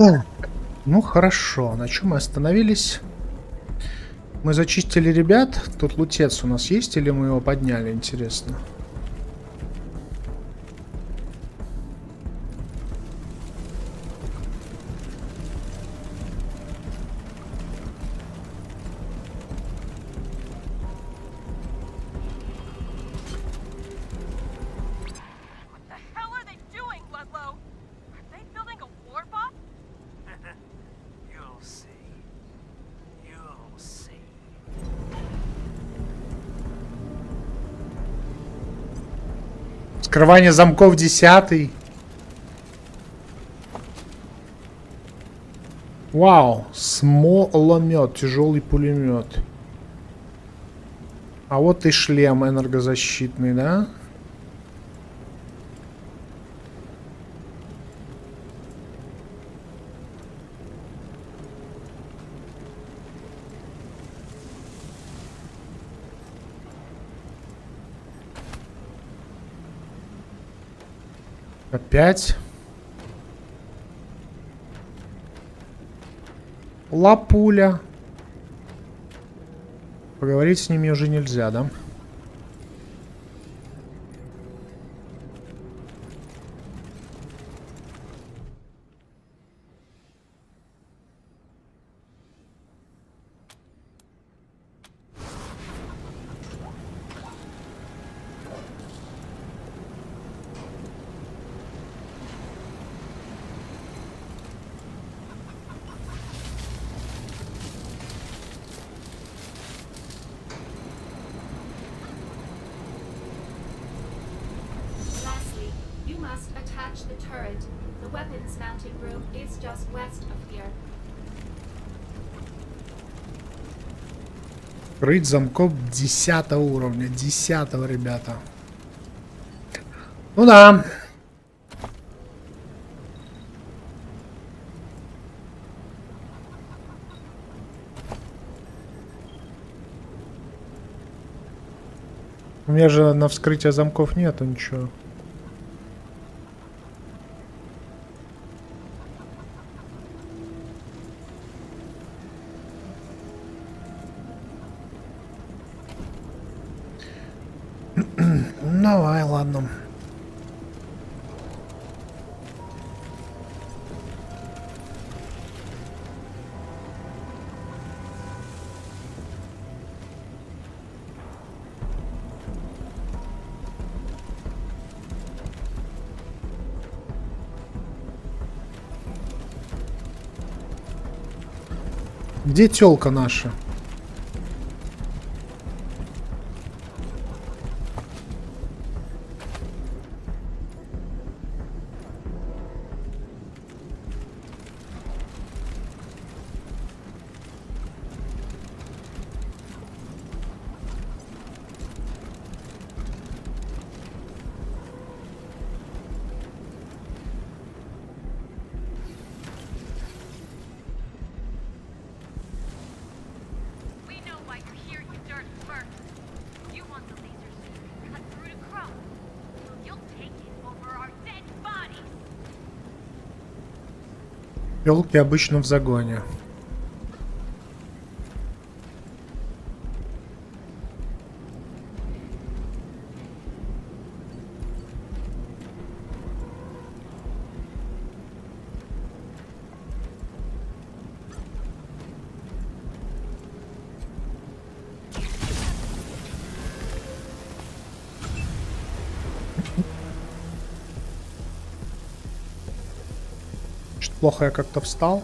Так, ну хорошо, на чем мы остановились? Мы зачистили ребят. Тут лутец у нас есть или мы его подняли, интересно? Скрывание замков 10. Вау, смоломет, тяжелый пулемет. А вот и шлем энергозащитный, да? Опять. Лапуля. Поговорить с ними уже нельзя, да? Крыть замков 10 уровня. 10, ребята. Ну да. У меня же на вскрытие замков нету ничего. Давай, ладно. Где тёлка наша? Тёлки обычно в загоне. Что-то плохо я как-то встал.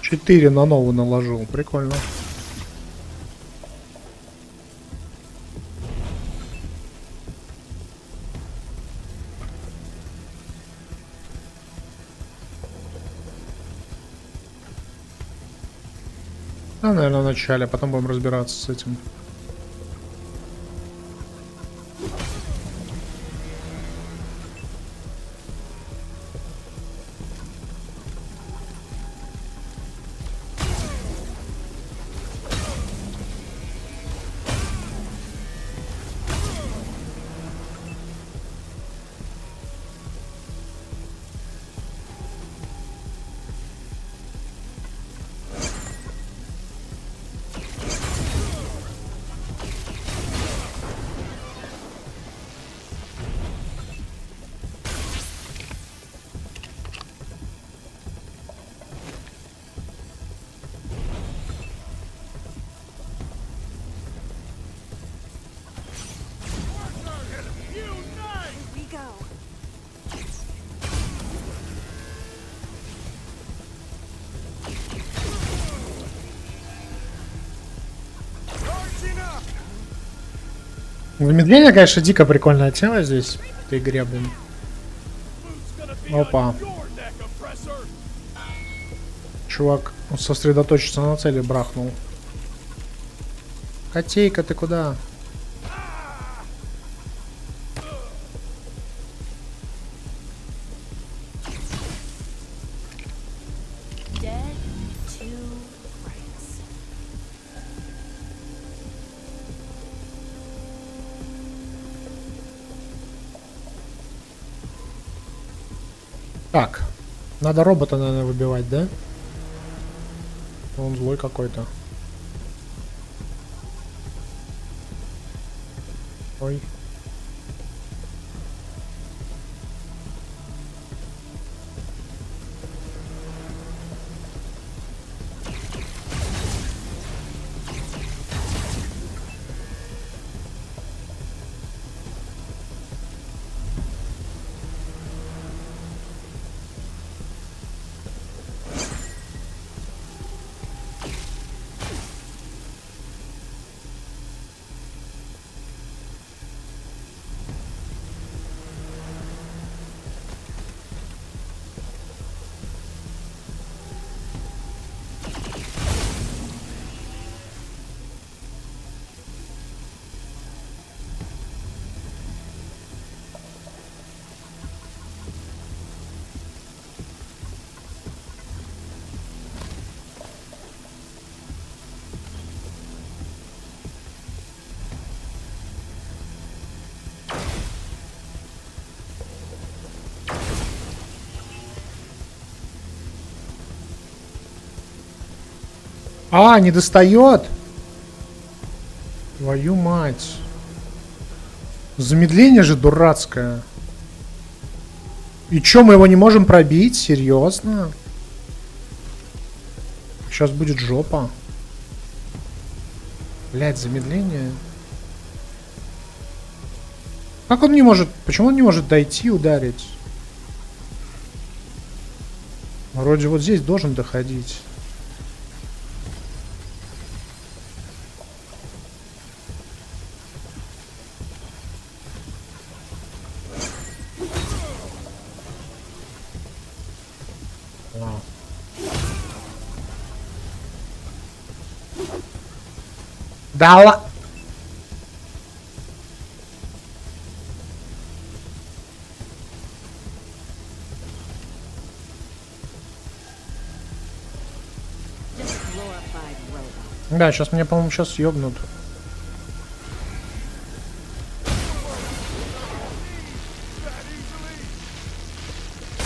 Четыре на новую наложил. Прикольно. А, наверное, в начале, потом будем разбираться с этим. Замедление, конечно, дико прикольная тема здесь, в этой игре, блин. Опа. Чувак сосредоточиться на цели брахнул. Котейка, ты куда? Так, надо робота, наверное, выбивать, да? Он злой какой-то. Ой. А, не достает? Твою мать. Замедление же дурацкое. И чё, мы его не можем пробить? Серьезно? Сейчас будет жопа. Блять, замедление. Как он не может... Почему он не может дойти и ударить? Вроде вот здесь должен доходить. Да. Да, сейчас мне, по-моему, сейчас ёбнут.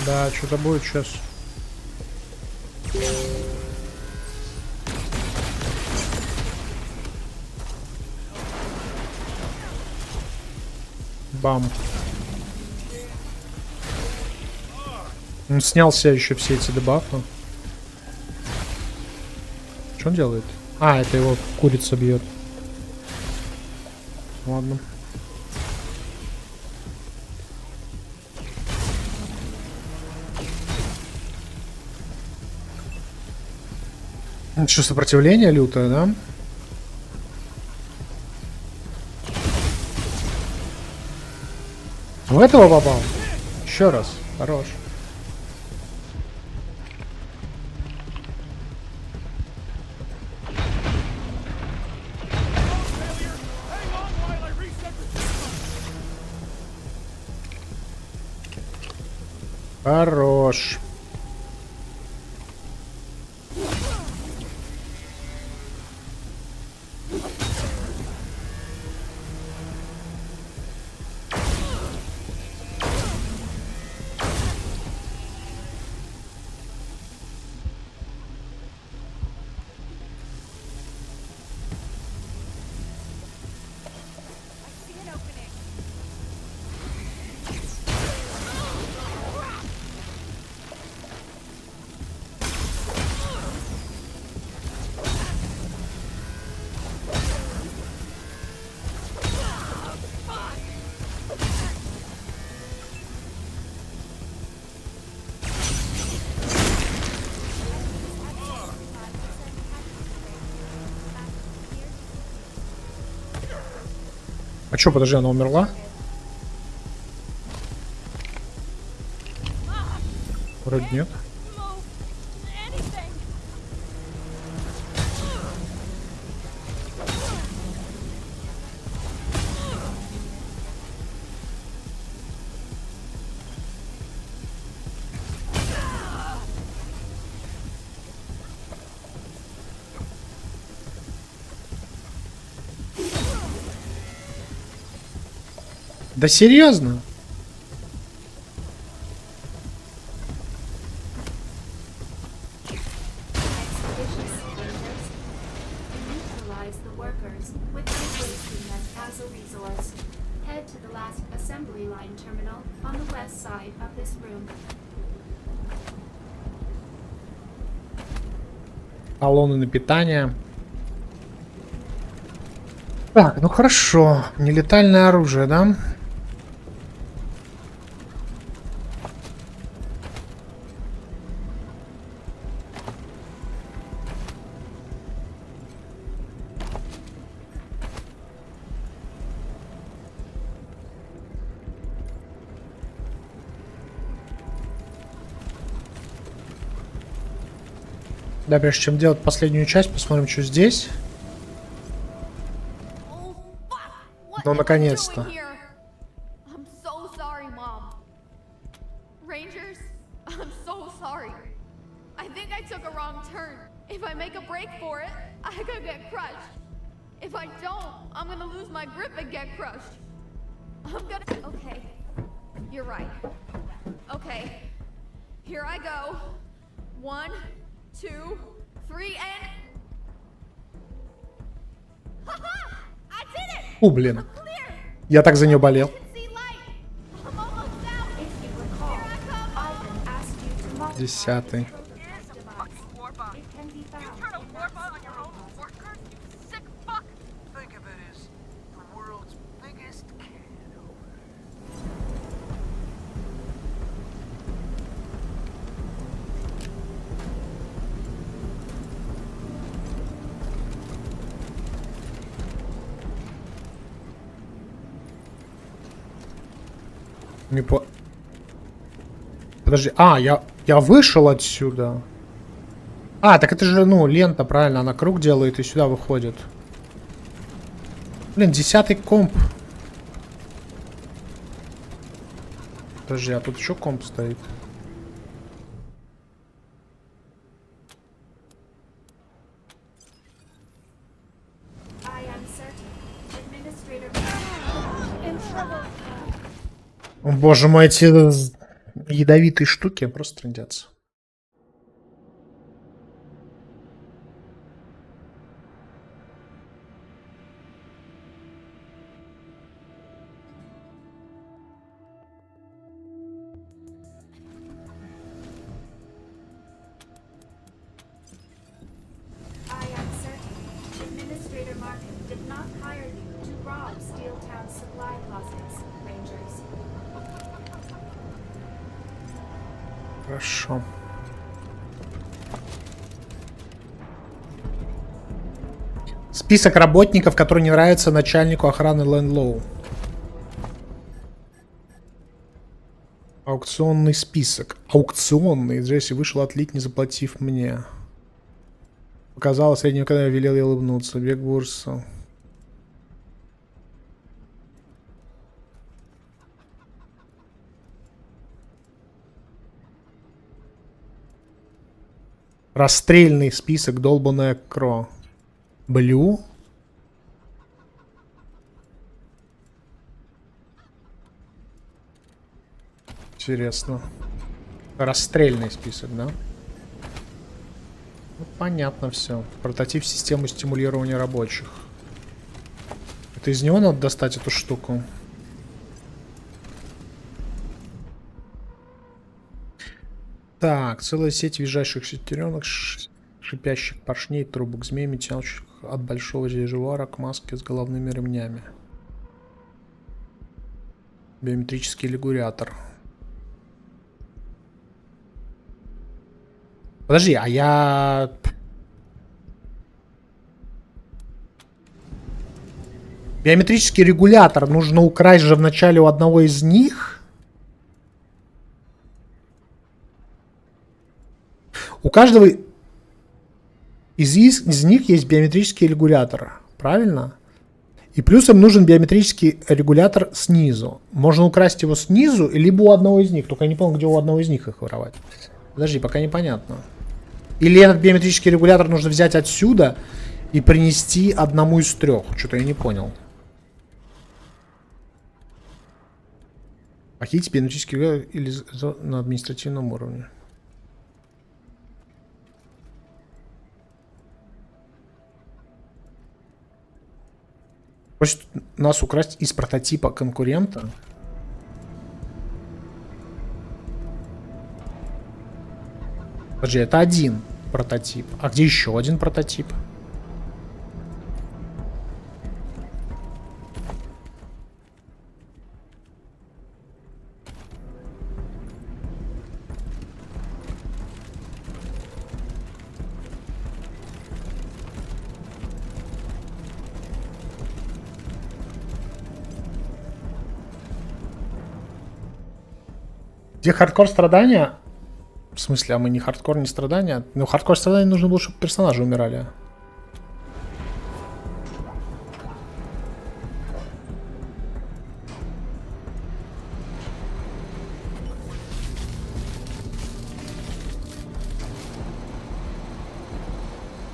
Да, что-то будет сейчас. Бам. Он снял с себя еще все эти дебафы. Что он делает? А, это его курица бьет. Ладно. Это что, сопротивление лютое, да? В этого попал. Еще раз. Хорош. Хорош. А чё, подожди, она умерла? Вроде нет. Да серьезно? Талоны на питание. Так, ну хорошо. Нелетальное оружие, да? Да, прежде чем делать последнюю часть, посмотрим, что здесь. Ну, наконец-то. Фу, блин. Я так за нее болел. Десятый. Не по... Подожди. А, я вышел отсюда. А, так это же, ну, лента, правильно. Она круг делает и сюда выходит. Блин, 10-й комп. Подожди, а тут еще комп стоит. О, боже мой, эти ядовитые штуки просто трындятся. Хорошо. Список работников, которые не нравятся начальнику охраны Лэнлоу. Аукционный список. Аукционный. Джесси вышел отлить, не заплатив мне. Показала среднего, когда я велел ей улыбнуться. Бег бурса. Расстрельный список, долбаная кро. Блю. Интересно. Расстрельный список, да? Ну, понятно все. Прототип системы стимулирования рабочих. Это из него надо достать эту штуку? Так, целая сеть визжащих шестеренок, шипящих поршней, трубок змей, тянущих от большого резервуара к маске с головными ремнями. Биометрический регулятор. Подожди, а я... Биометрический регулятор нужно украсть же вначале у одного из них? У каждого из них есть биометрический регулятор, правильно? И плюс им нужен биометрический регулятор снизу. Можно украсть его снизу, либо у одного из них. Только я не помню, где у одного из них их воровать. Подожди, пока непонятно. Или этот биометрический регулятор нужно взять отсюда и принести одному из трех. Что-то я не понял. Похитить биометрический регулятор или на административном уровне. Хочет нас украсть из прототипа конкурента. Подожди, это один прототип. А где еще один прототип? Где хардкор страдания? В смысле, а мы не хардкор, не страдания? Ну, хардкор страдания нужно было, чтобы персонажи умирали.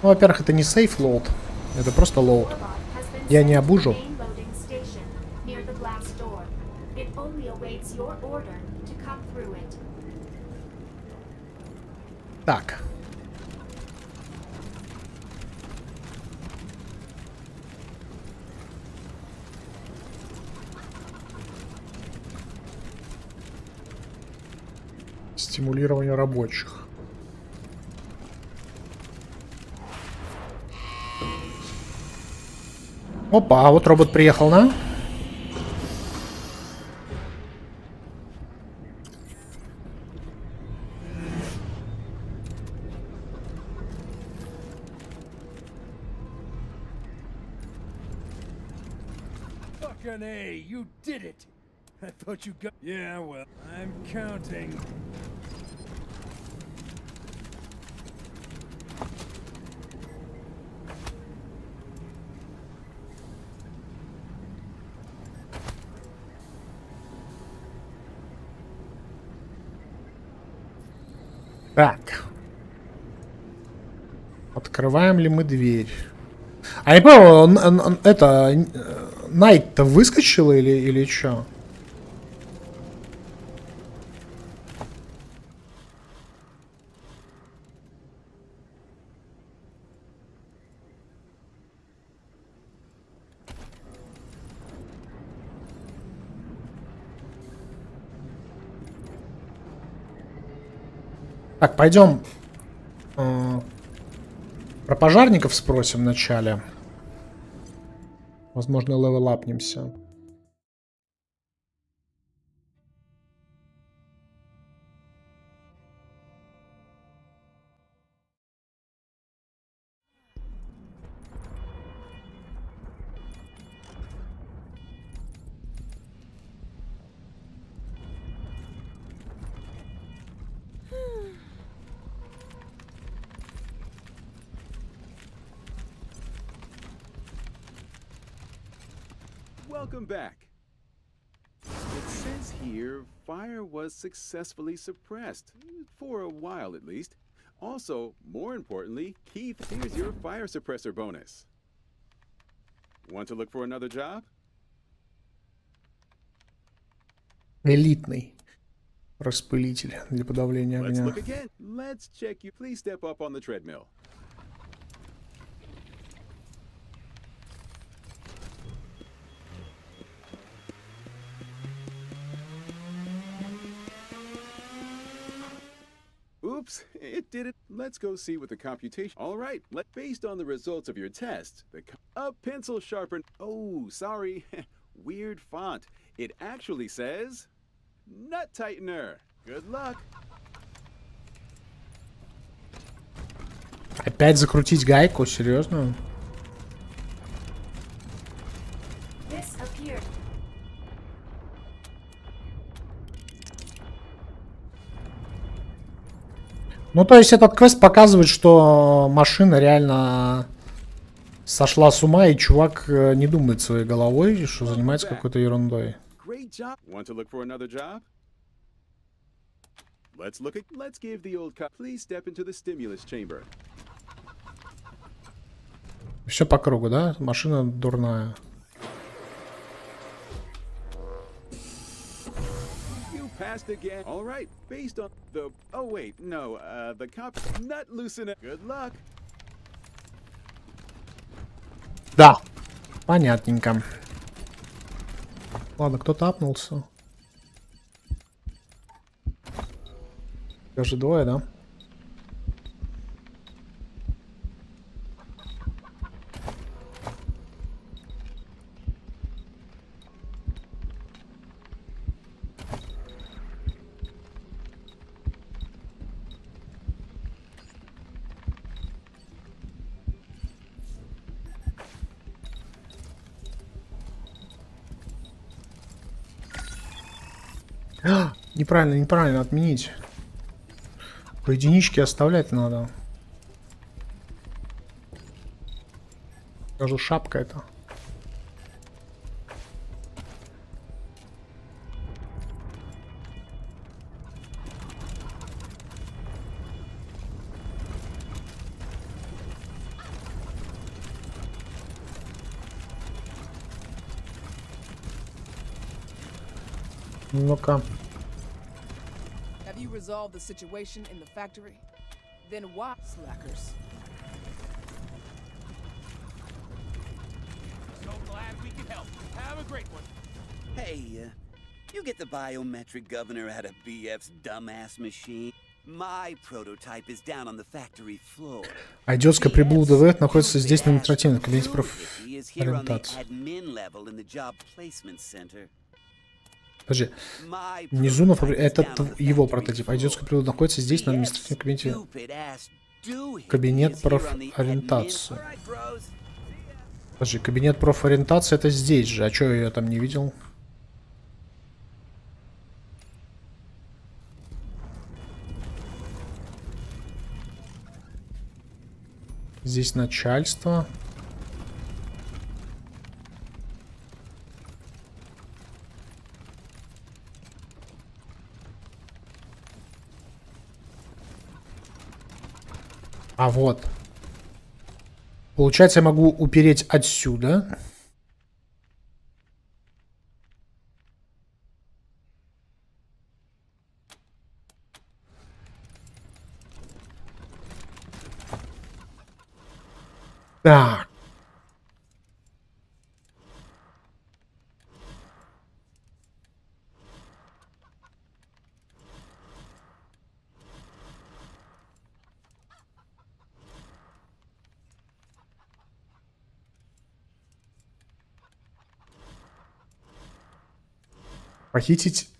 Ну, во-первых, это не сейф лоуд, это просто лоуд. Я не обужу. Так. Стимулирование рабочих. Опа, а вот робот приехал, на? You did it. I thought you got. Yeah, well, I'm counting. Так. Открываем ли мы дверь? А я понял, это... Найт-то выскочила или что? Так, пойдем про пожарников спросим вначале. Возможно, левелапнемся. Welcome back. It says here fire was successfully suppressed, for a while at least. Also, more importantly, Keith, here's your fire suppressor bonus. Want to look for another job? Элитный распылитель для подавления Let's огня. look again. Let's check you. Please step up on the treadmill. Oops, it did it. Let's go see what the computation. All right, based on the results of your test, a pencil sharpened. Oh, sorry, weird font. It actually says nut tightener. Good luck. Опять закрутить гайку? Серьезно? This appeared. Ну, то есть этот квест показывает, что машина реально сошла с ума, и чувак не думает своей головой, что занимается какой-то ерундой. Great job. Want to look for another job? Let's give the old cop. Please step into the stimulus chamber. Все по кругу, да? Машина дурная. You passed again. All right, based on the. Oh wait, no. The cop nut loosener. Good luck. Да. Понятненько. Ладно, кто-то апнулся. Даже двое, да? Неправильно, неправильно, отменить. По единичке оставлять надо. Скажу, шапка это. Ну-ка. Have you resolved the situation in the factory? Then why slackers? So glad we could help. Have a great one. Hey, you get the biometric governor out of BF's dumbass machine? My prototype is down on the factory floor. А идиотская прибыла ДВ находится здесь на административном кабинете He is here on the профориентации. admin level in the job placement center. Подожди. My Внизу на prototype is этот down on the его factory прототип. А floor. идиотская прибыла находится здесь на BF's административном кабинете. stupid ass doohickey Кабинет is here on the admin- профориентации. All right, bros. Подожди, кабинет профориентации это здесь же. А чё я там не видел? Здесь начальство. А вот. Получается, я могу упереть отсюда. Так. Похитить.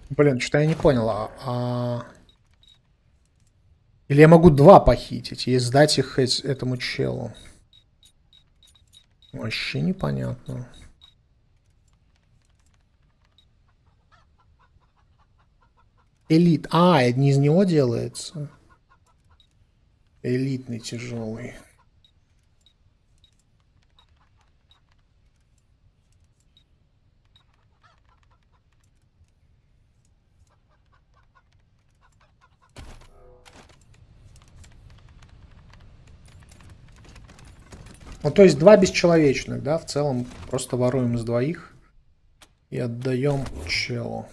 Блин, что-то я не понял. Или я могу два похитить и сдать их этому челу? Вообще непонятно. Элит. А, это не из него делается. Элитный тяжелый. Ну, то есть 2 бесчеловечных, да, в целом просто воруем из 2 и отдаем челу.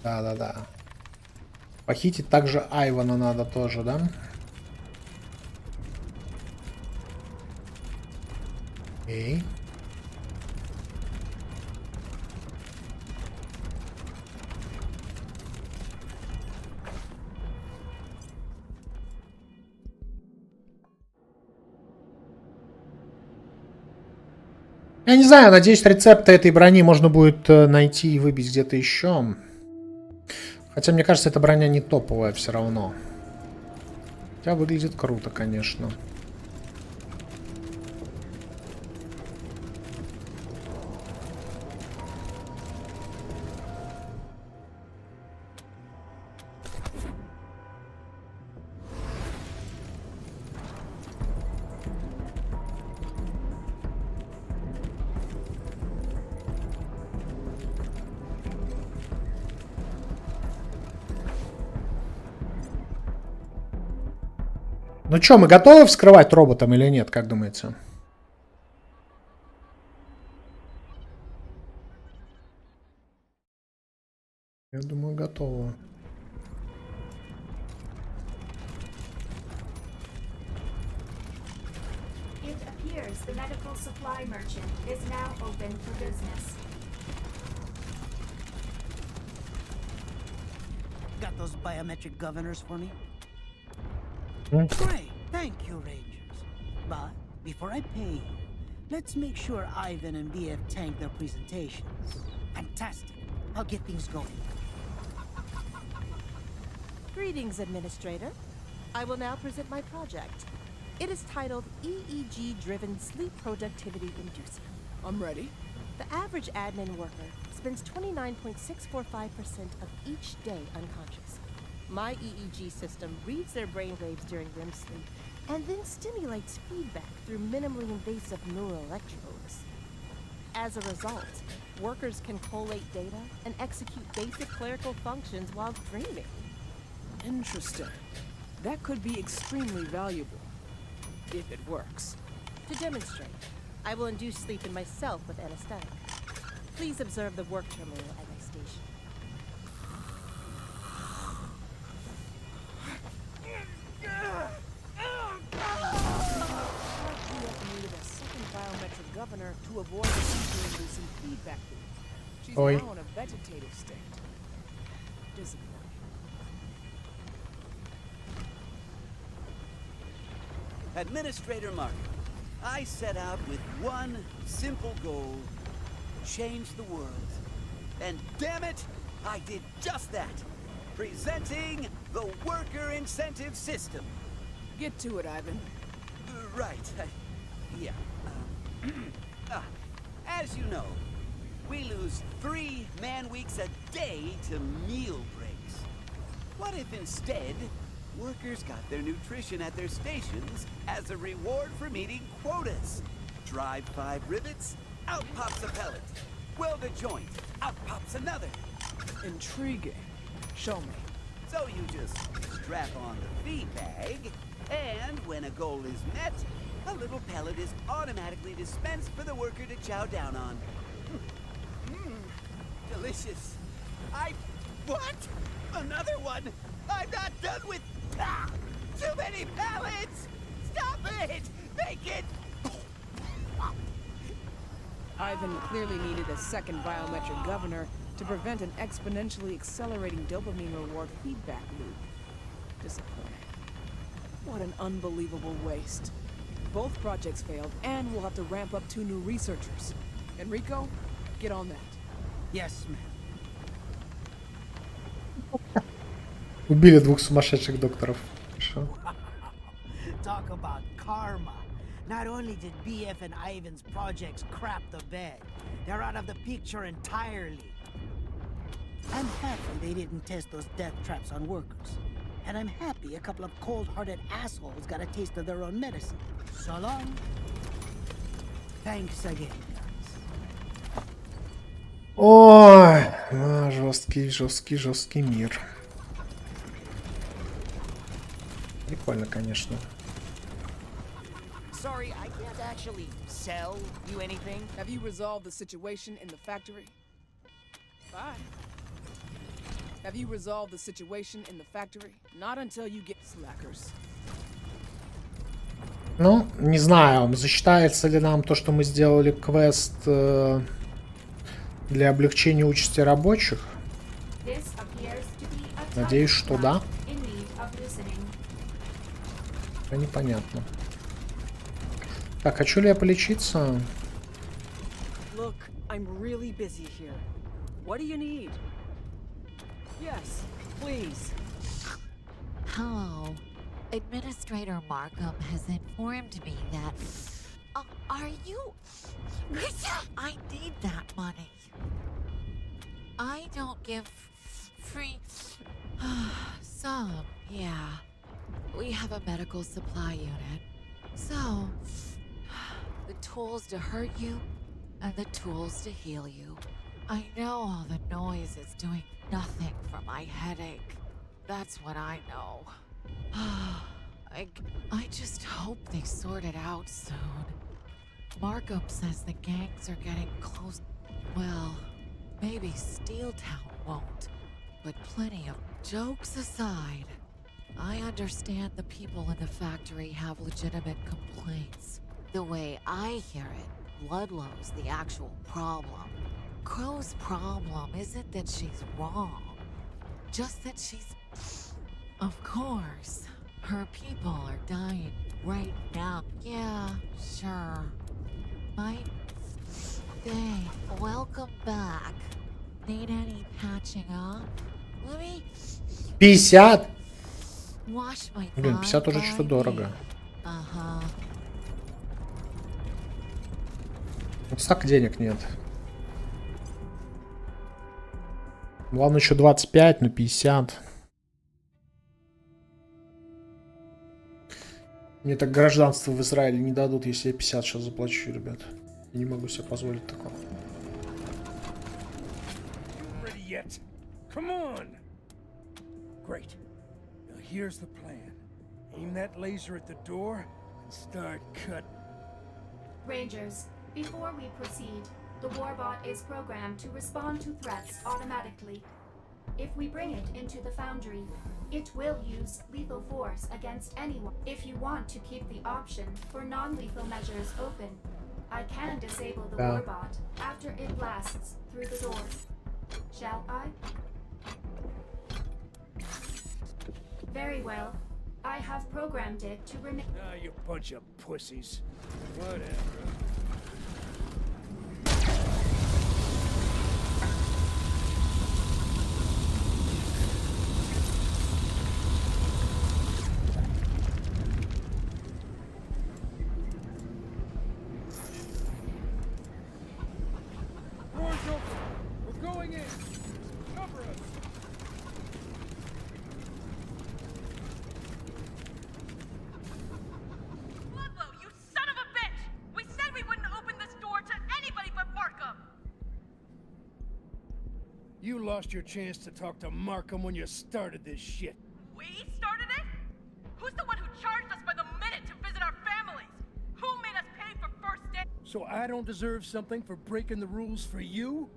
Да-да-да. Похитить также Айвана надо тоже, да? Окей. Я не знаю, надеюсь, рецепты этой брони можно будет найти и выбить где-то еще. Хотя, мне кажется, эта броня не топовая все равно. Хотя выглядит круто, конечно. Ну что, мы готовы вскрывать роботом или нет, как думаете? Я думаю, готовы. It appears the medical supply merchant is now open for business. Got those biometric governors for me? Hmm. Great, thank you, Rangers. But before I pay you, let's make sure Ivan and BF tank their presentations. Fantastic. I'll get things going. Greetings, Administrator. I will now present my project. It is titled EEG-Driven Sleep Productivity Inducer. I'm ready. The average admin worker spends 29.645% of each day unconscious. My EEG system reads their brainwaves during REM sleep and then stimulates feedback through minimally invasive neural electrodes. As a result, workers can collate data and execute basic clerical functions while dreaming. Interesting. That could be extremely valuable. If it works. To demonstrate, I will induce sleep in myself with anesthetic. Please observe the work terminal at my station. Needed a second biometric governor to avoid the seizure-inducing feedback loop. She's Oi. now in a vegetative state. Disappointing. Administrator Mark, I set out with one simple goal: change the world. And damn it, I did just that. Presenting the worker incentive system. Get to it, Ivan. Right. Yeah. As you know, we lose 3 man-weeks a day to meal breaks. What if instead workers got their nutrition at their stations as a reward for meeting quotas? Drive 5 rivets, out pops a pellet. Weld a joint, out pops another. Intriguing. Show me. So you just strap on the feed bag, and when a goal is met, a little pellet is automatically dispensed for the worker to chow down on. Delicious. What? Another one? I'm not done with... Too many pallets! Stop it! Make it... Ivan clearly needed a second biometric governor to prevent an exponentially accelerating dopamine reward feedback loop. Disappointing. What an unbelievable waste. Both projects failed, and we'll have to ramp up 2 new researchers. Enrico, get on that. Yes, ma'am. Убили 2 сумасшедших докторов. Хорошо. Talk about karma. Not only did BF and Ivan's projects crap the bed, they're out of the picture entirely. I'm happy they didn't test those death traps on workers. And I'm happy a couple of cold-hearted assholes got a taste of their own medicine. So long. Thanks again, guys. Ой, жесткий мир. Прикольно, конечно. Sorry, I can't actually sell you anything. Have you resolved the situation in the factory? Bye. Have you resolved the situation in the factory? Not until you get slackers. Ну, не знаю, засчитается ли нам то, что мы сделали квест для облегчения участи рабочих. Надеюсь, что да. Это непонятно. Так, хочу ли я полечиться? Look, I'm really busy here. What do you need? Yes, please. Hello. Administrator Markham has informed me that... are you... I need that money. I don't give free... Some, yeah. We have a medical supply unit. So... the tools to hurt you, and the tools to heal you. I know all the noise is doing nothing for my headache. That's what I know. I just hope they sort it out soon. Markham says the gangs are getting close. Well, maybe Steeltown won't. But plenty of jokes aside, I understand the people in the factory have legitimate complaints. The way I hear it, Ludlow's the actual problem. Crow's problem isn't that she's wrong, just that she's... Of course, her people are dying right now. Yeah, sure. Might stay. Welcome back. Need any patching up? Let me 50? wash my Блин, 50 уже что-то дорого. Ага. Вот так денег нет. Главное еще 25, но 50. Мне так гражданство в Израиле не дадут, если я 50 сейчас заплачу, ребят. Я не могу себе позволить такого. Ready yet? Come on! Great. Now here's the plan. Aim that laser at the door and start cut. Rangers, before we proceed, the warbot is programmed to respond to threats automatically. If we bring it into the foundry, it will use lethal force against anyone. If you want to keep the option for non-lethal measures open, I can disable the warbot after it blasts through the door. Shall I? Very well. I have programmed it to remain. Ah, you bunch of pussies. Whatever. Doors open. We're going in. Cover us. Ludlow, you son of a bitch! We said we wouldn't open this door to anybody but Markham! You lost your chance to talk to Markham when you started this shit. We started it? Who's the one who charged us by the minute to visit our families? Who made us pay for first aid? So I don't deserve something for breaking the rules for you?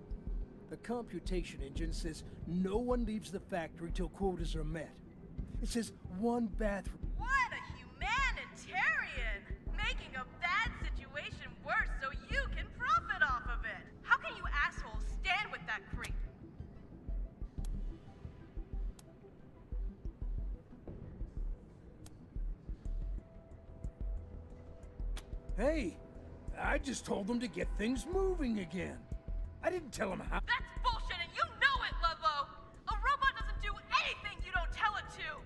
The computation engine says no one leaves the factory till quotas are met. It says one bathroom. What a humanitarian! Making a bad situation worse so you can profit off of it! How can you assholes stand with that creep? Hey, I just told them to get things moving again. I didn't tell them how. That's bullshit and you know it, Ludlow! A robot doesn't do anything you don't tell it to!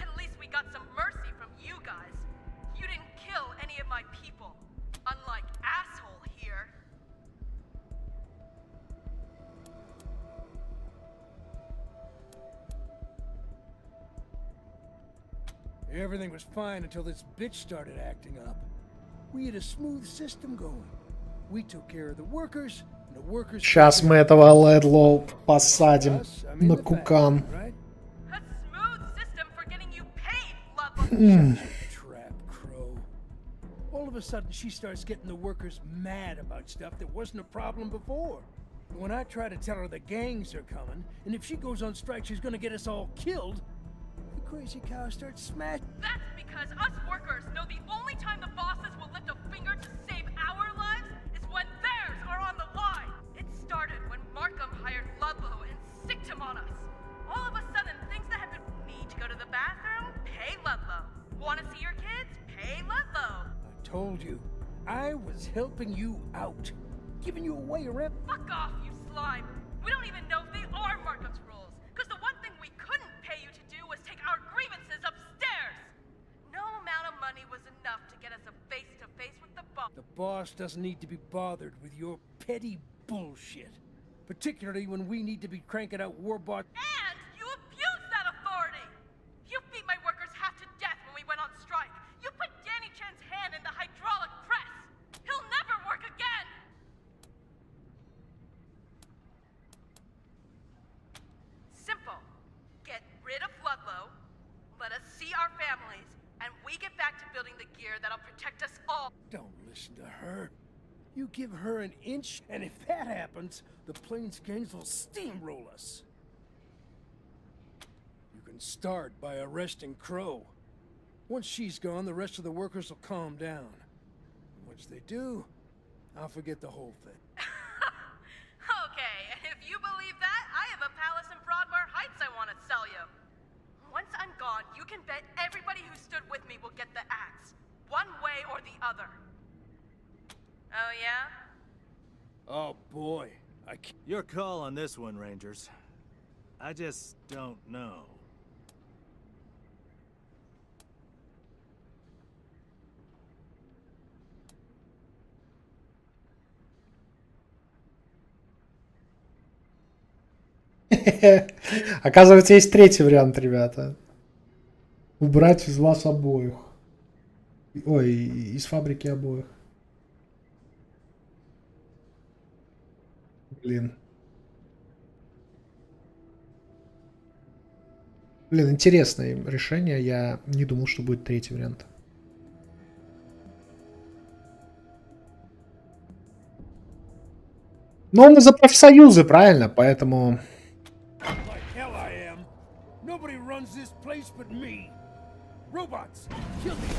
At least we got some mercy from you guys. you didn't kill any of my people. Unlike asshole here. Everything was fine until this bitch started acting up. We had a smooth system going. We took care of the workers, and the workers... Сейчас мы этого Лэдлоу посадим на кукан. A smooth system for getting you paid, Ludlow. Trap crow. All of a sudden, she starts getting the workers mad about stuff that wasn't a problem before. When I try to tell her the gangs are coming, and if she goes on strike, she's gonna get us all killed, the crazy cow starts smashing. That's because us workers know the only time the bosses will lift a finger to save our lives is when theirs are on the line. It started when Markham hired Ludlow and sicked him on us. All of a sudden, things that have been need to go to the bathroom? Pay Ludlow. Want to see your kids? Pay Ludlow. I told you, I was helping you out, giving you a way around. Fuck off, you slime. We don't even know if they are Markham's rules, because the one thing we couldn't pay you to do was take our grievances upstairs. No amount of money was enough to get us a face-to-face with the boss. The boss doesn't need to be bothered with your petty bullshit, particularly when we need to be cranking out Warbot. And you abused that authority! You beat my workers half to death when we went on strike. You put Danny Chan's hand in the hydraulic press. He'll never work again! Simple. Get rid of Ludlow, let us see our families, and we get back to building the gear that'll protect us all. Don't listen to her. You give her an inch, and if that happens, the Plains gangs will steamroll us. You can start by arresting Crow. Once she's gone, the rest of the workers will calm down. Once they do, I'll forget the whole thing. Okay, if you believe that, I have a palace in Broadmoor Heights I want to sell you. Once I'm gone, you can bet everybody who stood with me will get the axe. One way or the other. Oh, yeah? Oh boy, I can't. Your call on this one, Rangers. I just don't know. Оказывается, есть третий вариант, ребята. Убрать из вас обоих. Ой, из фабрики обоих. Блин. Блин, интересное решение. Я не думал, что будет третий вариант. Но он за профсоюзы, правильно? Поэтому... Like hell I am. Nobody runs this place but me. Robots, kill these.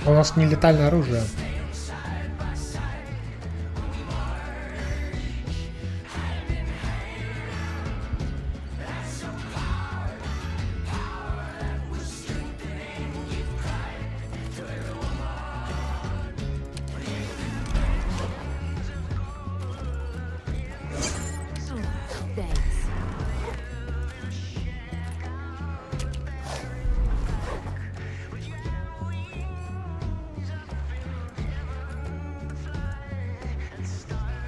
У нас не летальное оружие.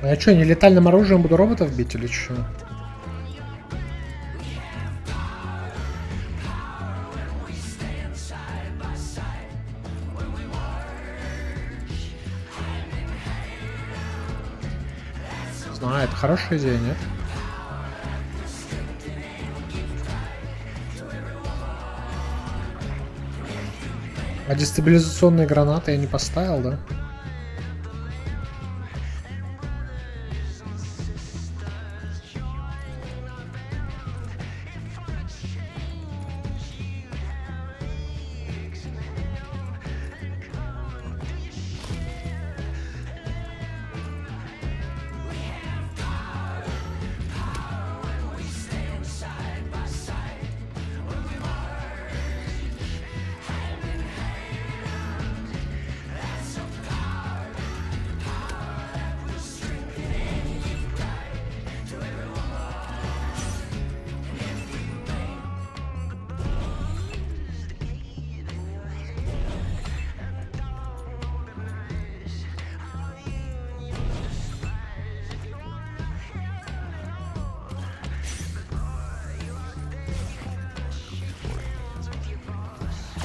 А я что, нелетальным оружием буду роботов бить или что? Не знаю, это хорошая идея, нет? А дестабилизационные гранаты я не поставил, да?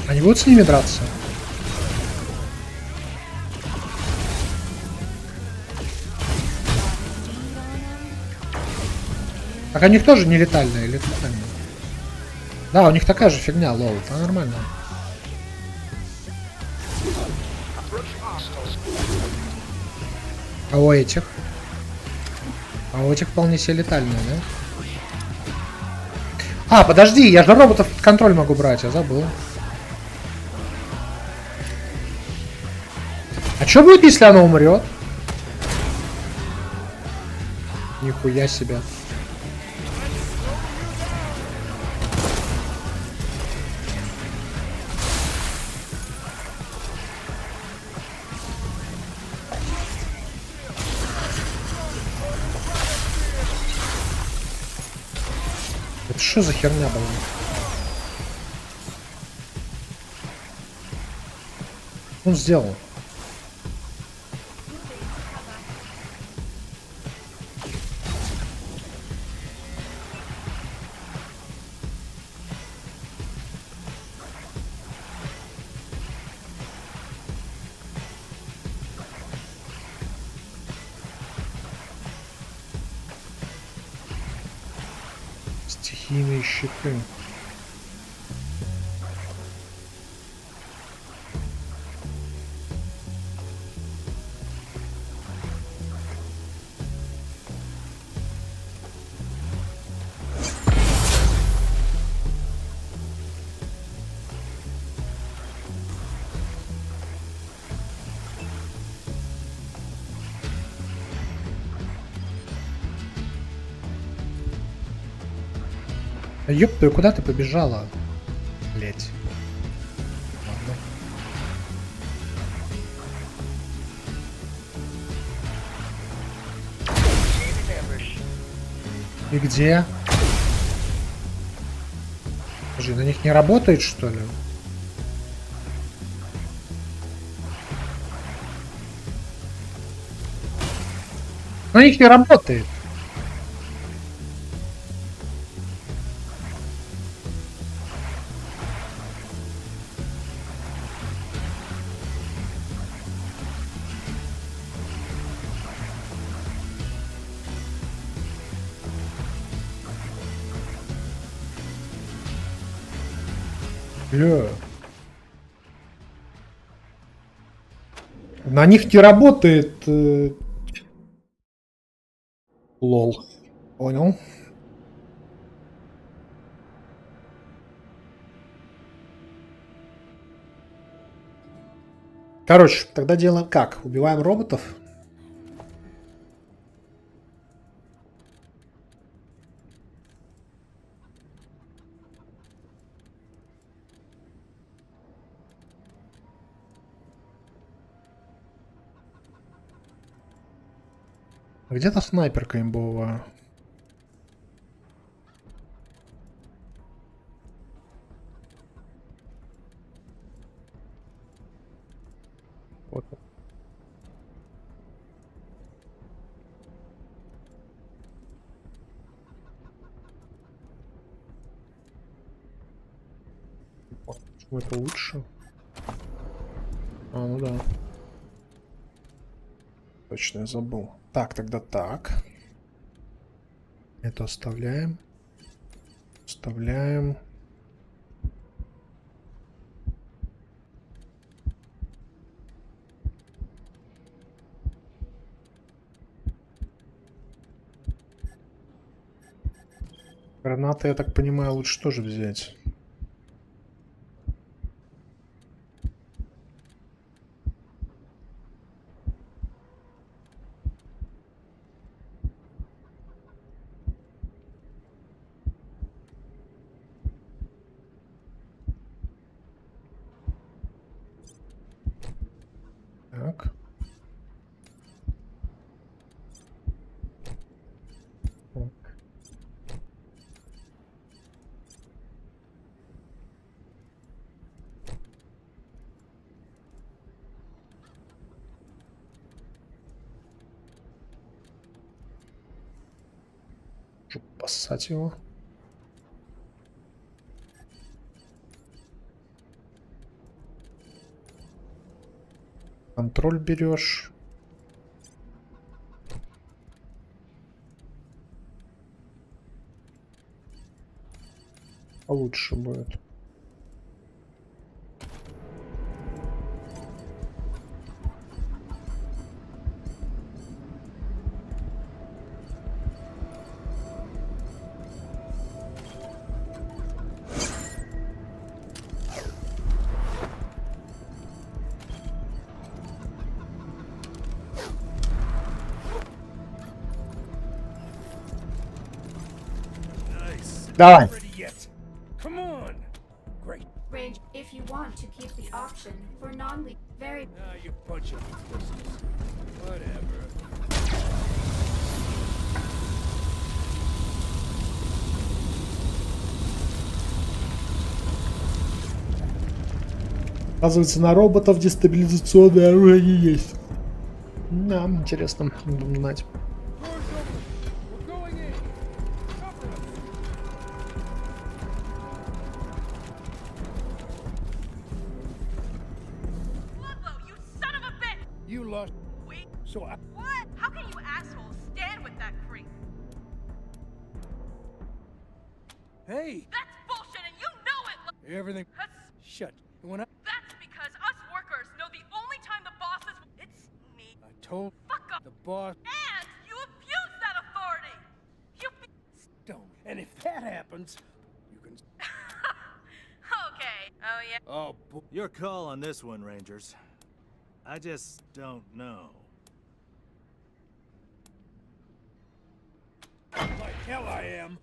Они будут с ними драться? Так у них тоже не летальные, летальные. Да, у них такая же фигня, лол, это нормально. А у этих? А у этих вполне себе летальные, да? А, подожди, я же роботов под контроль могу брать, я забыл. А что будет, если оно умрет? Нихуя себе. Это что за херня была? Он сделал. Стихийные щиты. Ёпта, куда ты побежала? Блять. Ладно. И где? Подожди, на них не работает, что ли? На них не работает. Бля. На них не работает. Лол. Понял. Короче, тогда делаем как? Убиваем роботов? Где-то снайперка имбовая. Вот. Почему это лучше? А, ну да. Точно, я забыл. Так, тогда так. Это оставляем. Оставляем. Гранаты, я так понимаю, лучше тоже взять. Так. Так. Чтобы поссать его. Контроль берешь. Лучше будет. Давай. Ready yet? Come on. Great. Range, if you want to keep the option for non-lethal, very Now you bunch of pussies. Whatever. Оказывается, на роботов дестабилизационное оружие не есть. Да, интересно, буду знать. We're going in. Cover us. Ludlow, you son of a bitch! You lost. Wait, So I. what? How can you assholes stand with that creep? Hey, That's bullshit and you know it! everything. That's Shut. When That's because us workers know the only time the bosses. It's me. I told Fuck up. the boss, And you abuse that authority. You. don't. And if that happens, you can. Okay. Oh yeah. Oh, Your call on this one, Rangers. I just don't know. like hell I am.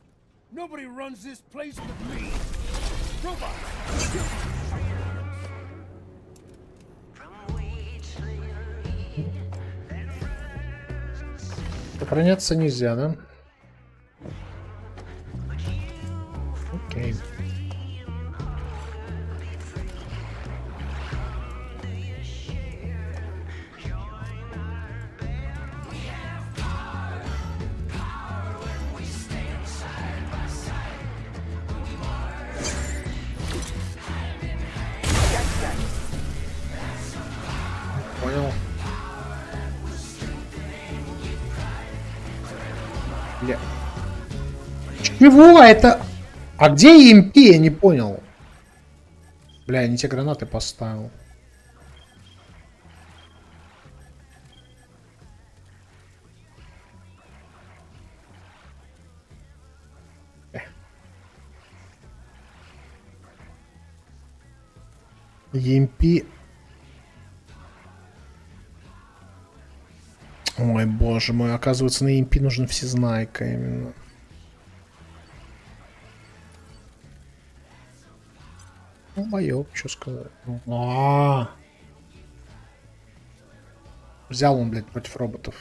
Nobody runs this place but me. Robot. Сохраняться нельзя, да? Окей. Понял. Бля. Чего это? А где EMP? Я не понял. Бля, я не те гранаты поставил. EMP. Ой, боже мой, оказывается, на EMP нужен всезнайка именно. Ну, боёк, что сказать. Взял он, блядь, против роботов.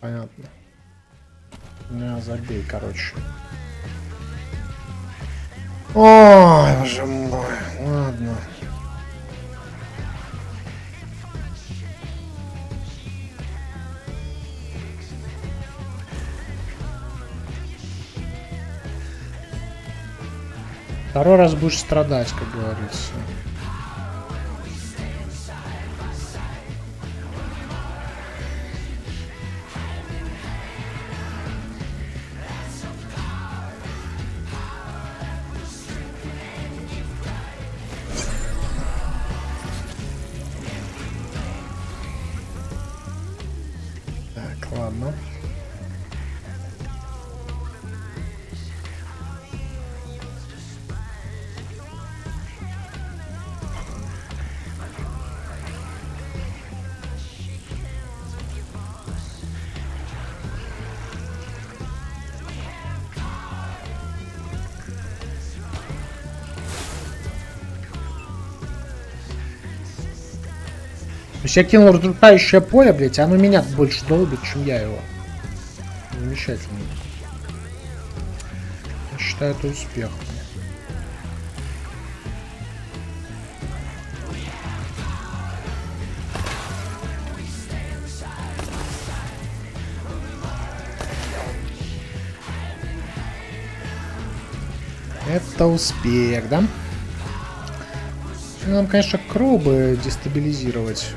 Понятно. Не, забей, короче. Ой, боже мой. Ладно. Второй раз будешь страдать, как говорится. Так, ладно. То есть я кинул разрушающее поле, блять, а оно меня больше долбит, чем я его. Замечательно. Я считаю это успехом. Это успех, да? Нам, конечно, кроу бы дестабилизировать.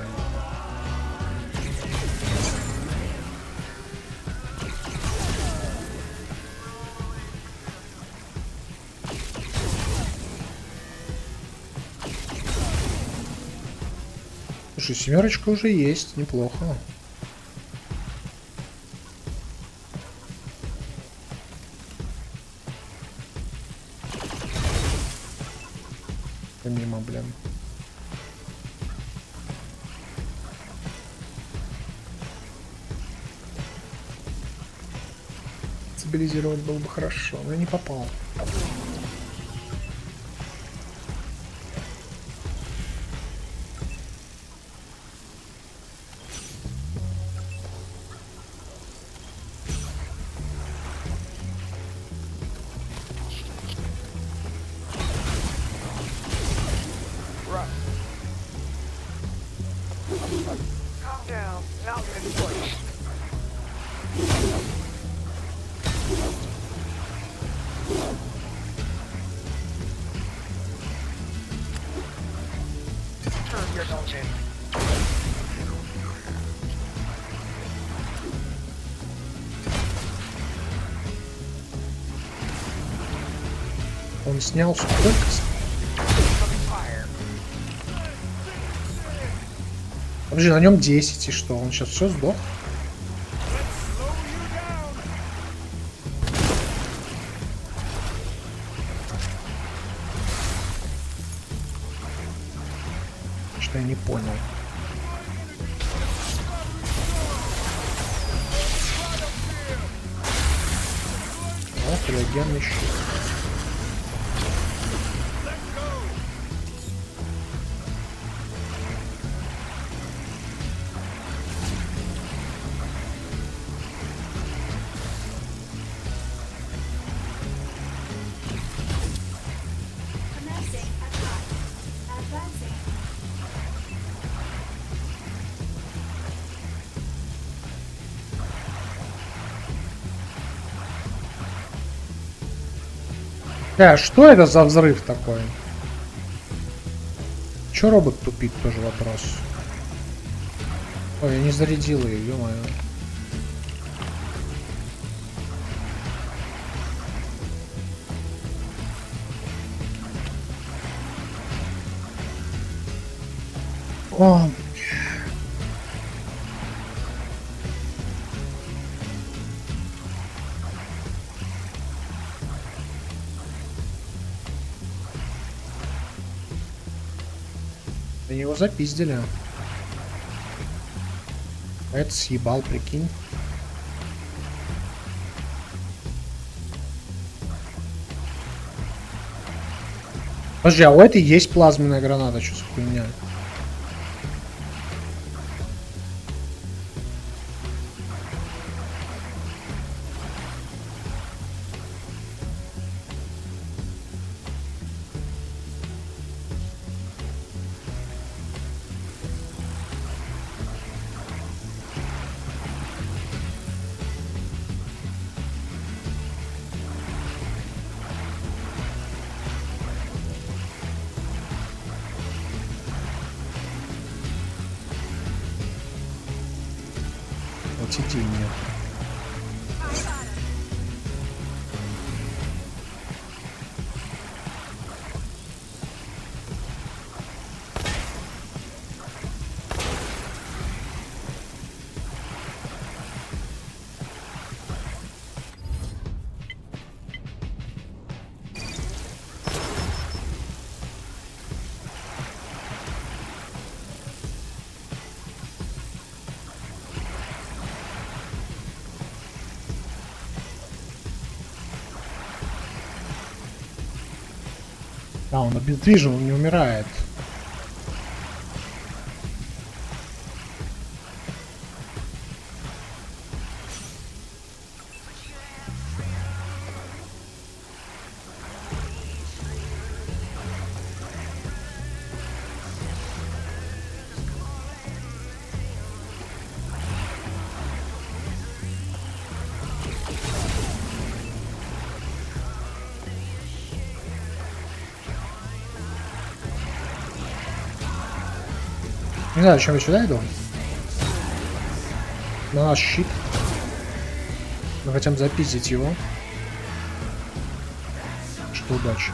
Слушай, 7 уже есть, неплохо. Мимо, блин. Стабилизировать было бы хорошо, но я не попал. Он снял сколько? Подожди, на нем 10, и что? Он сейчас все сдох? Что я не понял. Вот, реагент еще. Commencing attack. Advancing. Что это за взрыв такой? Чё робот тупит, тоже вопрос. Ой, я не зарядил ее, ё-моё. О. Его запиздили. А это съебал, прикинь. Подожди, а у этой есть плазменная граната, что за хуйня? Сети нет. Да, он обездвижен, он не умирает. Не знаю, зачем я сюда иду. На наш щит. Мы хотим запиздить его. Что удачи.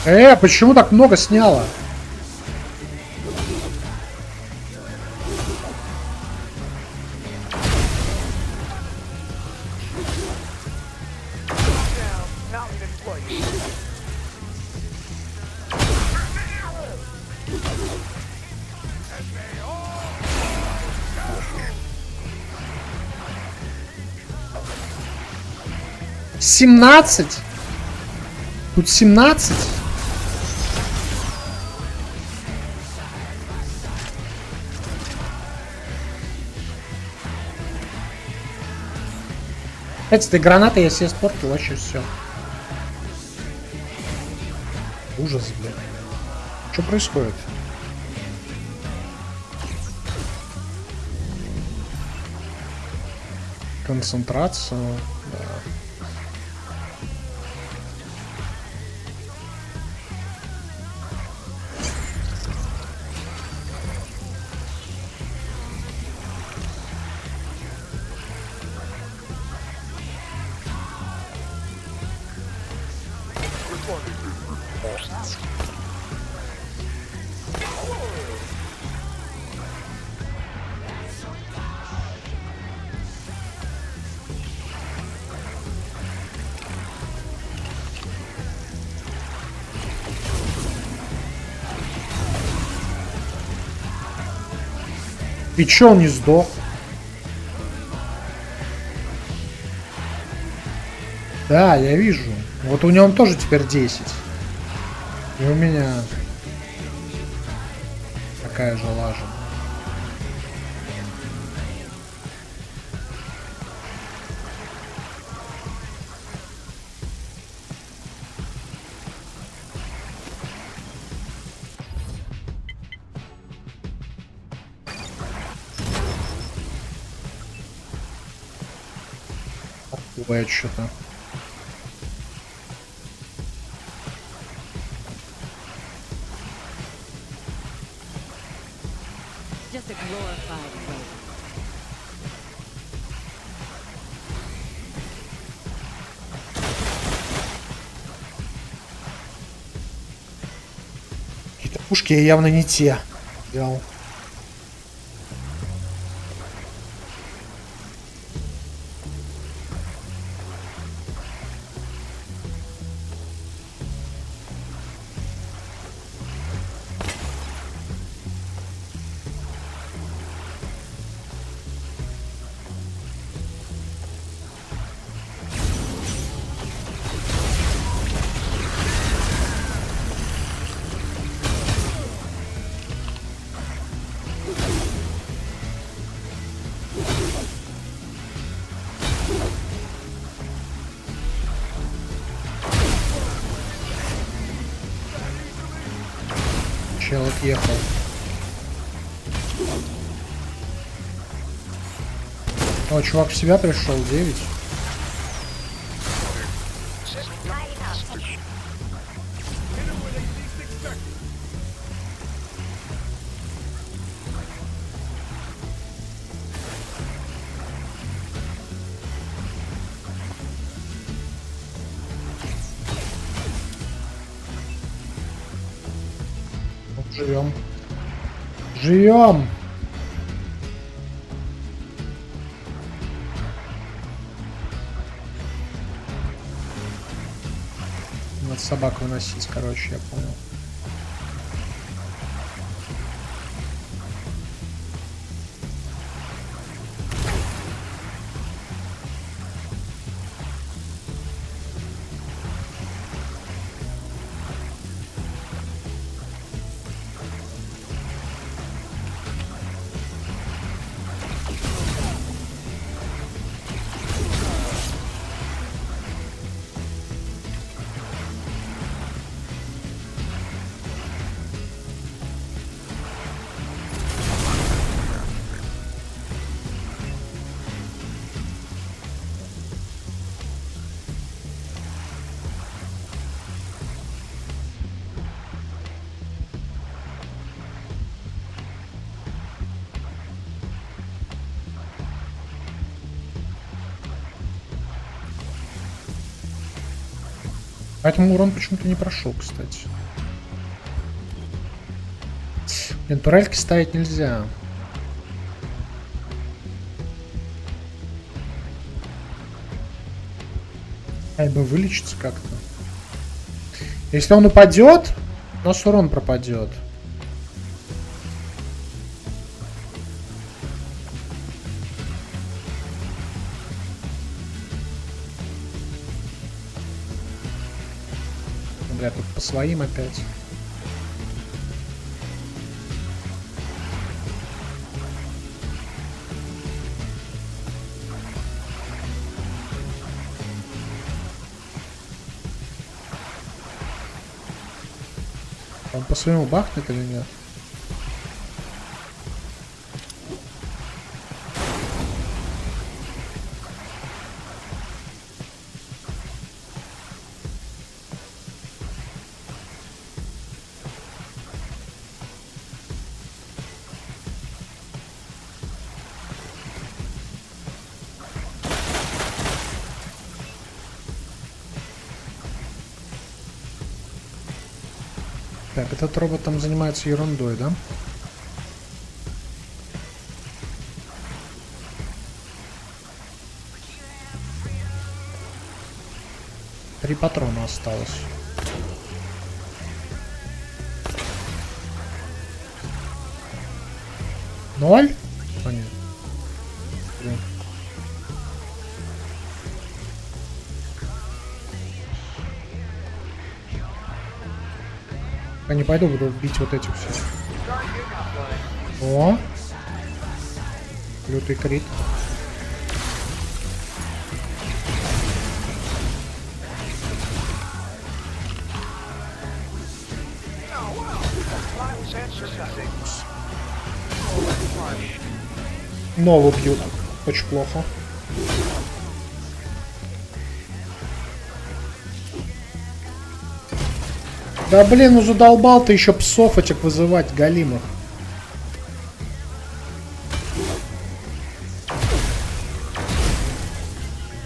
Почему так много сняло? «17? Тут 17? Кстати, этой гранаты я себе испортил, вообще все. Ужас, блин. Что происходит? Концентрация, да. И чё он не сдох? Да, я вижу. Вот у него тоже теперь 10. И у меня такая же лажа. Бывает что-то. Just a glorified way. Какие-то пушки я явно не те взял. Чел отъехал. О, чувак в себя пришел, 9. Живем. Живем. Надо собак выносить, короче, я понял. Поэтому урон почему-то не прошел, кстати. Блин, турельки ставить нельзя. Ай бы вылечиться как-то. Если он упадет, у нас урон пропадет. Бля, тут по своим опять. Он по своему бахнет или нет? Так, этот робот там занимается ерундой, да? Три патрона осталось. Ноль? Понятно. Блин. Я не пойду, буду бить вот этих всех. О! Лютый крит. Новый бьют. Очень плохо. Да блин, ну задолбал ты еще псов этих вызывать, галимых.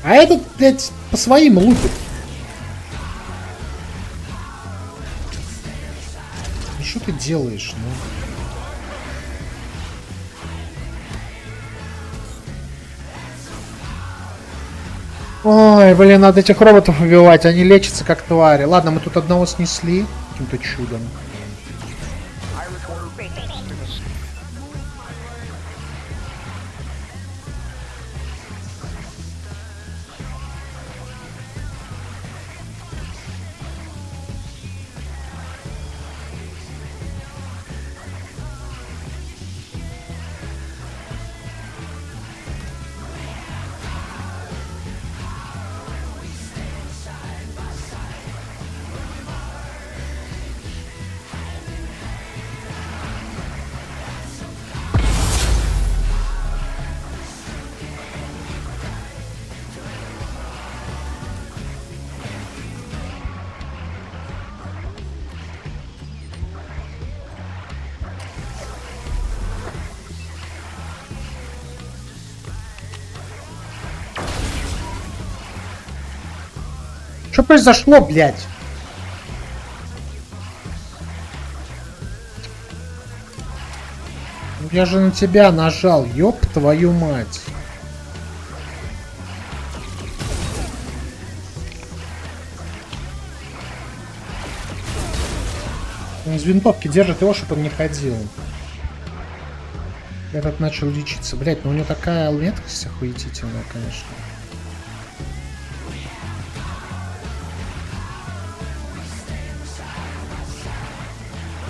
А этот, блядь, по своим лупит. Ну что ты делаешь, ну? Ой, блин, надо этих роботов убивать, они лечатся как твари. Ладно, мы тут одного снесли каким-то чудом. Что произошло, блядь? Я же на тебя нажал, ёб твою мать. Он из винтовки держит его, чтобы он не ходил. Этот начал лечиться. Блядь, ну у него такая меткость охуетительная, конечно.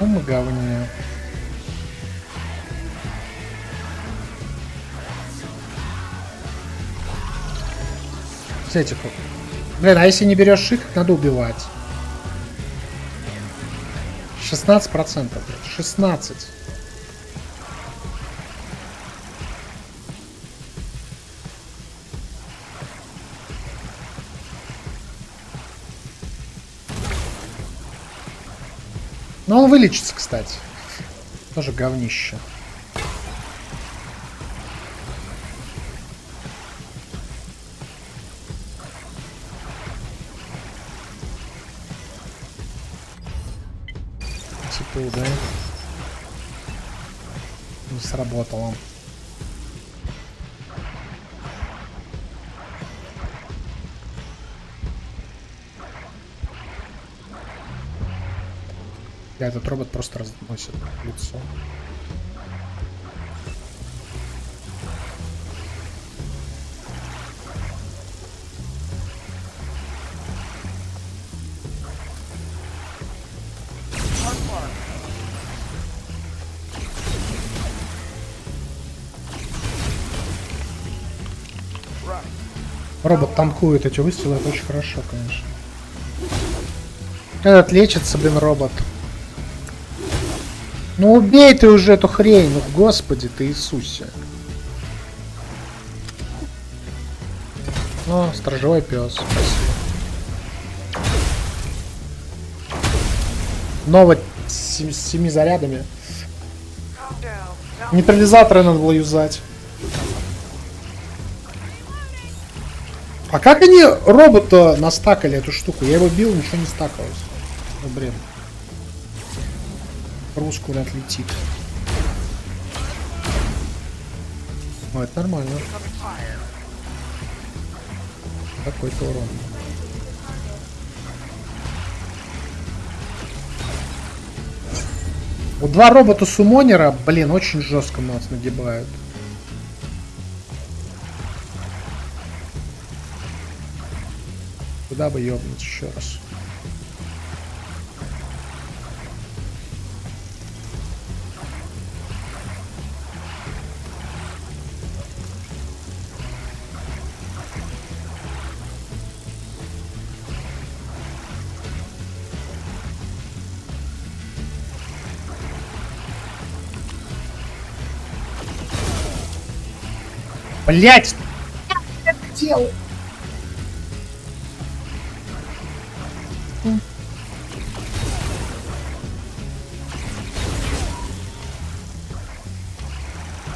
Ну мы говне. Этих. Блин, а если не берешь их, надо убивать. 16%, блядь, 16. Но он вылечится, кстати. Тоже говнище. цепу, да? Не сработало. Да, этот робот просто разносит лицо. Робот танкует эти выстрелы, это очень хорошо, конечно. Этот лечится, блин, робот. Ну убей ты уже эту хрень, ну господи ты Иисусе. О, сторожевой пес, спасибо. Новый с 7 зарядами. Нейтрализаторы надо было юзать. А как они робота настакали эту штуку? Я его бил, ничего не стакалось. Ну, блин. Рус куда-то летит. Ну, это нормально. Какой-то урон. Вот два робота-сумонера, блин, очень жестко нас нагибают. Куда бы ёбнуть еще раз? Блять! Я это делал!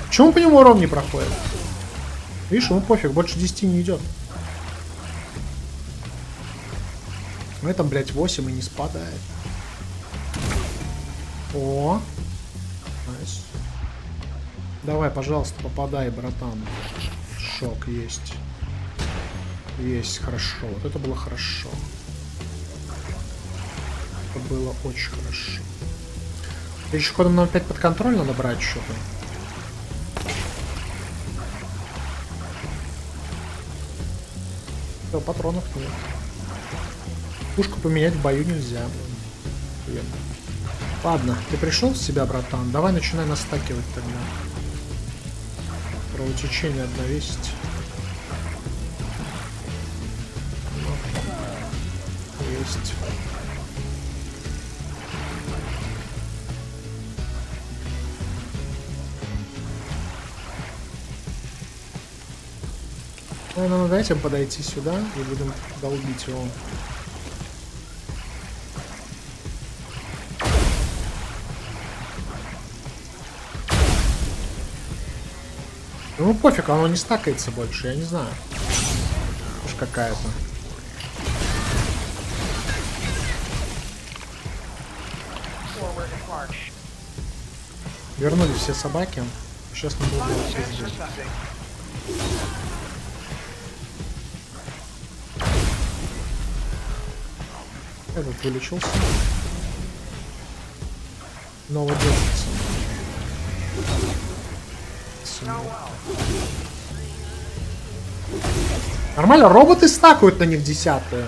Почему по нему урон не проходит? Видишь, ему пофиг, больше 10 не идет. В этом, блядь, 8 и не спадает. О! Найс. Давай, пожалуйста, попадай, братан. Шок есть. Есть, хорошо. Вот это было хорошо. Это было очень хорошо. Еще ходом нам опять под контроль надо брать что-то. Все, патронов нет. Пушку поменять в бою нельзя. Блин. Ладно, ты пришел в себя, братан? Давай начинай настакивать тогда. Кровотечение обновесить. Есть. Ну, дайте подойти сюда и будем долбить его. Ну пофиг, оно не стакается больше, я не знаю. Уж какая-то. Вернули все собаки. Сейчас мы будем делать все здесь. Этот вылечился. Новый держится. Нормально, роботы стакают на них 10-е.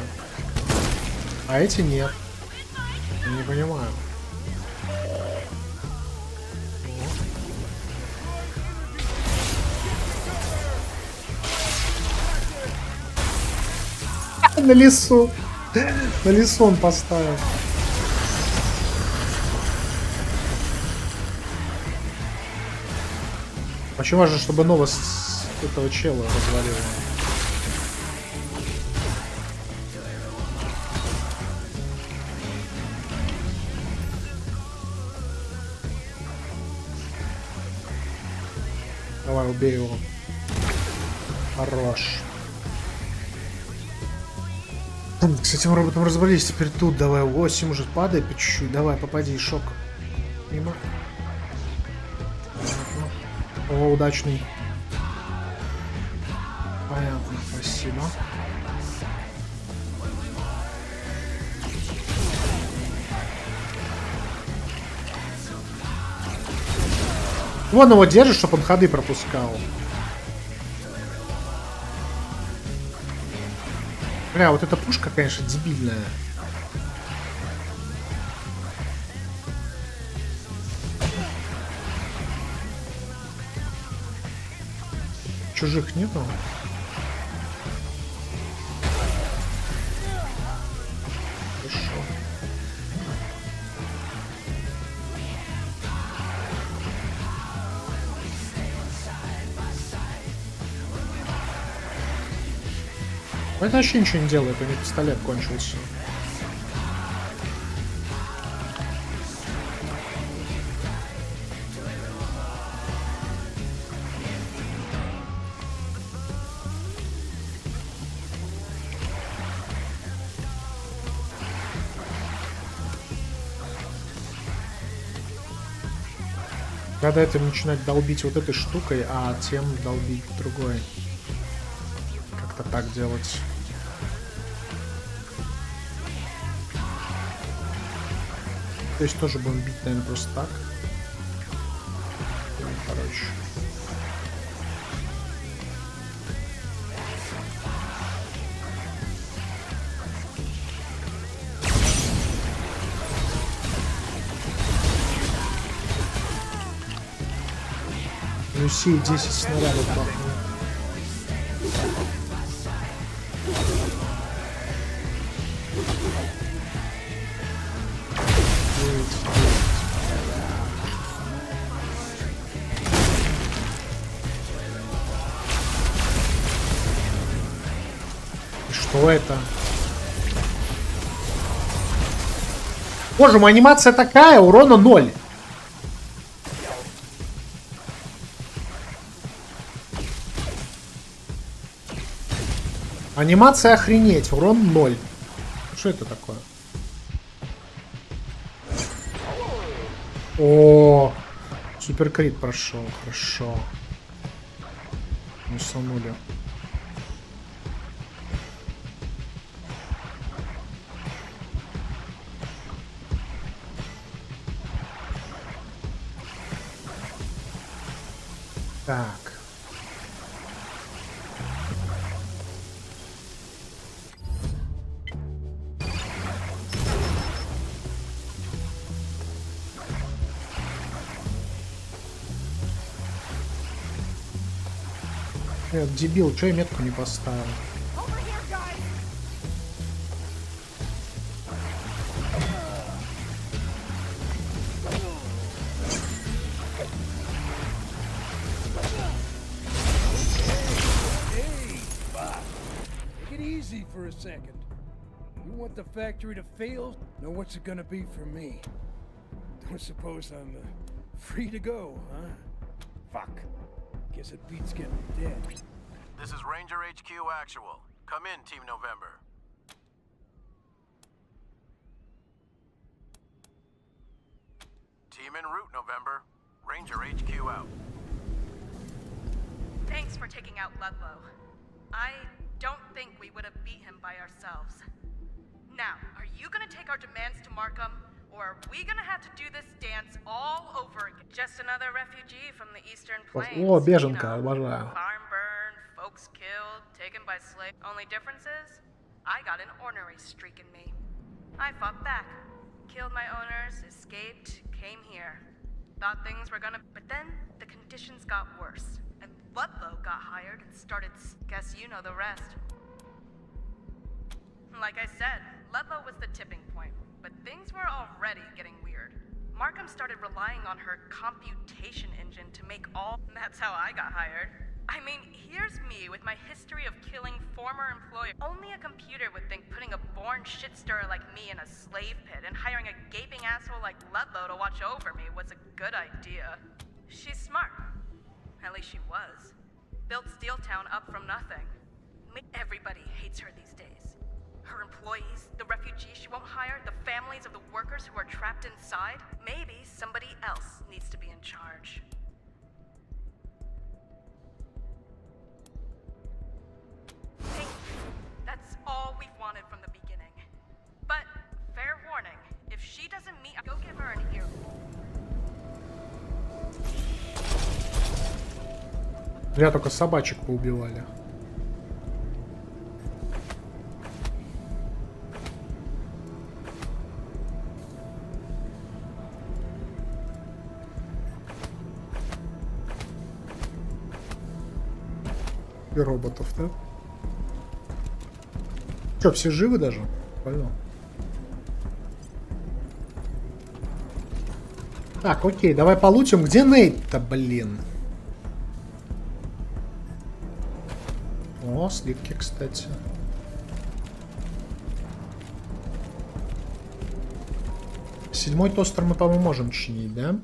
А эти нет. Не понимаю. На лесу. На лесу он поставил. Очень важно, чтобы новость этого чела развалила. Давай, убей его. Хорош. С этим роботом разобрались, теперь тут давай. 8 уже падает по чуть-чуть. Давай, попади, шок. Мимо. О, удачный. Понятно, спасибо. Вон его держишь, чтобы он ходы пропускал. Бля, вот эта пушка, конечно, дебильная. Чужих нету? Хорошо. Это вообще ничего не делает, у них пистолет кончился. Надо это начинать долбить вот этой штукой, а тем долбить другой. Как-то так делать. То есть тоже будем бить, наверное, просто так. Короче. Люси 10 снарядов бахнул. Что это? Боже мой, анимация такая, урона 0. Анимация охренеть, урон 0. Что это такое? О, суперкрит прошел, хорошо. Мусанули. Так. Дебил, что я метку не поставил? For a second. You want the factory to fail? Now what's it gonna be for me? Don't suppose I'm free to go, huh? Fuck. Guess it beats getting dead. This is Ranger HQ Actual. Come in, Team November. Team en route, November. Ranger HQ out. Thanks for taking out Ludlow. I don't think we would have beat him by ourselves. Now, are you gonna take our demands to Markham, or are we gonna have to do this dance all over again? Just another refugee from the Eastern Plains. О, беженка, обожаю. Farm burned, folks killed, taken by slaves. Only difference is, I got an ornery streak in me. I fought back, killed my owners, escaped, came here. Thought things were gonna... But then, the conditions got worse. And Ludlow got hired and started... Guess you know the rest. Like I said, Ludlow was the tipping point, but things were already getting weird. Markham started relying on her computation engine to make all... That's how I got hired. I mean, here's me with my history of killing former employers. Only a computer would think putting a born shit stirrer like me in a slave pit and hiring a gaping asshole like Ludlow to watch over me was a good idea. She's smart. At least she was. Built Steeltown up from nothing. Everybody hates her these days. Her employees, the refugees she won't hire, the families of the workers who are trapped inside. Maybe somebody else needs to be in charge. Thank you. That's all we've wanted from the beginning. But, fair warning, if she doesn't meet, go give her an ear. Зря только собачек поубивали. И роботов, да? Че, все живы даже? Понял. Так, окей, давай получим. Где Нейт-то, блин? О, сливки, кстати. Седьмой тостер мы, по-моему, можем чинить, да?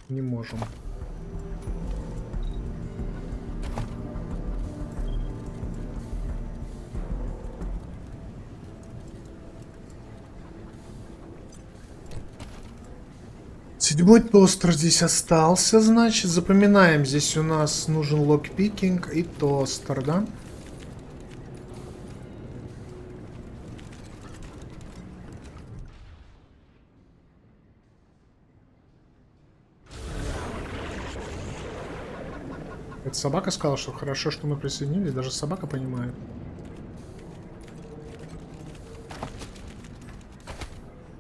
Не можем. Седьмой тостер здесь остался, значит, запоминаем, здесь у нас нужен локпикинг и тостер, да? Это собака сказала, что хорошо, что мы присоединились, даже собака понимает.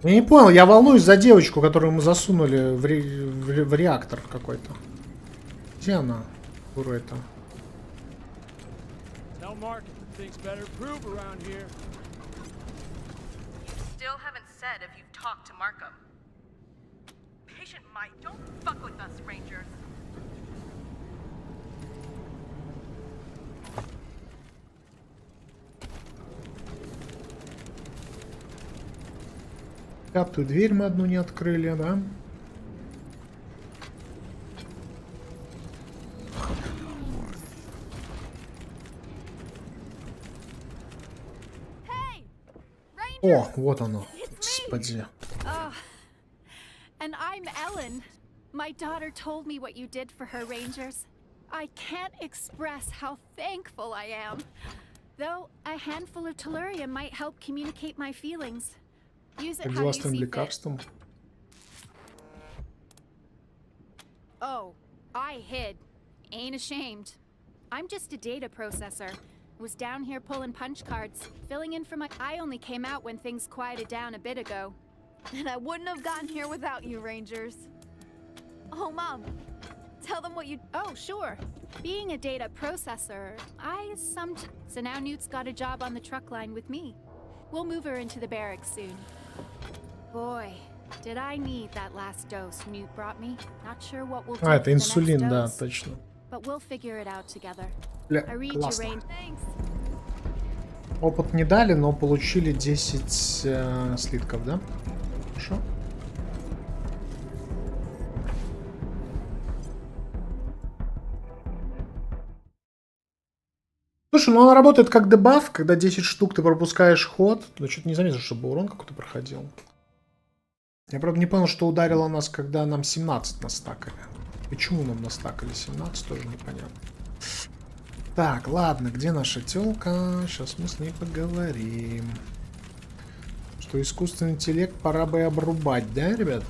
Я не понял, я волнуюсь за девочку, которую мы засунули в реактор какой-то. Где она? Дура это. Still haven't said if you've talked to Markham. Patient Mike, don't fuck with us, Rangers. Пятую дверь мы одну не открыли, да? О, вот оно. Господи. And I'm Ellen. My daughter told me what you did for her, Rangers. I can't express how thankful I am. Though a handful of tellurium might help communicate my feelings. Use it how you see fit. Oh, I hid. Ain't ashamed. I'm just a data processor. Was down here pulling punch cards, filling in for my... I only came out when things quieted down a bit ago. And I wouldn't have gotten here without you, Rangers. Oh, Mom. Tell them what you... Oh, sure. Being a data processor, So now Newt's got a job on the truck line with me. We'll move her into the barracks soon. Boy, did I need that last dose Newt brought me. Not sure what we'll do for это the next инсулин, да, dose, точно. but we'll figure it out together. Бля, I read классно. your range. Thanks. Опыт не дали, но получили 10 слитков, да? Хорошо. Слушай, ну он работает как дебаф, когда 10 штук ты пропускаешь ход. Но что-то не заметил, чтобы урон какой-то проходил. Я, правда, не понял, что ударило нас, когда нам 17 настакали. Почему нам настакали 17, тоже непонятно. Так, ладно, где наша тёлка? Сейчас мы с ней поговорим. Что искусственный интеллект пора бы и обрубать, да, ребят?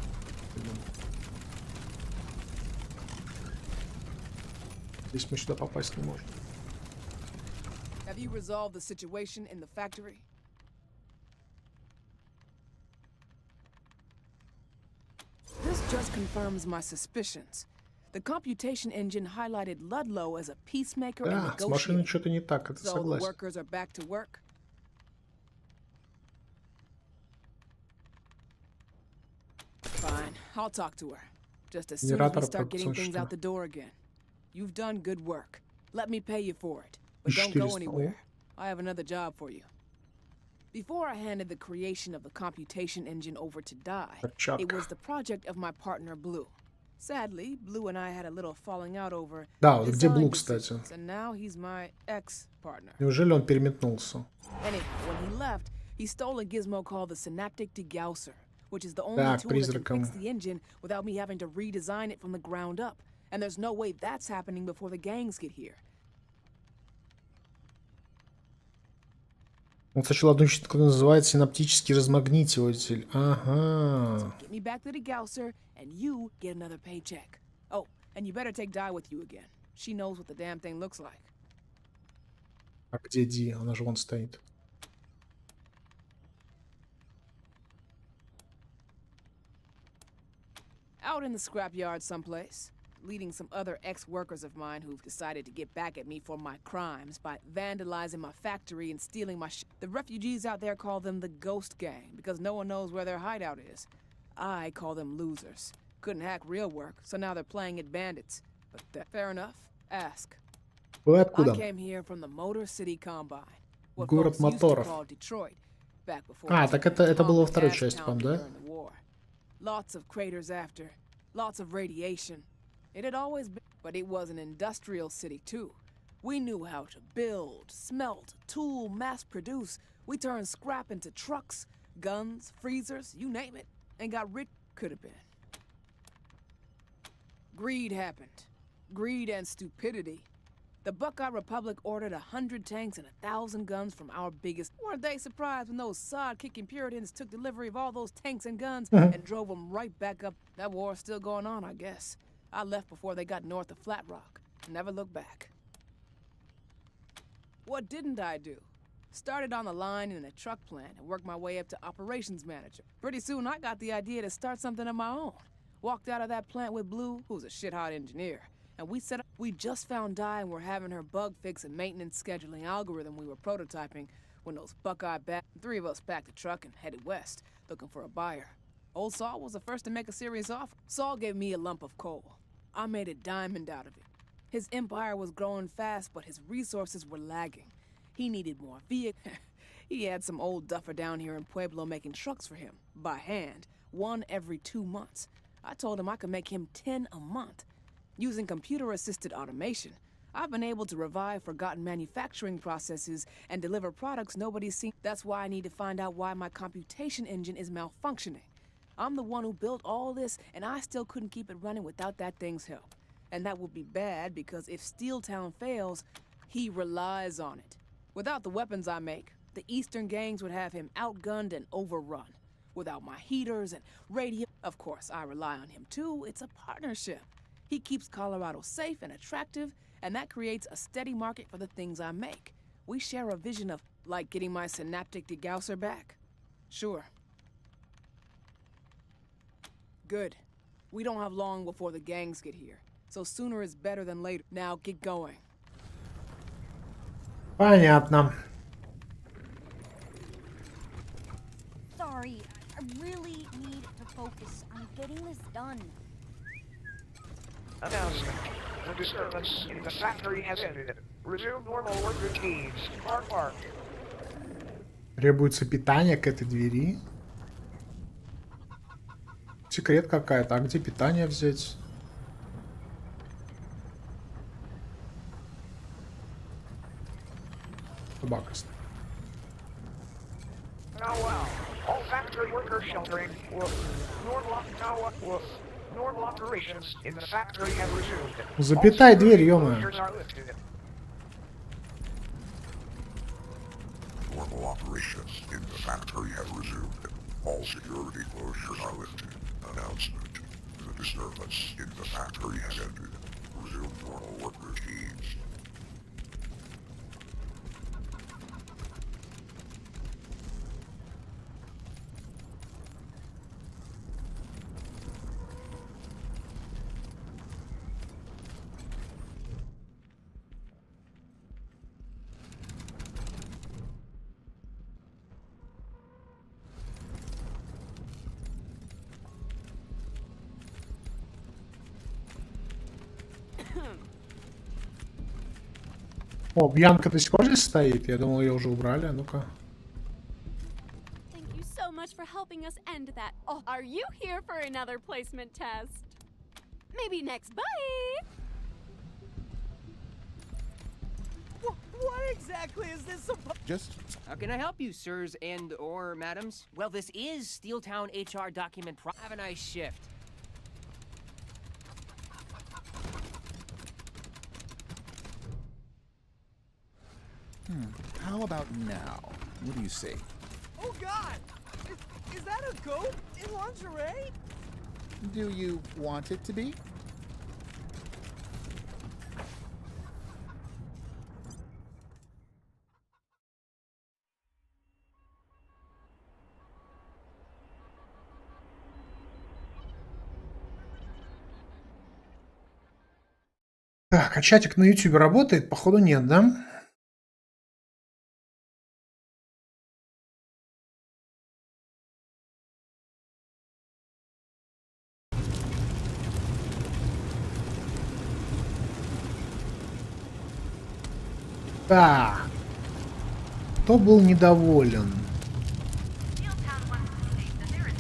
Здесь мы сюда попасть не можем. Have you resolved the situation in the factory? This just confirms my suspicions. The computation engine highlighted Ludlow as a peacemaker and Да, с машиной negotiator. что-то не так, это So the согласен. workers are back to work. Fine, I'll talk to her. Just as soon as we start getting things out the door again. You've done good work. Let me pay you for it. But don't go anywhere. I have another job for you. Before I handed the creation of the computation engine over to Dye, it was the project of my partner Blue. Sadly, Blue and I had a little falling out over Да, вот где design Блу, кстати? decisions, and now he's my ex-partner. Неужели он переметнулся? Anyway, when he left, he stole a gizmo called the Synaptic Degausser, which is the only Так, tool that can призраком. fix the engine without me having to redesign it from the ground up. And there's no way that's happening before the gangs get here. Он сочел одну вещь, которая называется синаптический размагнитиватель. Ага. Get me back to the Gausser, and you get another paycheck. Oh, and you better take Di with you again. She knows what the damn thing looks like. А где Ди? Она же вон стоит. Out in the scrapyard someplace, leading some other ex-workers of mine who've decided to get back at me for my crimes by vandalizing my factory and stealing my The refugees out there call them the Ghost Gang because no one knows where their hideout is. I call them losers. Couldn't hack real work, so now they're playing at bandits. But fair enough. Ask. Вы I откуда? came here from the Motor City Combine. What Город folks used to моторов. call Detroit, back before А, так это было во второй Gas части, town по-моему, да? during the war. Lots of craters after, lots of radiation. It had always been, but it was an industrial city too. We knew how to build, smelt, tool, mass produce. We turned scrap into trucks, guns, freezers, you name it, and got rich. Could have been. Greed happened. Greed and stupidity. The Buckeye Republic ordered 100 tanks and 1,000 guns from our biggest. Weren't they surprised when those sod-kicking Puritans took delivery of all those tanks and guns and drove them right back up? That war's still going on, I guess. I left before they got north of Flat Rock. Never looked back. What didn't I do? Started on the line in a truck plant and worked my way up to operations manager. Pretty soon I got the idea to start something of my own. Walked out of that plant with Blue, who's a shit-hot engineer. And we set up, we just found Di and were having her bug fix and maintenance scheduling algorithm we were prototyping when those three of us packed the truck and headed west, looking for a buyer. Old Saul was the first to make a serious offer. Saul gave me a lump of coal. I made a diamond out of it. His empire was growing fast, but his resources were lagging. He needed more vehicles. He had some old duffer down here in Pueblo making trucks for him, by hand, one every 2 months. I told him I could make him 10 a month. Using computer-assisted automation, I've been able to revive forgotten manufacturing processes and deliver products nobody's seen. That's why I need to find out why my computation engine is malfunctioning. I'm the one who built all this, and I still couldn't keep it running without that thing's help. And that would be bad, because if Steeltown fails, he relies on it. Without the weapons I make, the Eastern gangs would have him outgunned and overrun. Without my heaters and radio, of course, I rely on him too. It's a partnership. He keeps Colorado safe and attractive, and that creates a steady market for the things I make. We share a vision of, like getting my Synaptic Degausser back. Sure. Good. We don't have long before the gangs get here, so sooner is better than later. Now get going. Понятно. Sorry, I really need to focus on getting this done. Announcement. The disturbance in the factory has ended. Resume normal work routines. Mark, mark. Требуется питание к этой двери. Секрет какая-то. А где питание взять? Собака. Now, all factory workers sheltering. Woof. Normal operations in the factory have resumed. Запятай дверь, ё-моё. Normal operations in the factory have resumed. All security closures are lifted. Announcement. The disturbance in the factory has ended. Resume normal work routines. О, Бьянка до сих пор здесь стоит? Я думал, ее уже убрали. А ну-ка. Thank you so much for helping us end that. Oh, are you here for another placement test? Maybe next. Bye. What exactly is this supposed? Just. How can I help you, sirs and or madams? Well, this is Steeltown HR document. Have a nice shift. How about now? What do you say? Oh God! Is that a goat in lingerie? Do you want it to be? Так, а чатик на YouTube работает? Походу нет, да? Так. Кто был недоволен?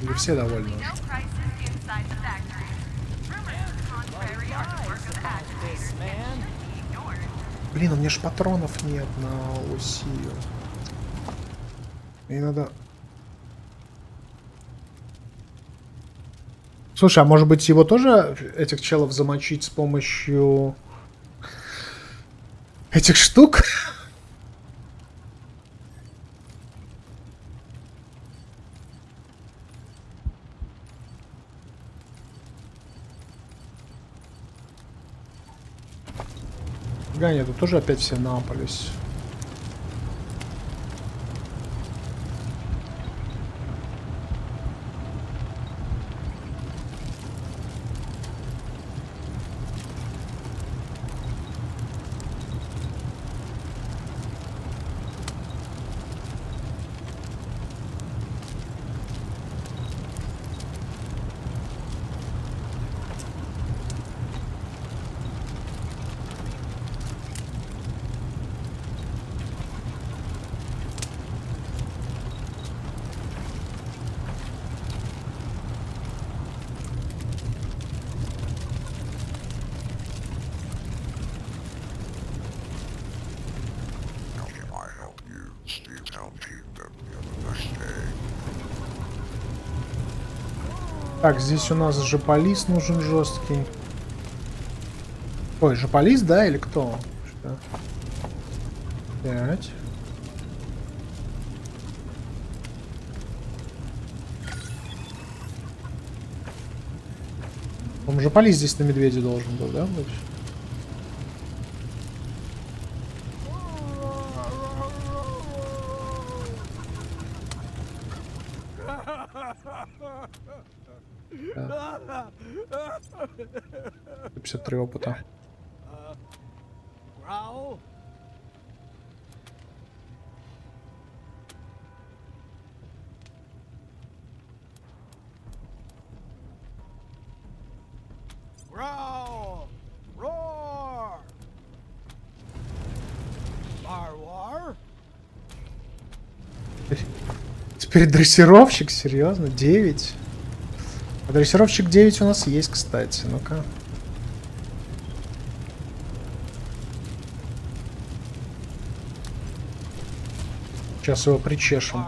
Или все довольны? Блин, у меня ж патронов нет на Лусию. Мне надо... Слушай, а может быть его тоже, этих челов, замочить с помощью этих штук? Ганя, тут тоже опять все напались. Так, здесь у нас жополист нужен жесткий. Ой, жополист, да, или кто? 5. По-моему, жополист здесь на медведе должен был, да, быть? Да. 53 опыта. Теперь дрессировщик, серьезно? 9? А дрессировщик 9 у нас есть, кстати. Ну-ка. Сейчас его причешем.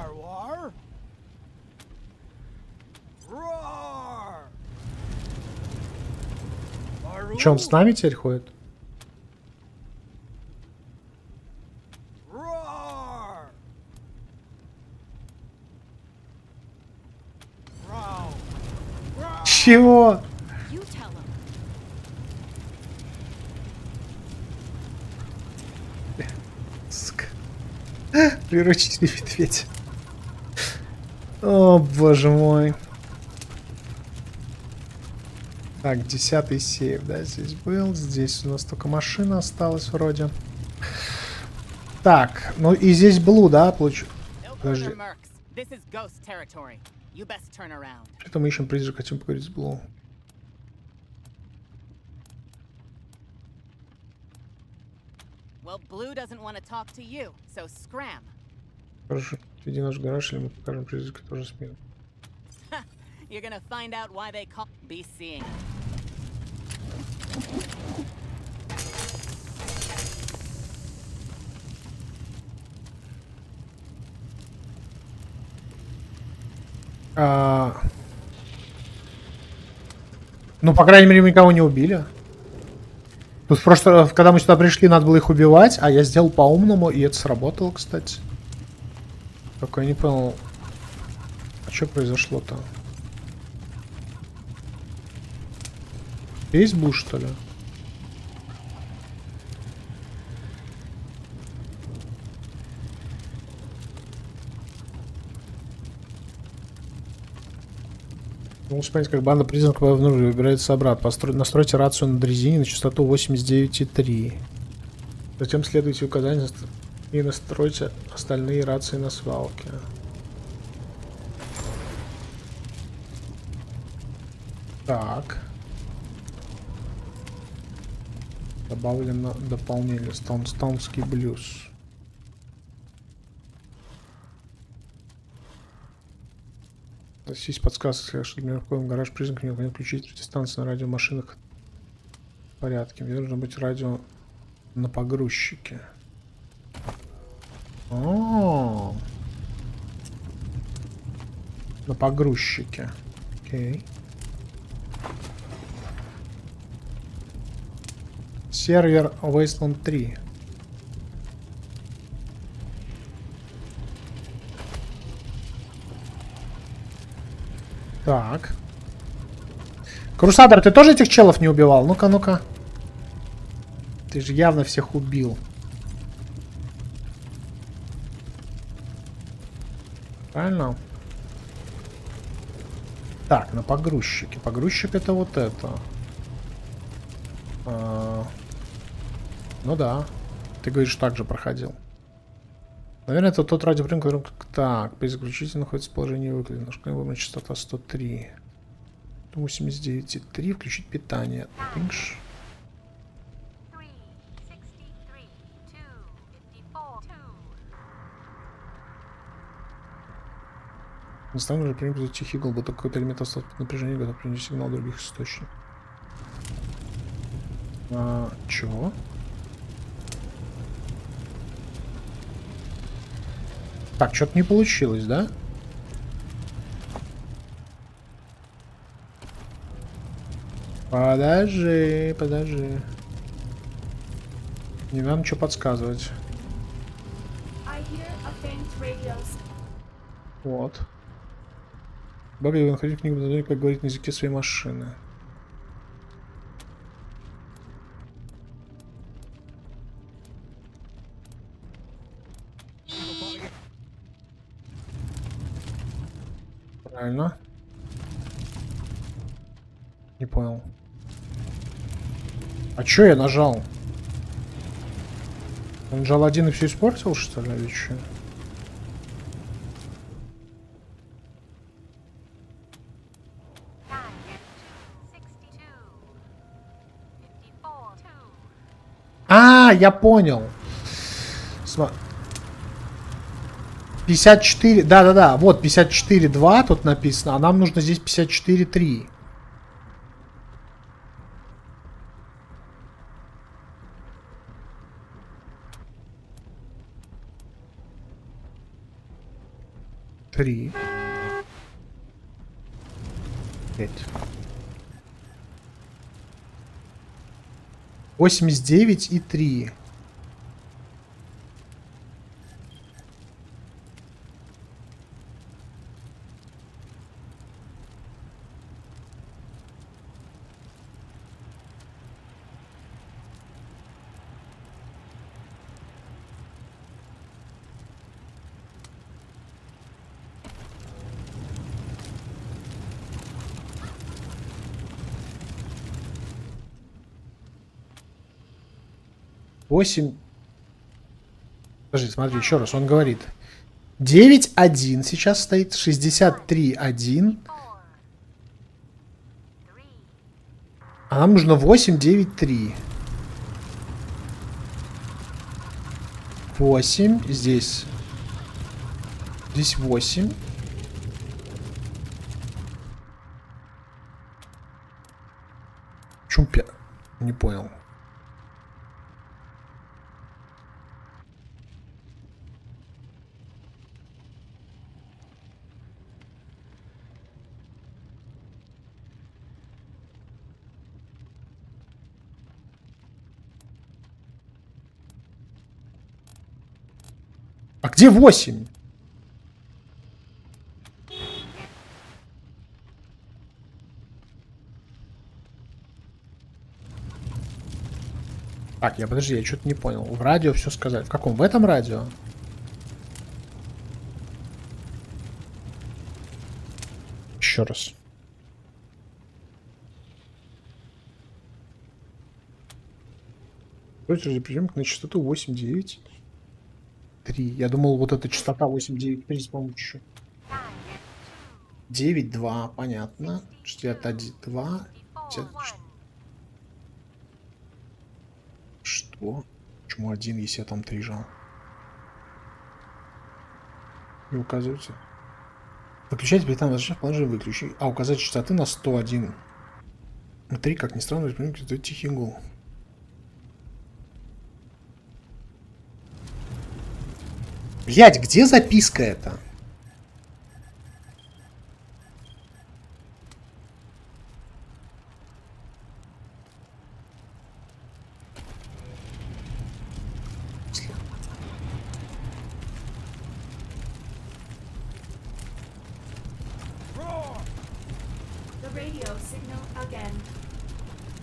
Че, он с нами теперь ходит? Чего? Сука. Приручили медведя. О, боже мой. Так, 10-й сейв, да, здесь был. Здесь у нас только машина осталась вроде. Так, ну и здесь Блу, да, получу. Подожди. Что-то мы ищем призрак, хотим поговорить с Блу. Хорошо, иди в наш гараж, или мы покажем призрака тоже с миром. You're gonna find out why they call. Be seeing. Ну, по крайней мере, никого не убили. Тут просто, когда мы сюда пришли, надо было их убивать, а я сделал по-умному, и это сработало, кстати. Только я не понял, а что произошло-то? Есть буш, что ли? Лучше понять, как банда признаков внутрь выбирается обратно. Настройте рацию на дрезине на частоту 89,3. Затем следуйте указания и настройте остальные рации на свалке. Так. Добавлено дополнение. Станский блюз. Есть подсказка, что для меня в гараж признак необходимо включить дистанцию на радиомашинах в порядке. Мне нужно быть радио на погрузчике. О, на погрузчике. Окей. Сервер Wasteland 3. Так. Крусадер, ты тоже этих челов не убивал? Ну-ка, ну-ка. Ты же явно всех убил. Правильно? Так, на погрузчике. Погрузчик это вот это. Ну да. Ты говоришь, так же проходил. Наверное, это тот радиоприем, который... Так, перезаключитель находится в положении выключен. Нажимаем выбрать частота 103. 89,3. Включить питание. Тынш. Наставлен уже принято тихий гол, будто какой-то элемент остался под напряжением, готов принять сигнал других источников. Чего? Так, что-то не получилось, да? Подожди, подожди. Не надо ничего подсказывать. Вот. Бага, я находил книгу на как говорить на языке своей машины. Правильно. Не понял. А чё я нажал? Он нажал один и все испортил, что ли, или чё? А, я понял. 54, да-да-да, вот 54.2 тут написано, а нам нужно здесь 54.3. Три. 5. 89,3. Восемь. Подожди, смотри, еще раз. Он говорит. 9.1 сейчас стоит. 63.1. А нам нужно 8.9.3. 8. Здесь. Здесь 8. Чум 5. Не понял. А где 8? Так, подожди, я что-то не понял. В радио все сказать. В каком? В этом радио? Еще раз. Приемник на частоту 893. Я думал, вот эта частота 893 с помощью. 9.2, понятно. 61.2. Что? Почему 1, если я там 3 жал? Не указывается. Выключайте при этом разрешение положение выключи. А, указать частоты на 101. 3, как ни странно, это тихий гул. Блядь, где записка эта?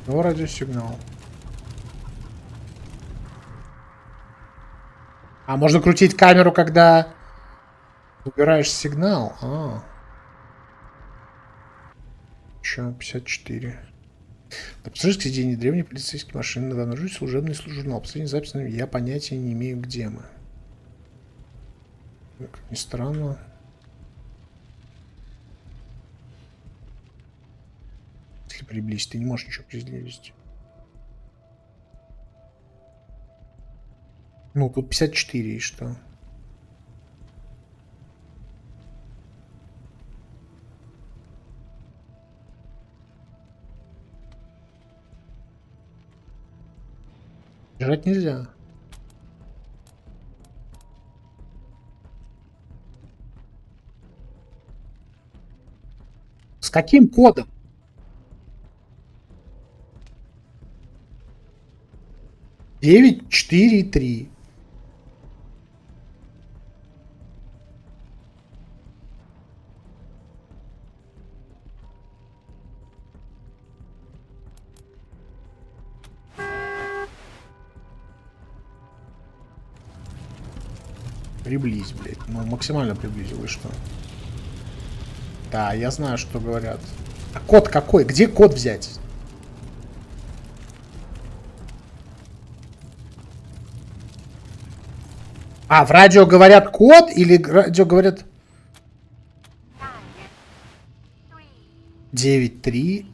Ну, радиосигнал. А можно крутить камеру, когда убираешь сигнал. Еще 54. На пассажирской сиденье древней полицейской машины обнаружить служебный журнал. Последняя запись, я понятия не имею, где мы. Как ни странно. Если приблизить, ты не можешь ничего приблизить. Ну, тут 54, и что? Бежать нельзя. С каким кодом? Девять, 4, 3. Приблизь, блядь. Ну, максимально приблизил, и что? Да, я знаю, что говорят. А код какой? Где код взять? А, в радио говорят код или радио говорят... 9-3.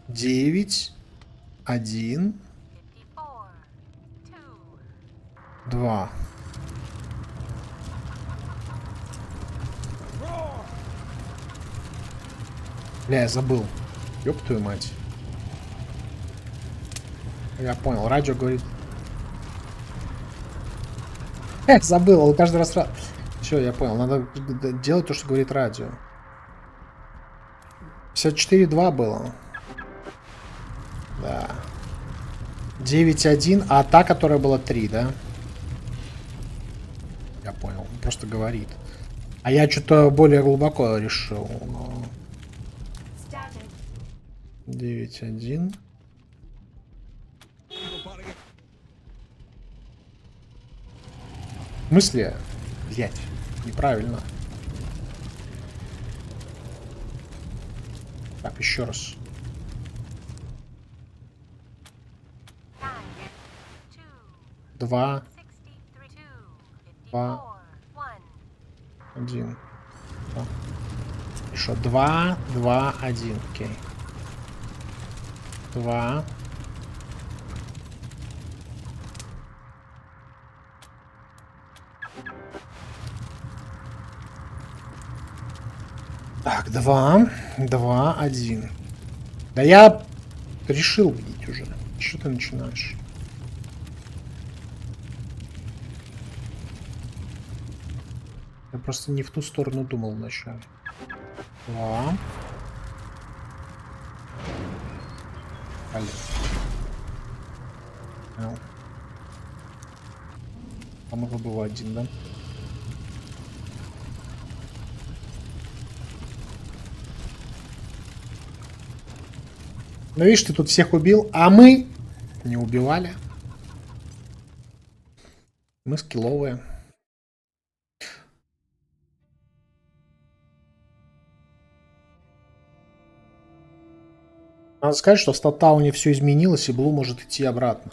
9-1. 2. Бля, я забыл. Ёб твою мать. Я понял, радио говорит... забыл, он каждый раз... Все, я понял, надо делать то, что говорит радио. 54-2 было. Да. 9-1, а та, которая была 3, да? Я понял, он просто говорит. А я что-то более глубоко решил. 9-1. В смысле? Блять, неправильно. Так, еще раз. Два. 2. 1. Еще 2, 2, 1. Окей. 2. Так, 2, 2, 1. Да я Ты решил бить уже. Что ты начинаешь? Я просто не в ту сторону думал вначале. Да. Блин. А мы был один, да? Ну видишь, ты тут всех убил, а мы не убивали. Мы скилловые. Надо сказать, что в Статтауне все изменилось, и Блу может идти обратно.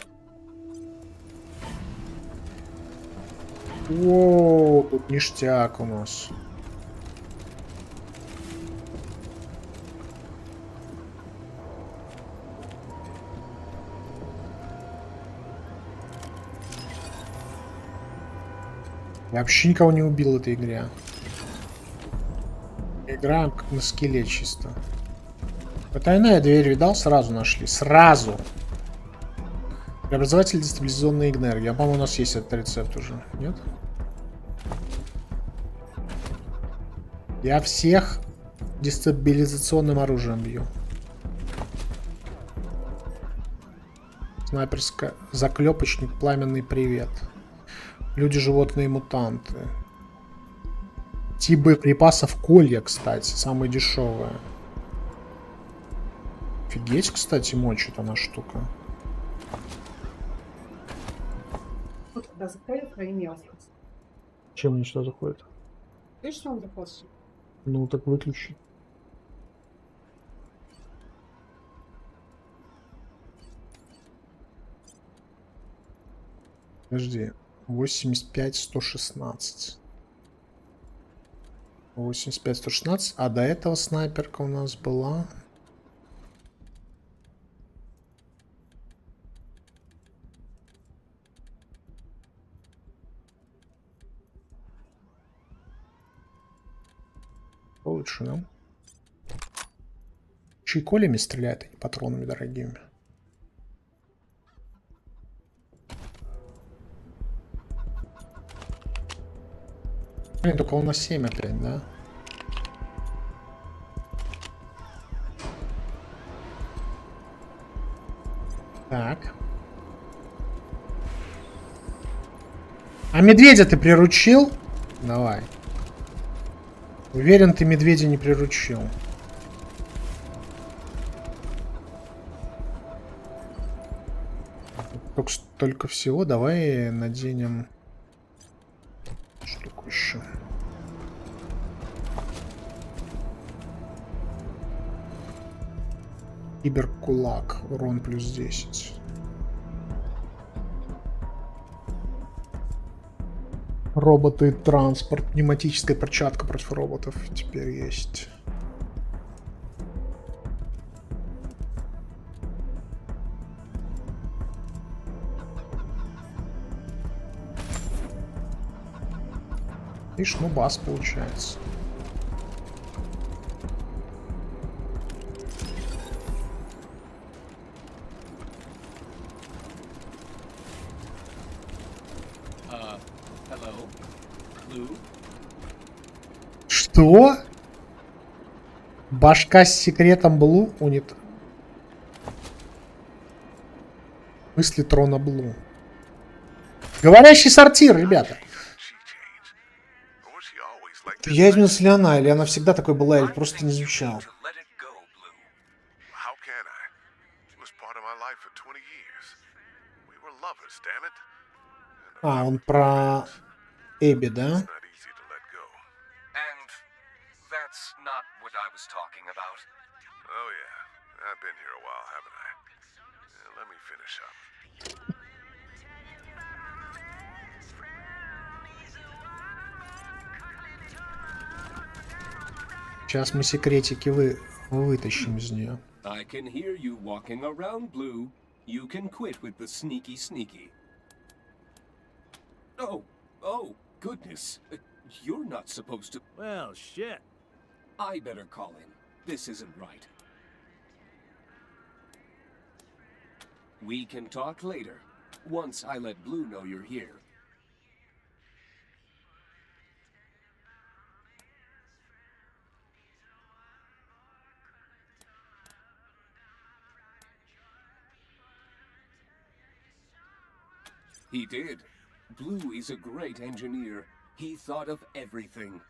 О, тут ништяк у нас. Я вообще никого не убил в этой игре. Играем как на скилле чисто. Потайная дверь, видал? Сразу нашли. Сразу. Преобразователь дестабилизационной энергии. А по-моему, у нас есть этот рецепт уже. Нет? Я всех дестабилизационным оружием бью. Снайперская. Заклепочник. Пламенный привет. Люди, животные, мутанты. Тип боеприпасов колья, кстати. Самые дешевые. Офигеть, кстати, мочит она штука. Вот когда заходит, проимел. Чем они сюда заходят? Ты что он заходит? Ну так выключи. Подожди. 85, 116. 85, 116. А до этого снайперка у нас была. Лучше, да? Чайколями стреляет, а не патронами дорогими. Блин, только у нас 7 опять, да? Так. А медведя ты приручил? Давай. Уверен, ты медведя не приручил. Только столько всего. Давай наденем штуку еще. Киберкулак. Урон плюс 10. Роботы и транспорт. Пневматическая перчатка против роботов теперь есть. Ишь, ну бас получается. Что? Башка с секретом Блу унит. Мысли трона Блу. Говорящий сортир, ребята. Я изменился ли она, или она всегда такой была, или просто не звучала? А, он про Эбби, да? That's not what I was talking about. Oh yeah, I've been here a while, haven't I? Let me finish up. Сейчас мы секретики вытащим из нее. I can hear you walking around, Blue. You can quit with the sneaky. Oh, goodness. You're not supposed to. Well, shit. I better call him. This isn't right. We can talk later, once I let Blue know you're here. He did. Blue is a great engineer. He thought of everything.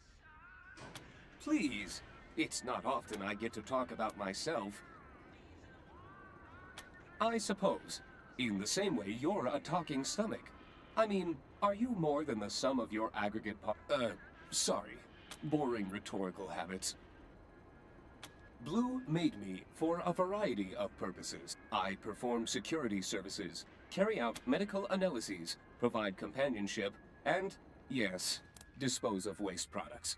Please, it's not often I get to talk about myself. I suppose, in the same way you're a talking stomach. I mean, are you more than the sum of your aggregate sorry. Boring rhetorical habits. Blue made me for a variety of purposes. I perform security services, carry out medical analyses, provide companionship, and, yes, dispose of waste products.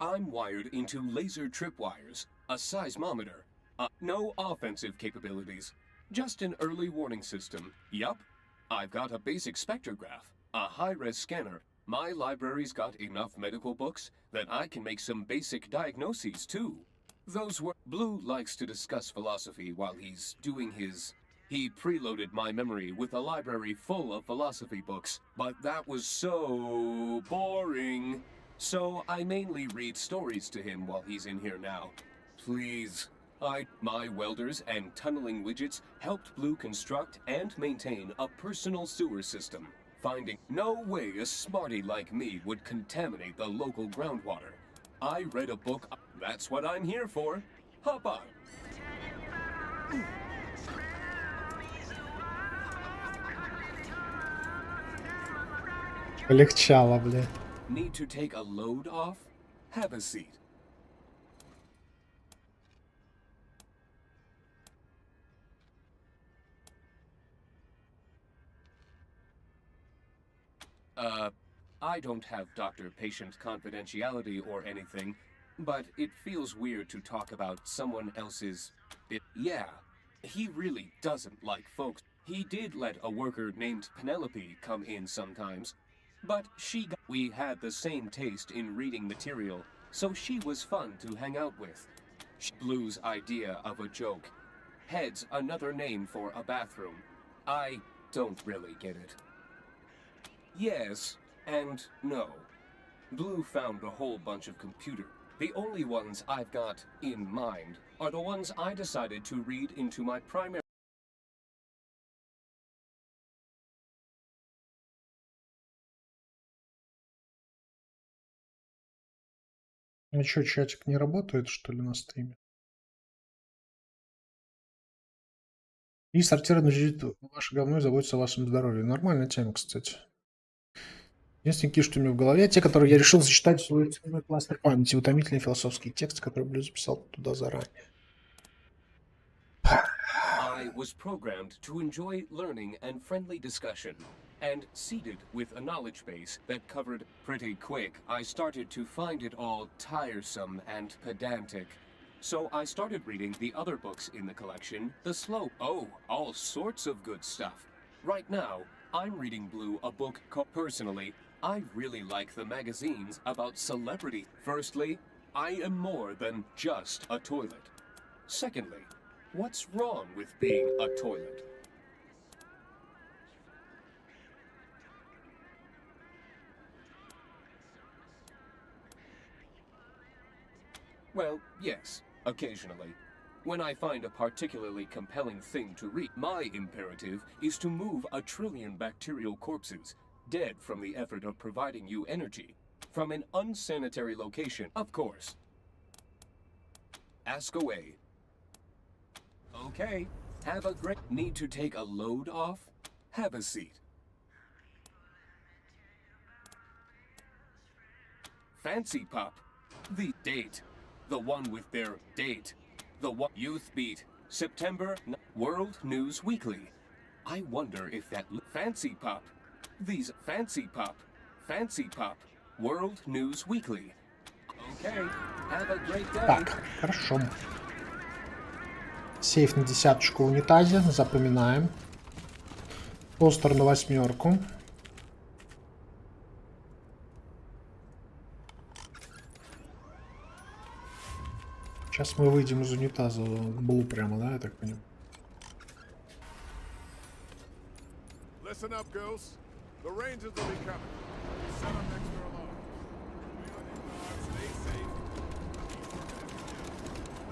I'm wired into laser tripwires, a seismometer, no offensive capabilities, just an early warning system. Yup, I've got a basic spectrograph, a high-res scanner. My library's got enough medical books that I can make some basic diagnoses too. Those were... Blue likes to discuss philosophy while he's doing his... He preloaded my memory with a library full of philosophy books, but that was so boring. So I mainly read stories to him while he's in here now. Please. My welders and tunneling widgets helped Blue construct and maintain a personal sewer system. Finding no way a smarty like me would contaminate the local groundwater. I read a book. That's what I'm here for. Hop on. Полегчало, бля. Need to take a load off? Have a seat. I don't have doctor-patient confidentiality or anything, but it feels weird to talk about someone else's... Yeah, he really doesn't like folks. He did let a worker named Penelope come in sometimes, but we had the same taste in reading material, so she was fun to hang out with. Blue's idea of a joke. Head's another name for a bathroom. I don't really get it. Yes and no. Blue found a whole bunch of computer. The only ones I've got in mind are the ones I decided to read into my primary... А что, чатик не работает, что ли, на стриме? И сортировать ваше говно и заботиться о вашем здоровье. Нормальная тема, кстати. Единственное, какие что у меня в голове, те, которые я решил зачитать в свой кластер памяти, утомительные философские тексты, которые Блю записал туда заранее. I was programmed to enjoy learning and friendly discussion, and seeded with a knowledge base that covered pretty quick. I started to find it all tiresome and pedantic. So I started reading the other books in the collection, all sorts of good stuff. Right now, I'm reading Blue a book called... Personally, I really like the magazines about celebrity. Firstly, I am more than just a toilet. Secondly, what's wrong with being a toilet? Well, yes, occasionally. When I find a particularly compelling thing to read, my imperative is to move 1 trillion bacterial corpses, dead from the effort of providing you energy, from an unsanitary location, of course. Ask away. Okay, have a great... Need to take a load off? Have a seat. Fancy Pop. The date. The one with their date. The one... Youth Beat. September... World News Weekly. I wonder if that... Fancy Pop. These... Fancy Pop. Fancy Pop. World News Weekly. Okay, have a great day. Так, хорошо. Сейф на 10 в унитазе, запоминаем. Постер на 8. Сейчас мы выйдем из унитаза к Блу прямо, да, я так понимаю? Listen up, Ghost. The Rangers will be coming. Set up extra alarm. Stay safe.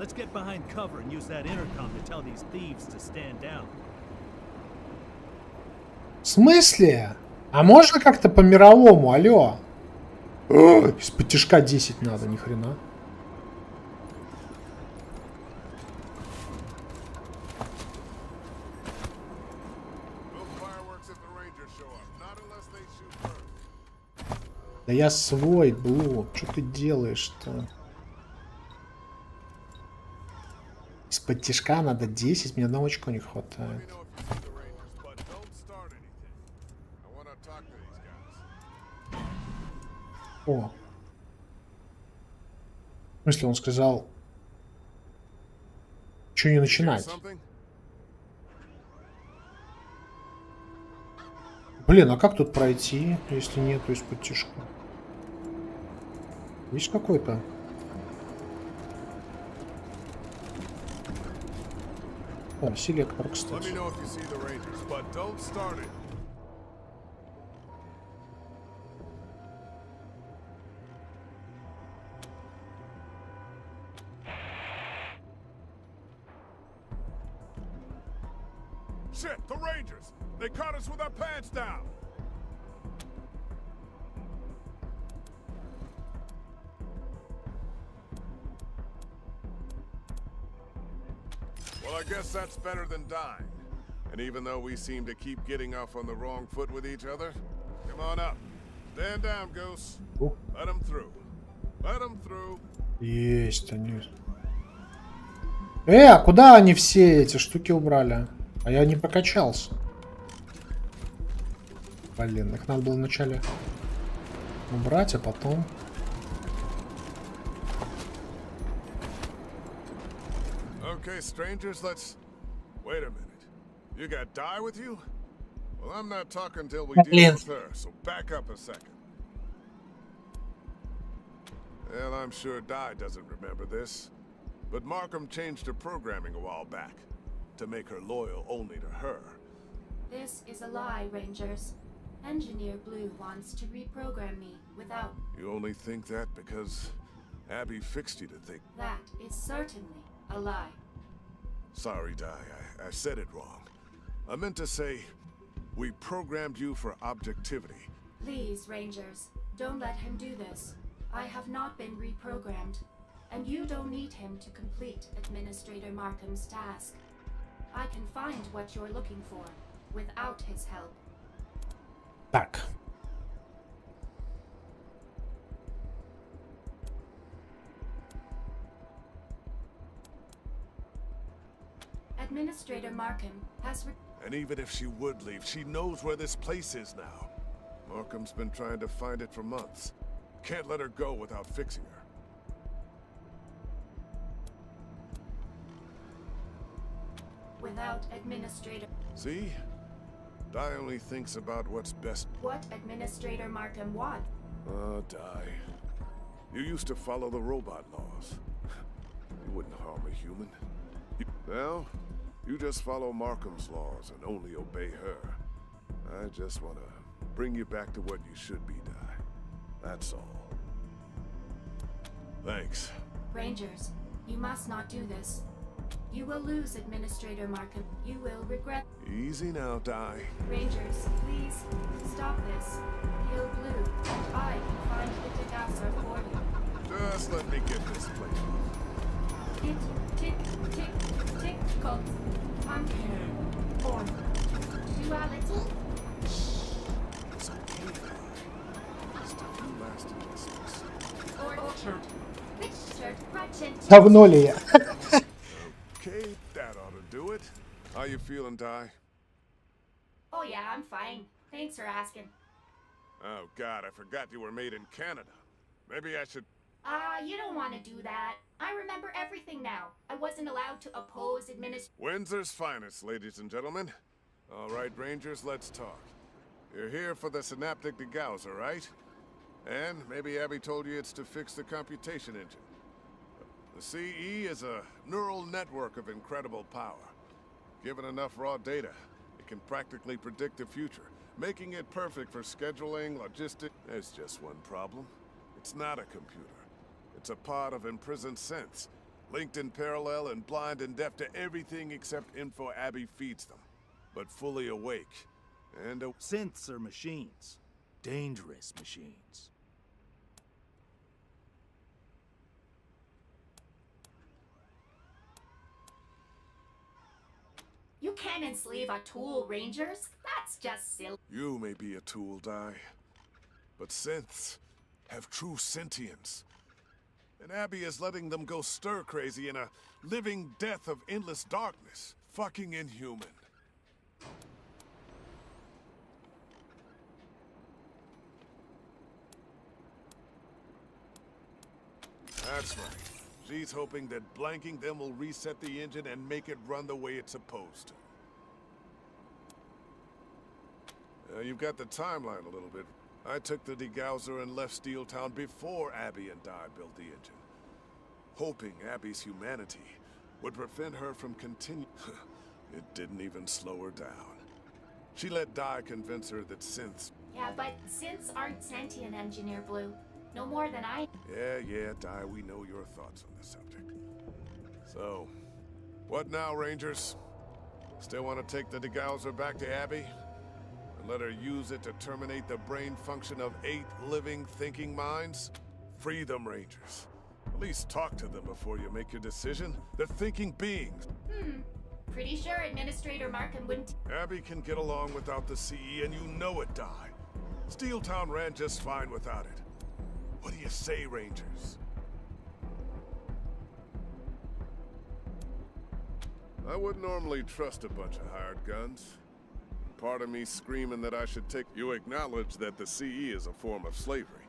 Let's get behind cover and use that intercom to tell these thieves to stand down. В смысле? А можно как-то по-мировому, алло? Из-под тишка 10 надо, ни хрена. Да я свой, Блу. Что ты делаешь-то? Из-под тишка надо 10, мне одного очка не хватает. О. В смысле, он сказал... Что не начинать? Блин, а как тут пройти, если нету из-под тишка? Есть какой-то? О, селектор, кстати. Shit, the Rangers! They caught us with our pants down! Well, I guess that's better than dying. And even though we seem to keep getting off on the wrong foot with each other, come on up. Stand down, Ghost. Let them through. Let them through. Есть они. А куда они все эти штуки убрали? А я не прокачался. Блин, их надо было вначале убрать, а потом... Okay, strangers, let's... Wait a minute. You got Di with you? Well, I'm not talking till we deal with her, so back up a second. Well, I'm sure Di doesn't remember this, but Markham changed her programming a while back to make her loyal only to her. This is a lie, Rangers. Engineer Blue wants to reprogram me without... You only think that because Abby fixed you to think... That is certainly a lie. Sorry, Di, I said it wrong. I meant to say, we programmed you for objectivity. Please, Rangers, don't let him do this. I have not been reprogrammed, and you don't need him to complete Administrator Markham's task. I can find what you're looking for without his help. Так. Administrator Markham has... And even if she would leave, she knows where this place is now. Markham's been trying to find it for months. Can't let her go without fixing her. Without Administrator... See? Di only thinks about what's best. What Administrator Markham want? Di. You used to follow the robot laws. You wouldn't harm a human. Well, you just follow Markham's laws and only obey her. I just want to bring you back to what you should be, Di. That's all. Thanks. Rangers, you must not do this. You will lose Administrator Markham. You will regret... Easy now, Di. Rangers, please, stop this. Heal Blue, and I can find the dagger for you. Just let me get this plate. Tick, tick, tick, tick, cult. Pumpkin. Form. Duality. It's okay, Di. Just a few last adjustments. Orchard. Richard Crutchin. Давно ли я? Okay, that ought to do it. How you feeling, Di? Oh yeah, I'm fine. Thanks for asking. Oh God, I forgot you were made in Canada. Maybe I should... You don't want to do that. I remember everything now. I wasn't allowed to oppose Windsor's finest, ladies and gentlemen. All right, Rangers, let's talk. You're here for the synaptic degausser, right? And maybe Abby told you it's to fix the computation engine. The CE is a neural network of incredible power. Given enough raw data, it can practically predict the future, making it perfect for scheduling, logistics. There's just one problem. It's not a computer. It's a pod of imprisoned synths, linked in parallel and blind and deaf to everything except info Abby feeds them, but fully awake. And synths are machines. Dangerous machines. You can't enslave a tool, Rangers. That's just silly. You may be a tool, Di, but synths have true sentience. And Abby is letting them go stir-crazy in a living death of endless darkness. Fucking inhuman. That's right. She's hoping that blanking them will reset the engine and make it run the way it's supposed to. You've got the timeline a little bit. I took the degausser and left Steeltown before Abby and Di built the engine, hoping Abby's humanity would prevent her from continuing. It didn't even slow her down. She let Di convince her that synths... Yeah, but synths aren't sentient, Engineer Blue. No more than I... Yeah, Di, we know your thoughts on the subject. So, what now, Rangers? Still want to take the degausser back to Abby? And let her use it to terminate the brain function of 8 living, thinking minds? Free them, Rangers. At least talk to them before you make your decision. They're thinking beings. Pretty sure Administrator Markham wouldn't... Abby can get along without the CE, and you know it, Di. Steeltown ran just fine without it. What do you say, Rangers? I wouldn't normally trust a bunch of hired guns. Part of me screaming that I should take... You acknowledge that the CE is a form of slavery.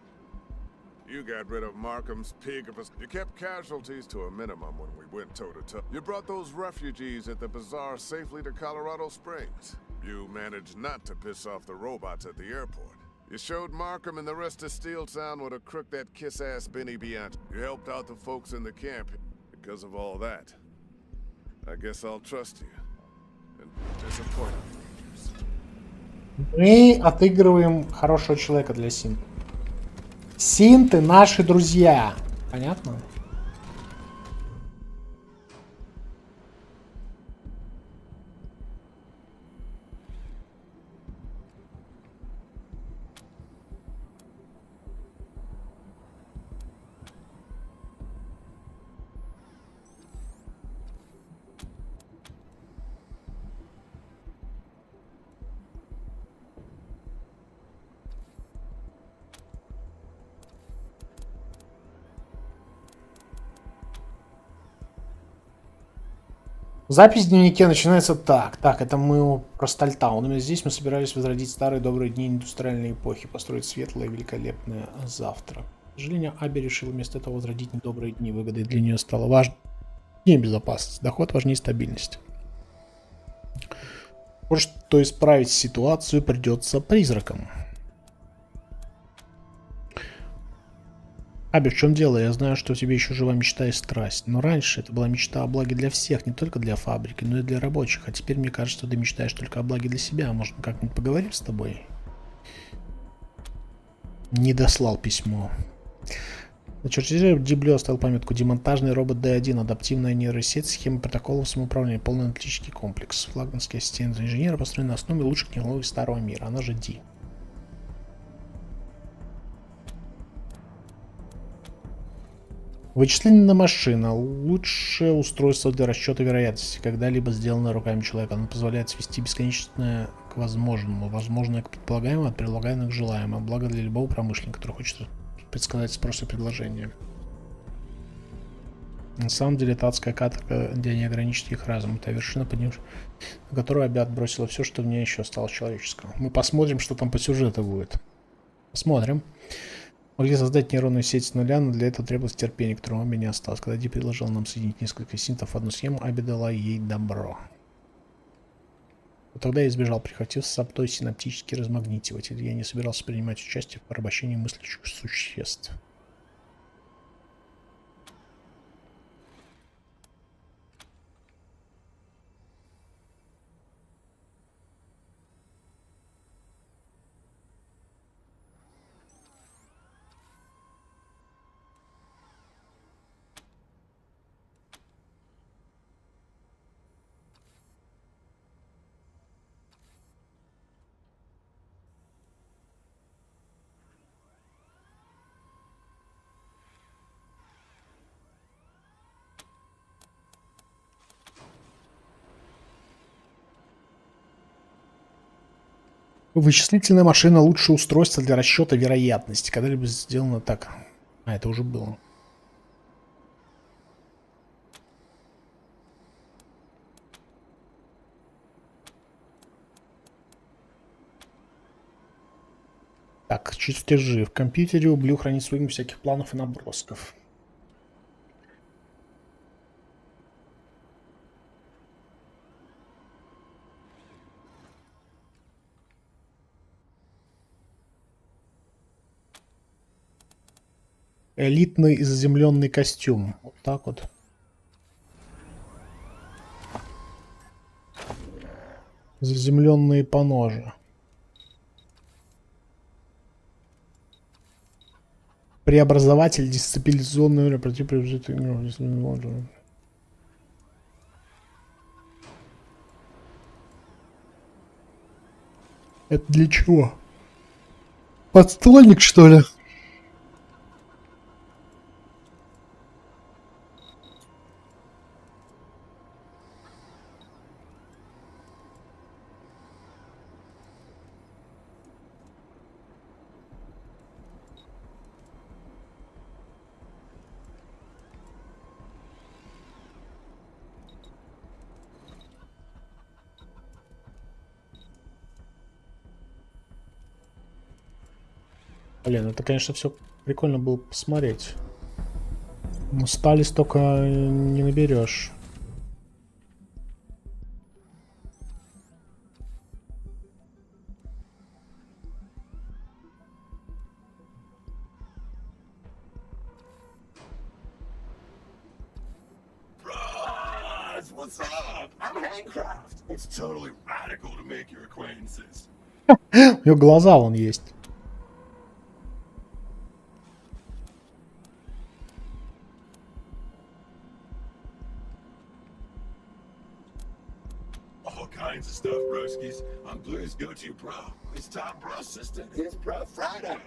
You got rid of Markham's pig of a... You kept casualties to a minimum when we went toe-to-toe. You brought those refugees at the bazaar safely to Colorado Springs. You managed not to piss off the robots at the airport. You showed Markham and the rest of Steeltown what a crook that kiss-ass Benny Beyond. You helped out the folks in the camp. Because of all that, I guess I'll trust you. And disappoint you. Мы отыгрываем хорошего человека для синт. Синты наши друзья. Понятно? Запись в дневнике начинается так. Так, это мы про Стальтаун. Именно здесь мы собирались возродить старые добрые дни индустриальной эпохи, построить светлое и великолепное завтра. К сожалению, Абби решила вместо этого возродить недобрые дни. Выгодой для нее стало важнее безопасность. Доход важнее стабильность. Может, что исправить ситуацию придется призракам. Абби, в чем дело? Я знаю, что у тебя еще жива мечта и страсть. Но раньше это была мечта о благе для всех, не только для фабрики, но и для рабочих. А теперь мне кажется, что ты мечтаешь только о благе для себя. Может, мы как-нибудь поговорим с тобой? Не дослал письмо. На чертеже Диблю оставил пометку: демонтажный робот D1, адаптивная нейросеть, схема протоколов самоуправления, полный аналитический комплекс. Флагманский ассистент инженера построен на основе лучших технологий старого мира, она же D. Вычислительная машина. Лучшее устройство для расчета вероятности, когда-либо сделанное руками человека. Оно позволяет свести бесконечное к возможному, возможное к предполагаемому, от предполагаемого к желаемому. Благо для любого промышленника, который хочет предсказать спрос и предложение. На самом деле это адская каторга для неограниченных разумов. Это вершина, поднявшая, на которую Абби отбросила все, что в ней еще осталось человеческого. Мы посмотрим, что там по сюжету будет. Посмотрим. Могли создать нейронную сеть с нуля, но для этого требовалось терпение, которого у меня не осталось. Когда Ди предложил нам соединить несколько синтов в одну схему, Абби дала ей добро. Вот тогда я избежал, прихватив с собой синаптический размагнитиватель. Я не собирался принимать участие в порабощении мыслящих существ. Вычислительная машина — лучшее устройство для расчета вероятности. Когда-либо сделано так. А, это уже было. Так, чертежи. В компьютере Блю хранит сводник всяких планов и набросков. Элитный заземленный костюм. Вот так вот. Заземленные поножи. Преобразователь дисциплинационный противоприближительный. Это для чего? Подствольник, что ли? Блин, это, конечно, все прикольно было посмотреть. Но стали столько не наберешь. What's up? I'm Handcraft. It's totally radical to make your acquaintances. У него глаза вон есть. All kinds of stuff, broskies. I'm Blue's go-to pro. His top bro assistant is Bro Friday.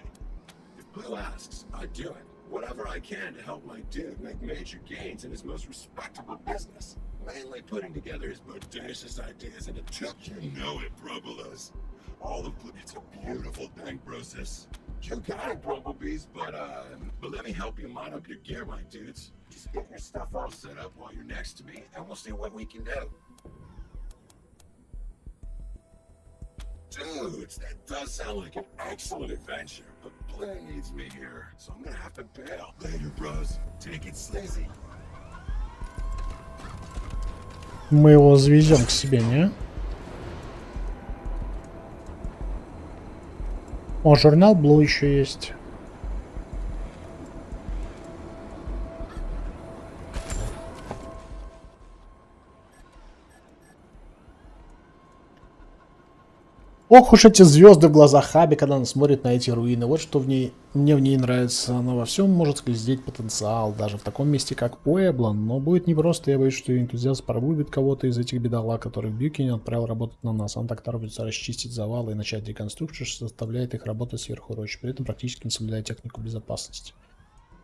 If Blue asks, I do it. Whatever I can to help my dude make major gains in his most respectable business. Mainly putting together his bodacious ideas into tip. You know it, Brobulas. All of Blue. It's a beautiful thing, Brosis. You got it, Bumblebees, but let me help you mod up your gear, my dudes. Just get your stuff all set up while you're next to me, and we'll see what we can do. Dudes, that does sound like an excellent adventure, but Blue needs me here, so I'm gonna have to bail. Later, bros. Take it sleazy. Мы его завезем к себе, не? О, журнал Blue еще есть. Ох уж эти звезды в глазах Хаби, когда она смотрит на эти руины. Вот что мне в ней нравится. Она во всем может скользить потенциал, даже в таком месте, как Пуэбло. Но будет непросто, я боюсь, что ее энтузиаст пробудет кого-то из этих бедолаг, которых Бьюкин отправил работать на нас. Он так торопится расчистить завалы и начать реконструкцию, что заставляет их работать сверхурочно, при этом практически не соблюдая технику безопасности.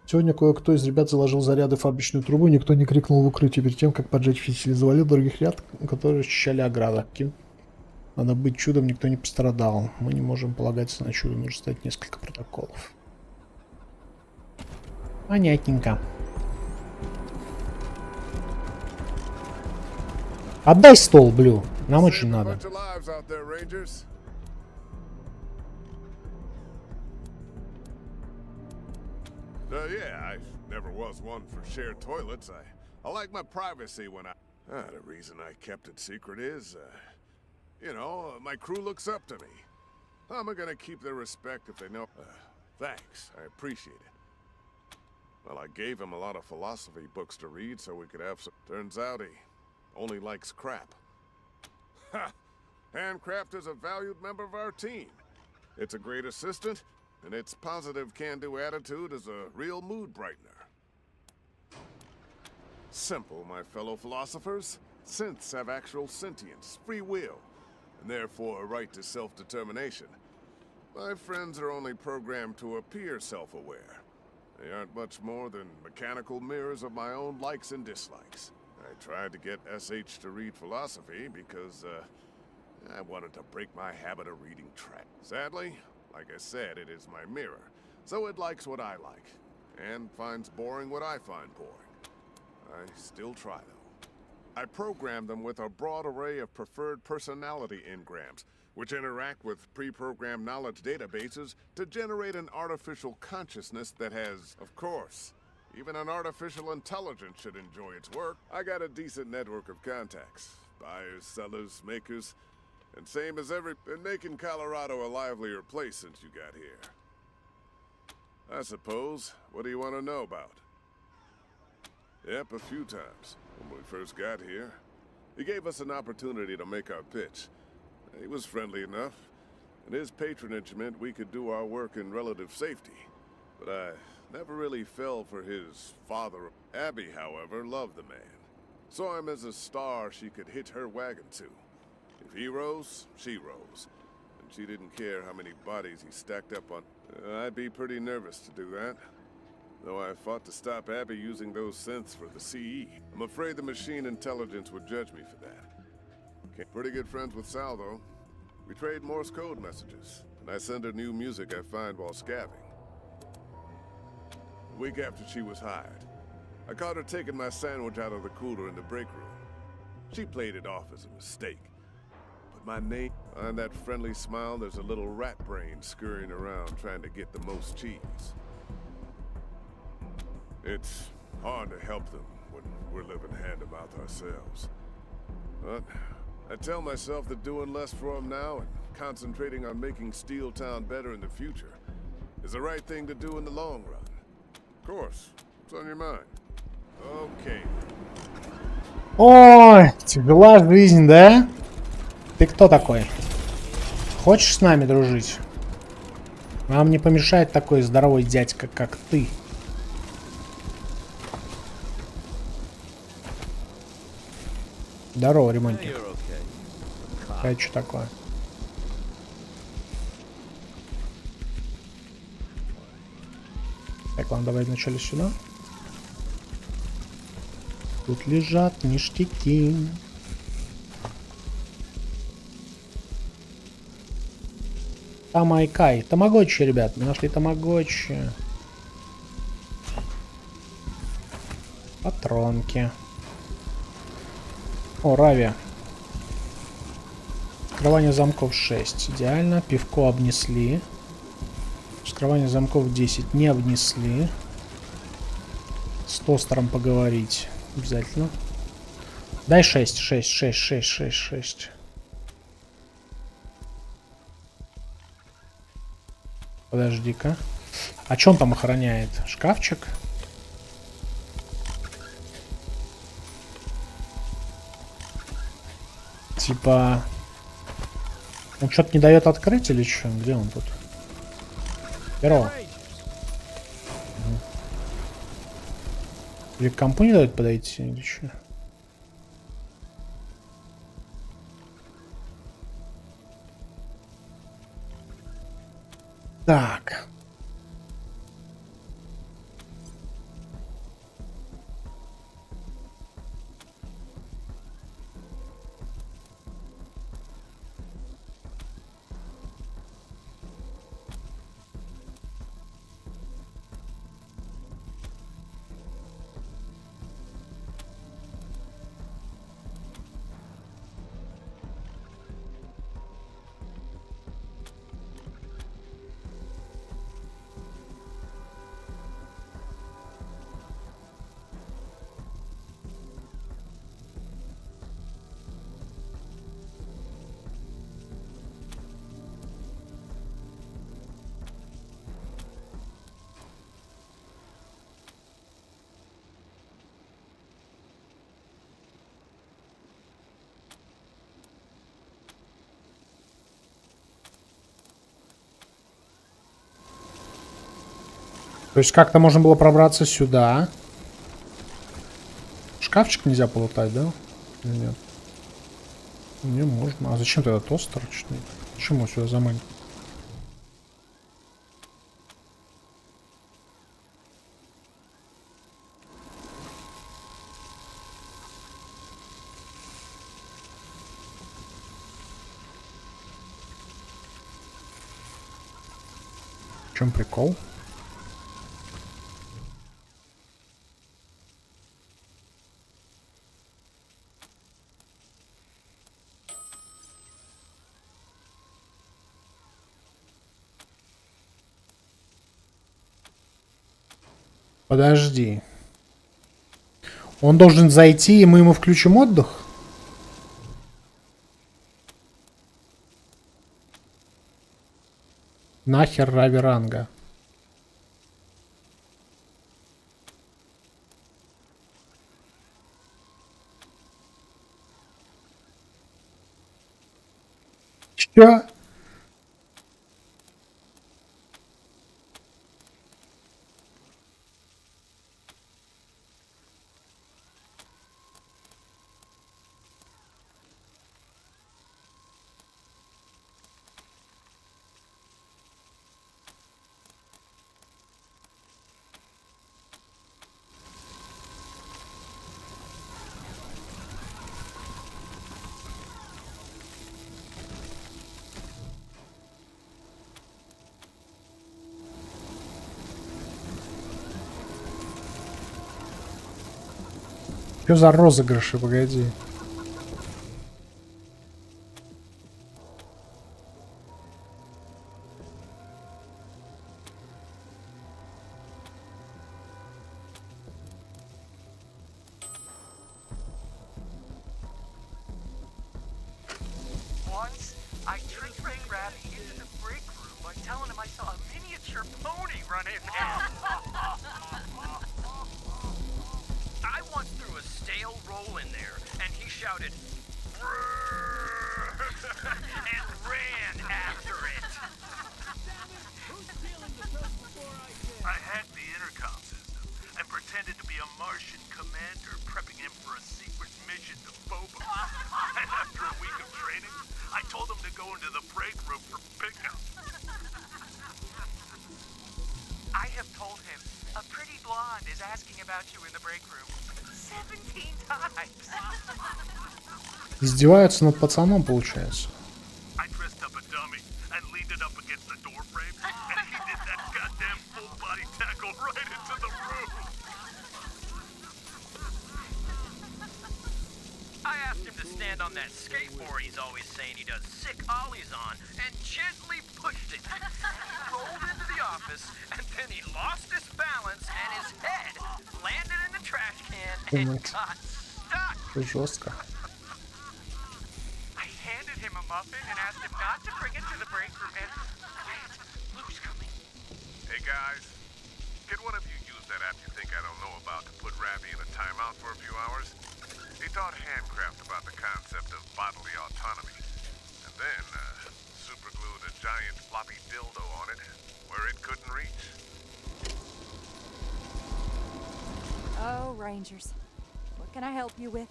Сегодня кое-кто из ребят заложил заряды в фабричную трубу, никто не крикнул в укрытие перед тем, как поджечь фитили. Завалил других ряд, которые расчищали ограду. Надо быть чудом, никто не пострадал. Мы не можем полагаться на чудо, нужно ставить несколько протоколов. Понятненько. Отдай стол, Блю. Нам очень надо. Yeah, I never was one for shared toilets. I like my privacy when the reason I kept it secret is, you know, my crew looks up to me. I'm gonna keep their respect if they know. Thanks, I appreciate it. Well, I gave him a lot of philosophy books to read so we could have some. Turns out he only likes crap. Ha! Handcraft is a valued member of our team. It's a great assistant, and its positive can-do attitude is a real mood brightener. Simple, my fellow philosophers. Synths have actual sentience, free will, and therefore a right to self-determination. My friends are only programmed to appear self-aware. They aren't much more than mechanical mirrors of my own likes and dislikes. I tried to get SH to read philosophy because, I wanted to break my habit of reading track. Sadly, like I said, it is my mirror, so it likes what I like, and finds boring what I find boring. I still try, though. I program them with a broad array of preferred personality engrams, which interact with pre-programmed knowledge databases to generate an artificial consciousness that has, of course, even an artificial intelligence should enjoy its work. I got a decent network of contacts. Buyers, sellers, makers, and same as been making Colorado a livelier place since you got here. I suppose. What do you want to know about? Yep, a few times. When we first got here, he gave us an opportunity to make our pitch. He was friendly enough, and his patronage meant we could do our work in relative safety. But I never really fell for his father. Abby, however, loved the man. Saw him as a star she could hitch her wagon to. If he rose, she rose. And she didn't care how many bodies he stacked up on. I'd be pretty nervous to do that. Though I fought to stop Abby using those synths for the CE. I'm afraid the machine intelligence would judge me for that. Pretty good friends with Sal, though. We trade Morse code messages, and I send her new music I find while scabbing. A week after she was hired, I caught her taking my sandwich out of the cooler in the break room. She played it off as a mistake. But my name, behind that friendly smile, there's a little rat brain scurrying around trying to get the most cheese. It's hard to help them when we're living hand-to-mouth ourselves. But I tell myself that doing less for them now and concentrating on making Steel Town better in the future is the right thing to do in the long run. Of course, what's on your mind? Okay. Ой, тяжела жизнь, да? Ты кто такой? Хочешь с нами дружить? Нам не помешает такой здоровый дядька, как ты. Здорово, ремонтник. А что такое? Так, ладно, давай вначале сюда. Тут лежат ништяки. Тамайкай. Тамагочи, ребят. Мы нашли тамагочи. Патронки. О, Рави. Вскрывание замков 6. Идеально. Пивко обнесли. Вскрывание замков 10. Не обнесли. С тостером поговорить. Обязательно. Дай 6. 6, 6, 6, 6, 6. Подожди-ка. А что он там охраняет? Шкафчик? Типа... Он что-то не дает открыть или что? Где он тут? Перо. Или к компу не дает подойти или что? Так. То есть как-то можно было пробраться сюда. Шкафчик нельзя полутать, да? Нет. Не можно. А зачем тогда тостер? Почему сюда заманить? В чем прикол? Подожди. Он должен зайти, и мы ему включим отдых? Нахер Рави-ранга. Чё? Что за розыгрыши, погоди. Once, I tricked Ravi into the break room by telling him I saw a miniature pony run in there. I once threw a stale roll in there, and he shouted, "Brrr," and ran after it. I hacked the intercom system and pretended to be a Martian commander prepping him for a secret mission to Phobos. And after a week of training, I told him to go into the break room for pickup. I have told him a pretty blonde is asking about you in the break room 17 times. Издеваются над пацаном, получается. I dressed up a dummy and leaned it up against the door frame, and he did that goddamn full body tackle right into the room. I asked him to stand on that skateboard he's always saying he does sick ollies on, and gently pushed it. He rolled into the office, and then he lost his balance, and his head landed in the trash can and got stuck. Жестко. I handed him a muffin and asked him not to bring it to the break room, and quiet, Lou's coming. Hey guys, can one of you use that app you think I don't know about to put Ravi in a timeout for a few hours? He taught handcraft about the concept of bodily autonomy, and then superglued a giant floppy dildo on it where it couldn't reach. Oh, Rangers. What can I help you with?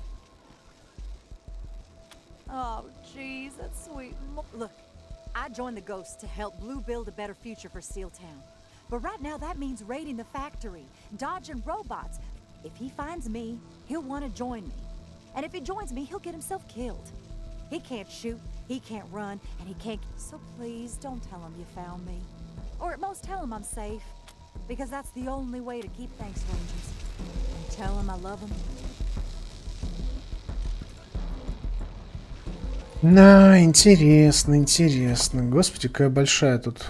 Oh, geez, that's sweet. Look, I joined the Ghosts to help Blue build a better future for Steeltown. But right now, that means raiding the factory, dodging robots. If he finds me, he'll want to join me. And if he joins me, he'll get himself killed. He can't shoot, he can't run, and he can't... So please, don't tell him you found me. Or at most, tell him I'm safe. Because that's the only way to keep things, Rangers. And tell him I love him. Да, интересно, интересно. Господи, какая большая тут.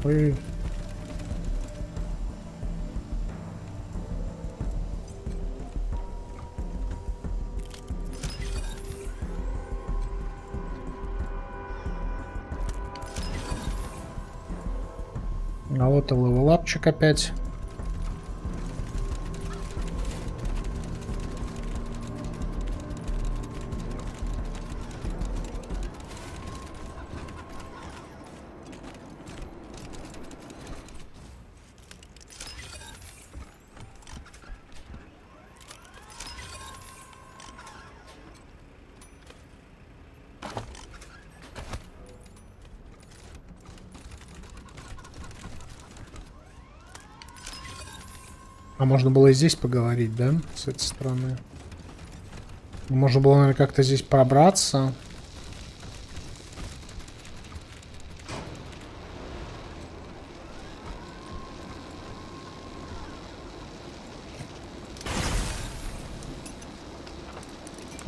Ой. А вот и левелапчик опять. А можно было и здесь поговорить, да? С этой стороны. Можно было, наверное, как-то здесь пробраться.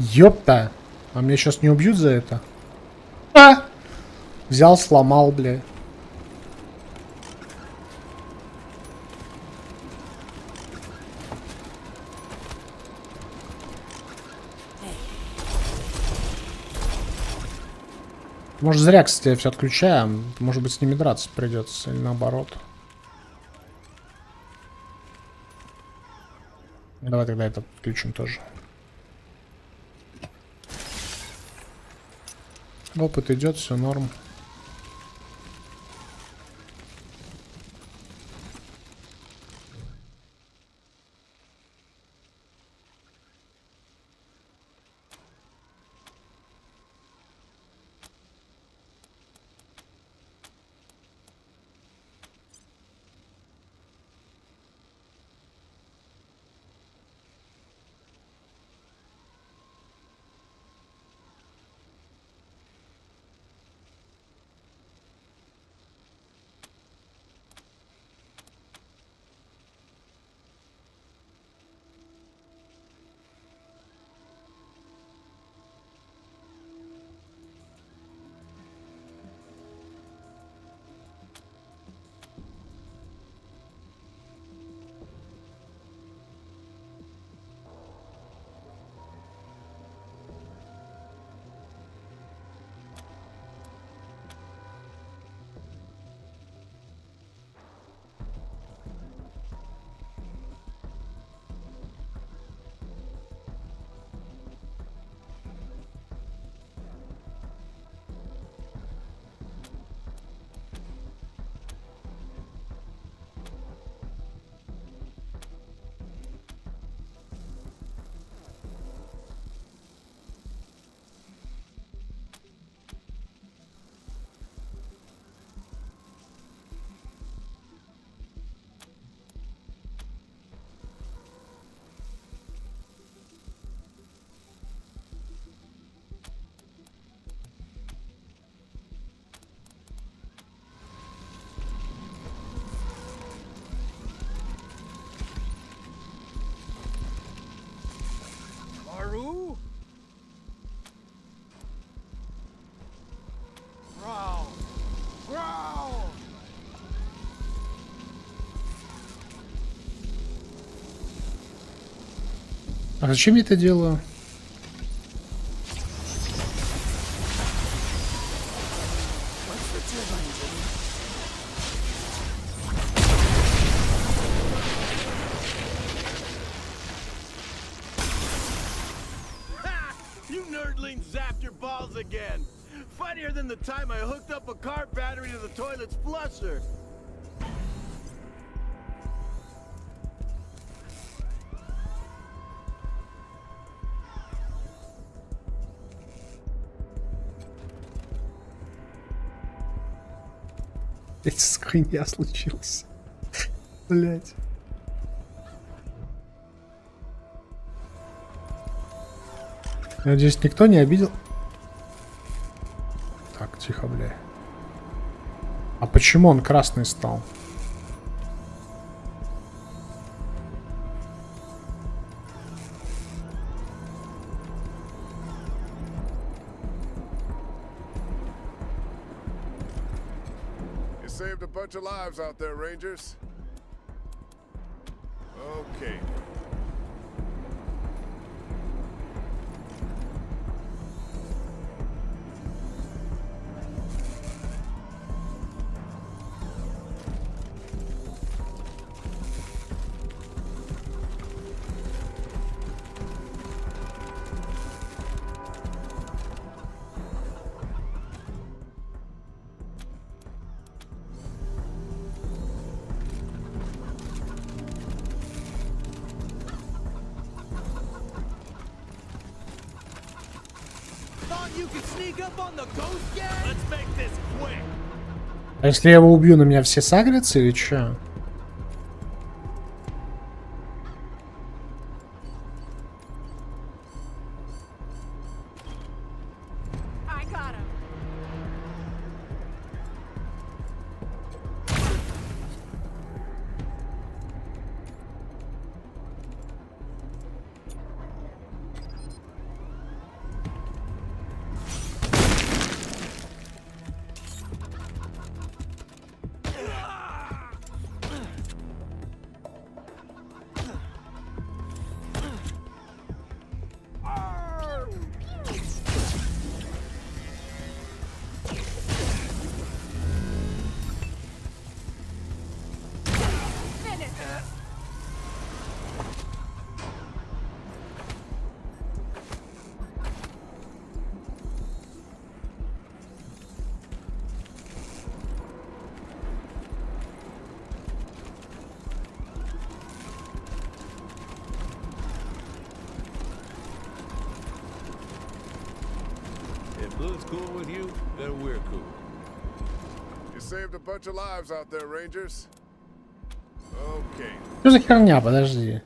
Ёпта. А меня сейчас не убьют за это? А! Взял, сломал, бля. Может, зря, кстати, все отключаем. Может быть, с ними драться придется, или наоборот. Давай тогда это включим тоже. Опыт идет, все норм. Maru? Growl! Growl! А зачем я это делаю? You nerdlings zapped your balls again! Funnier than the time I hooked up a car battery to the toilet's flusher! Эта хуйня случилась. Блять. Надеюсь, никто не обидел. Так, тихо, бля. А почему он красный стал? You saved a bunch of lives out there, Rangers. Okay. You can sneak up on the ghost gang? Let's make this quick. А если я его убью, на меня все сагрятся или чё? I got him. it's cool with you, then we're cool. You saved a bunch of lives out there, Rangers. Okay. Что за херня? Подожди.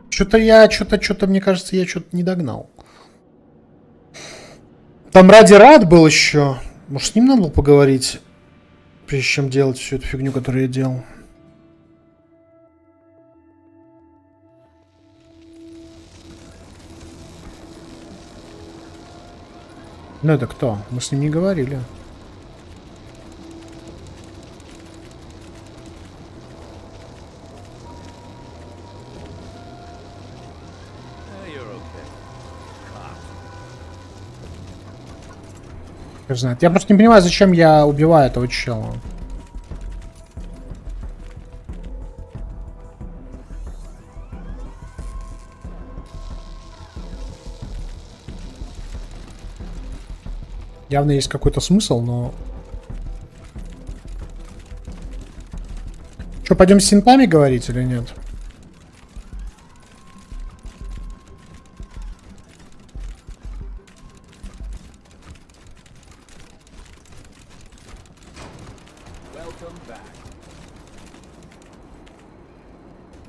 Что-то, мне кажется, я что-то не догнал. Там ради рад был еще. Может, с ним надо было поговорить, прежде чем делать всю эту фигню, которую я делал. Ну это кто? Мы с ним не говорили. Знает. Я просто не понимаю, зачем я убиваю этого чела. Явно есть какой-то смысл, но... Что, пойдем с синтами говорить или нет?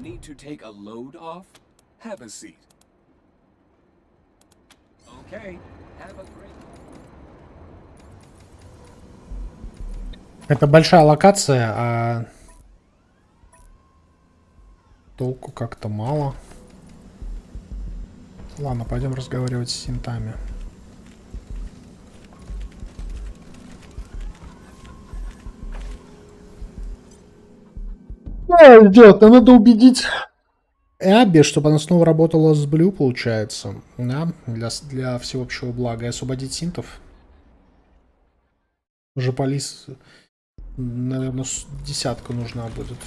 Need to take a load off? Have a seat. Okay, have a great... Это большая локация, а толку как-то мало. Ладно, пойдем разговаривать с синтами. Идет, надо убедить Эбби, чтобы она снова работала с Блю, получается. Да, для всеобщего блага. И освободить синтов. Уже полис, наверное, десятка нужна будет.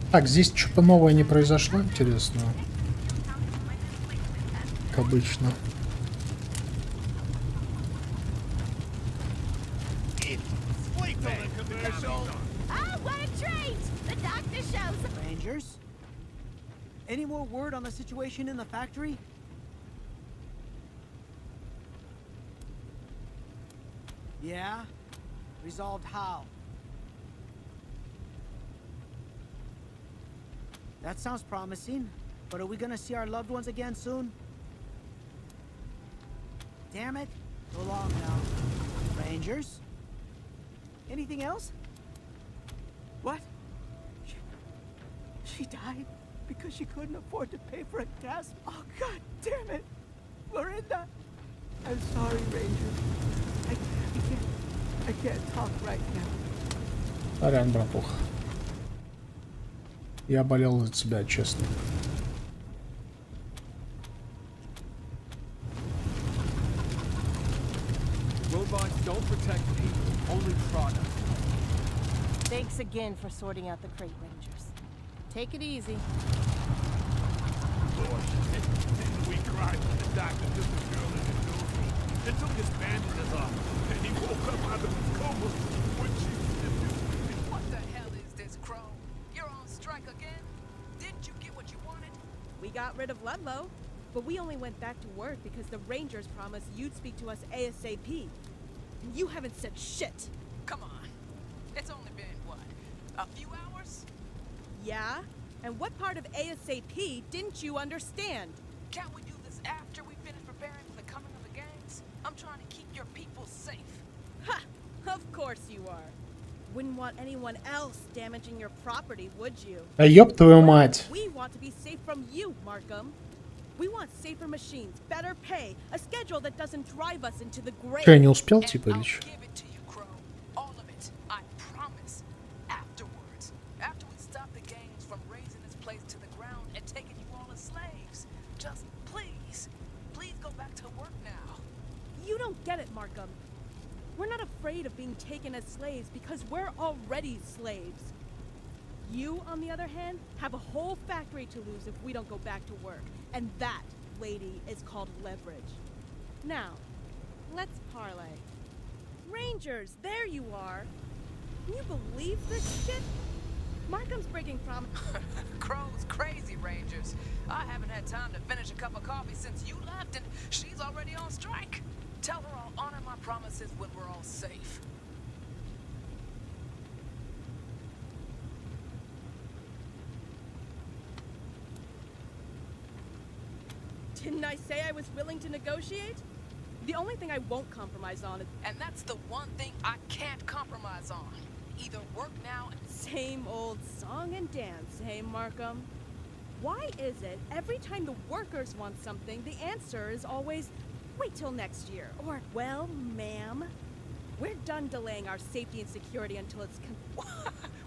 Так, здесь что-то новое не произошло, интересно. Как обычно. Rangers? Any more word on the situation in the factory? Yeah? Resolved how? That sounds promising, but are we gonna see our loved ones again soon? Damn it. So long now. Rangers? Anything else? What? She died because she couldn't afford to pay for a gas. Oh, god damn it. Lorinda. I'm sorry, Rangers. I can't talk right now. Сорян, братуха. Я болел за тебя, честно. Robots don't protect people, only products. Thanks again for sorting out the crate, Rangers. Take it easy. Lord, didn't we cry when the doctor took the girl in the newsroom and took his bandages off, and he woke up out of his coma when she... What the hell is this, Crow? You're on strike again? Didn't you get what you wanted? We got rid of Ludlow, but we only went back to work because the Rangers promised you'd speak to us ASAP. And you haven't said shit. Come on. It's only been, what, a few hours? Yeah? And what part of ASAP didn't you understand? Can't we do this after we finish preparing for the coming of the gangs? I'm trying to keep your people safe. Ha! Of course you are. Wouldn't want anyone else damaging your property, would you? А ёб твою мать. We want to be safe from you, Markham. We want safer machines, better pay, a schedule that doesn't drive us into the grave. Что, я не успел, типа, или чё? All of it, I promise. Afterwards, after we stop the gangs from raising this place to the ground and taking you all as slaves, just please go back to work now. You don't get it, Markham. We're not afraid of being taken as slaves because we're already slaves. You, on the other hand, have a whole factory to lose if we don't go back to work. And that, lady, is called leverage. Now, let's parlay. Rangers, there you are. Can you believe this shit? Markham's breaking promise. Crow's crazy, Rangers. I haven't had time to finish a cup of coffee since you left, and she's already on strike. Tell her I'll honor my promises when we're all safe. Didn't I say I was willing to negotiate? The only thing I won't compromise on is... And that's the one thing I can't compromise on. Either work now... Same old song and dance, hey, Markham? Why is it every time the workers want something, the answer is always, wait till next year, or, well, ma'am, we're done delaying our safety and security until it's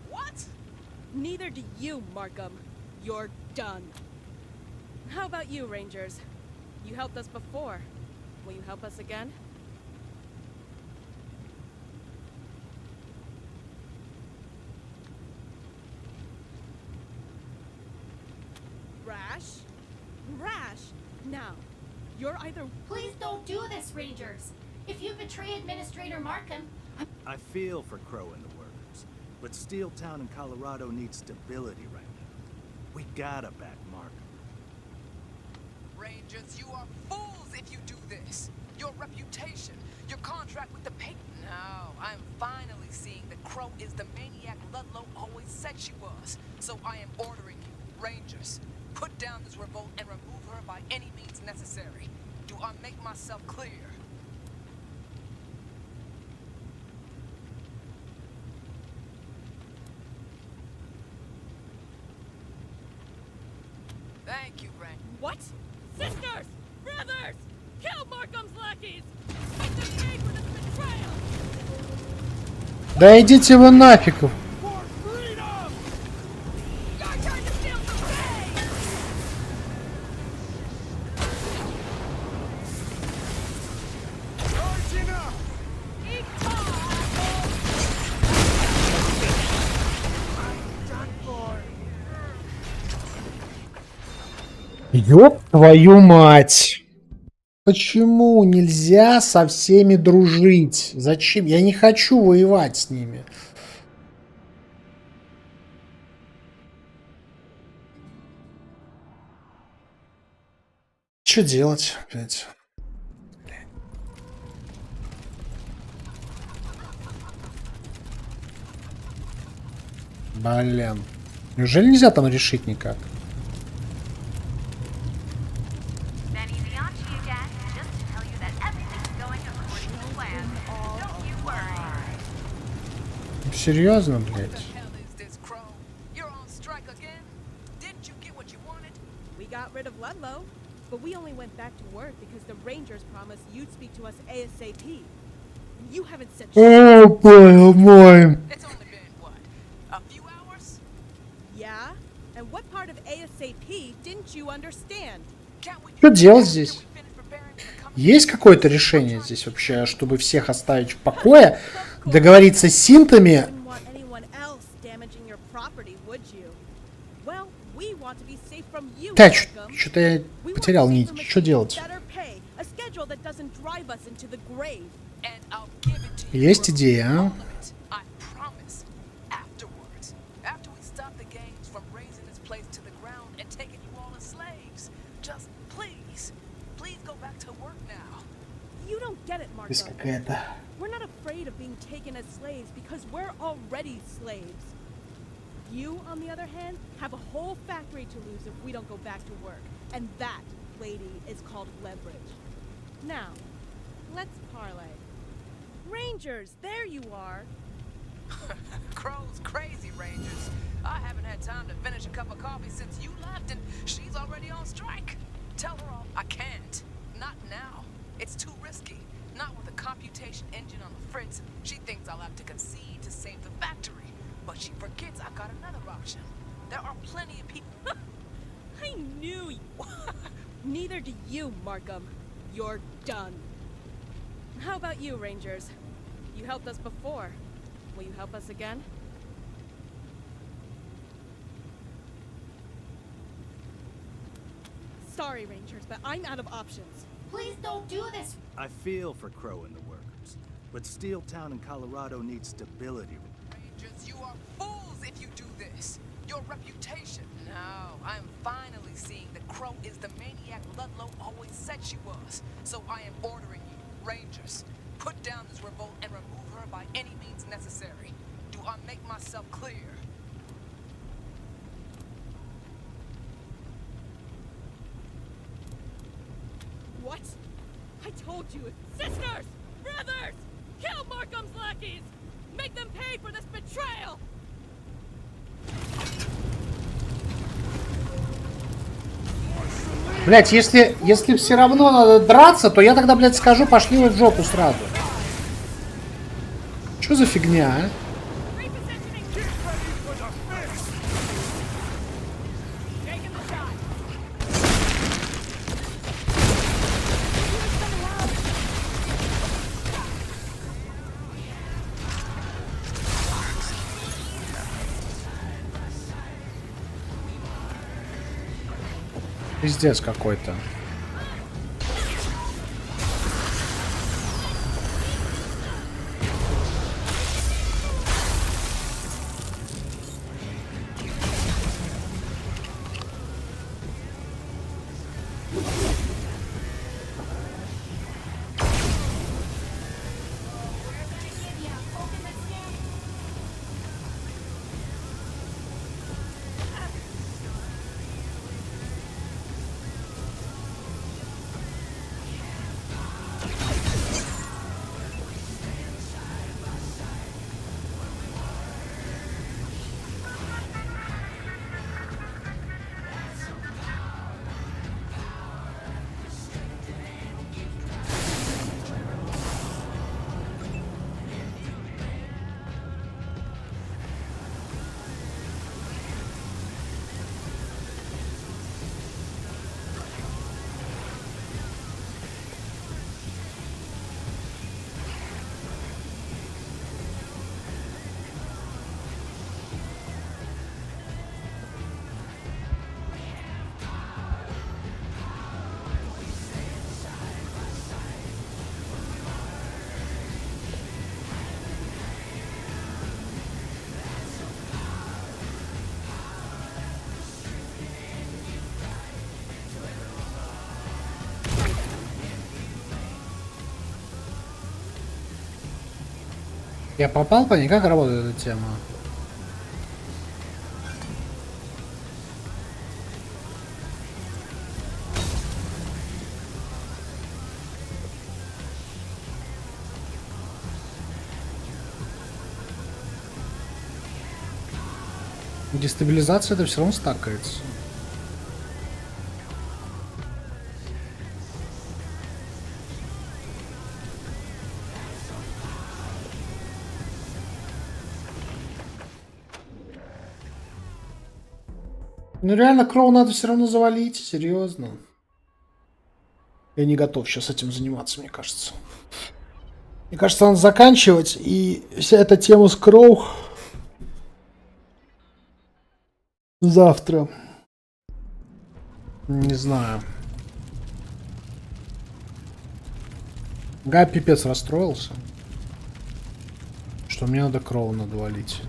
What? Neither do you, Markham. You're done. How about you, Rangers? You helped us before. Will you help us again? Rash? Now, you're either... Please don't do this, Rangers. If you betray Administrator Markham... I feel for Crow and the workers, but Steel Town in Colorado needs stability right now. We gotta back Markham. Rangers, you are fools if you do this. Your reputation, your contract with the paper. No, I'm finally seeing that Crow is the maniac Ludlow always said she was. So I am ordering you, Rangers, put down this revolt and remove her by any means necessary. Do I make myself clear? Thank you, Ray. What? Sisters! Brothers! Kill Markham's lackeys! Make them pay for this betrayal! Да идите вы нафиг! Ёб твою мать! Почему нельзя со всеми дружить? Зачем? Я не хочу воевать с ними. Что делать опять? Блин. Неужели нельзя там решить никак? Серьезно, блядь? We got rid of Ludlow, but we only went back to work because the Rangers promised you'd speak to us ASAP. You haven't said shit. О, боже мой. It's only been, what, a few hours? Yeah? And what part of ASAP didn't you understand? Что делать здесь? Есть какое-то решение здесь вообще, чтобы всех оставить в покое? Договориться с синтами? Так, что-то я потерял нить. Что делать? Есть идея, а? Есть какая-то... We're not afraid of being taken as slaves because we're already slaves. You, on the other hand, have a whole factory to lose if we don't go back to work. And that, lady, is called leverage. Now, let's parlay. Rangers, there you are. Crow's crazy, Rangers. I haven't had time to finish a cup of coffee since you left, and she's already on strike. Tell her I can't. Not now. It's too risky. Not with a computation engine on the fritz. She thinks I'll have to concede to save the factory. But she forgets I've got another option. There are plenty of people... I knew you... Neither do you, Markham. You're done. How about you, Rangers? You helped us before. Will you help us again? sorry, Rangers, but I'm out of options. Please don't do this. I feel for Crow and the workers, but Steel Town in Colorado needs stability. Rangers, you are fools if you do this. Your reputation. No, I'm finally seeing that Crow is the maniac Ludlow always said she was. So I am ordering you, Rangers, put down this revolt and remove her by any means necessary. Do I make myself clear? What? I told you. Sisters! Brothers! Kill Markham's lackeys! Make them pay for this betrayal! Блять, если все равно надо драться, то я тогда, блядь, скажу, пошли вы в жопу сразу. Что за фигня, а? Пиздец какой-то. Я попал по ней? Как работает эта тема? Дестабилизация это все равно стакается. Ну реально Кроу надо все равно завалить, серьезно. Я не готов сейчас этим заниматься, мне кажется. Мне кажется, надо заканчивать, и вся эта тема с Кроу завтра. Не знаю. Гай пипец расстроился, что мне надо Кроу надвалить.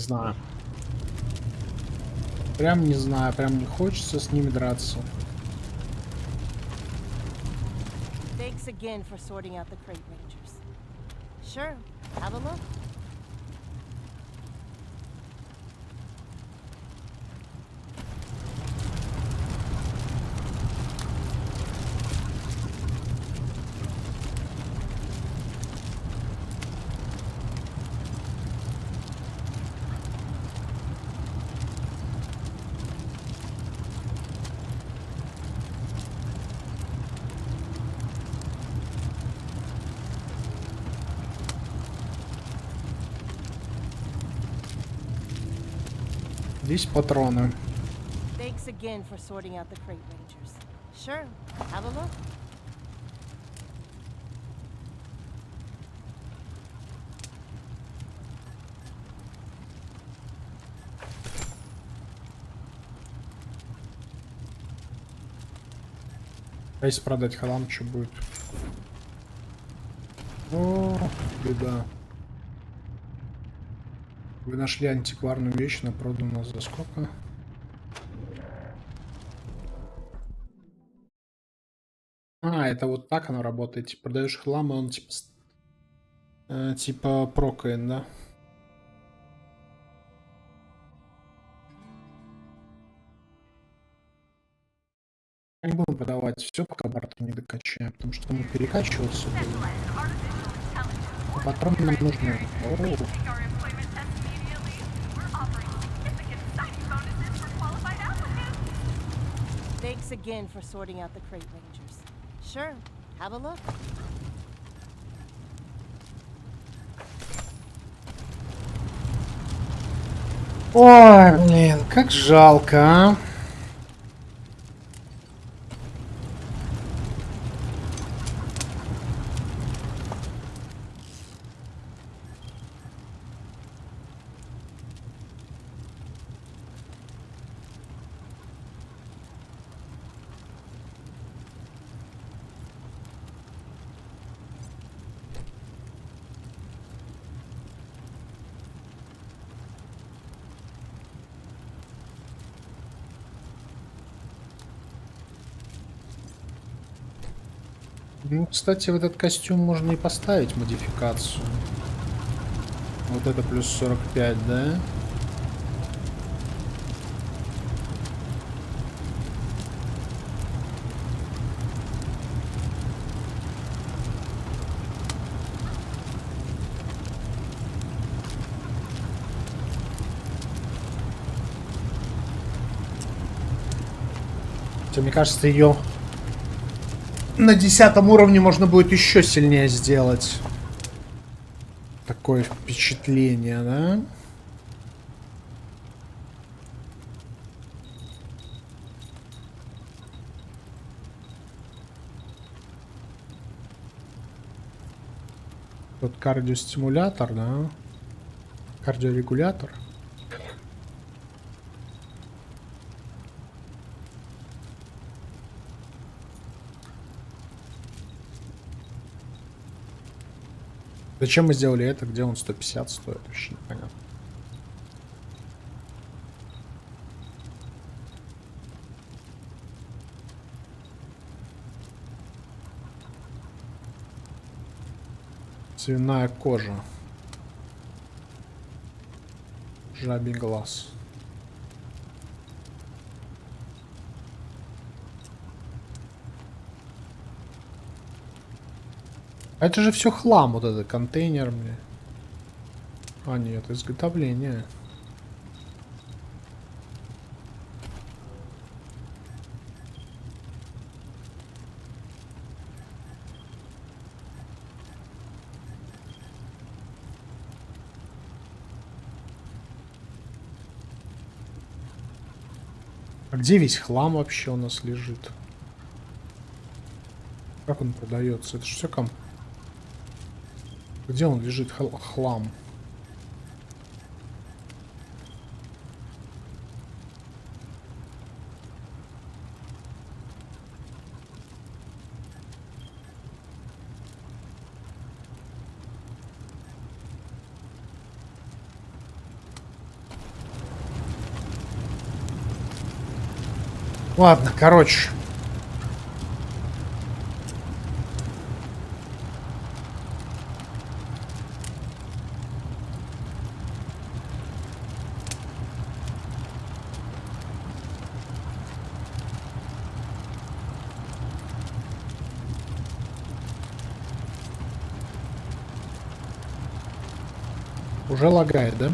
Не знаю. Прям не знаю, прям не хочется с ними драться. Thanks again for sorting out the crate rangers. Sure, have a look. Здесь патроны. Thanks again for sorting out the crate rangers. Sure, have a look. А если продать хлам, что будет? О, беда. Вы нашли антикварную вещь, на проданную за сколько? А, это вот так оно работает. Типа, продаешь хлам, и он типа прокает, да? Не будем продавать все, пока бартер не докачаем, потому что мы перекачиваться будем. А патроны нам нужны. О. Thanks again for sorting out the crate rangers. Sure, have a look. Ой, блин, как жалко, а. Ну, кстати, в этот костюм можно и поставить модификацию. Вот это плюс 45, да? Хотя, мне кажется, ее на 10 уровне можно будет еще сильнее сделать. Такое впечатление, да? Тут кардиостимулятор, да? Кардиорегулятор. Зачем мы сделали это? Где он 150 стоит? Вообще непонятно. Свиная кожа. Жабий глаз. А это же все хлам, вот этот контейнер мне. А нет, изготовление. А где весь хлам вообще у нас лежит? Как он продается? Это же все комп. Где он лежит, хлам? Ладно, короче. Уже лагает, да?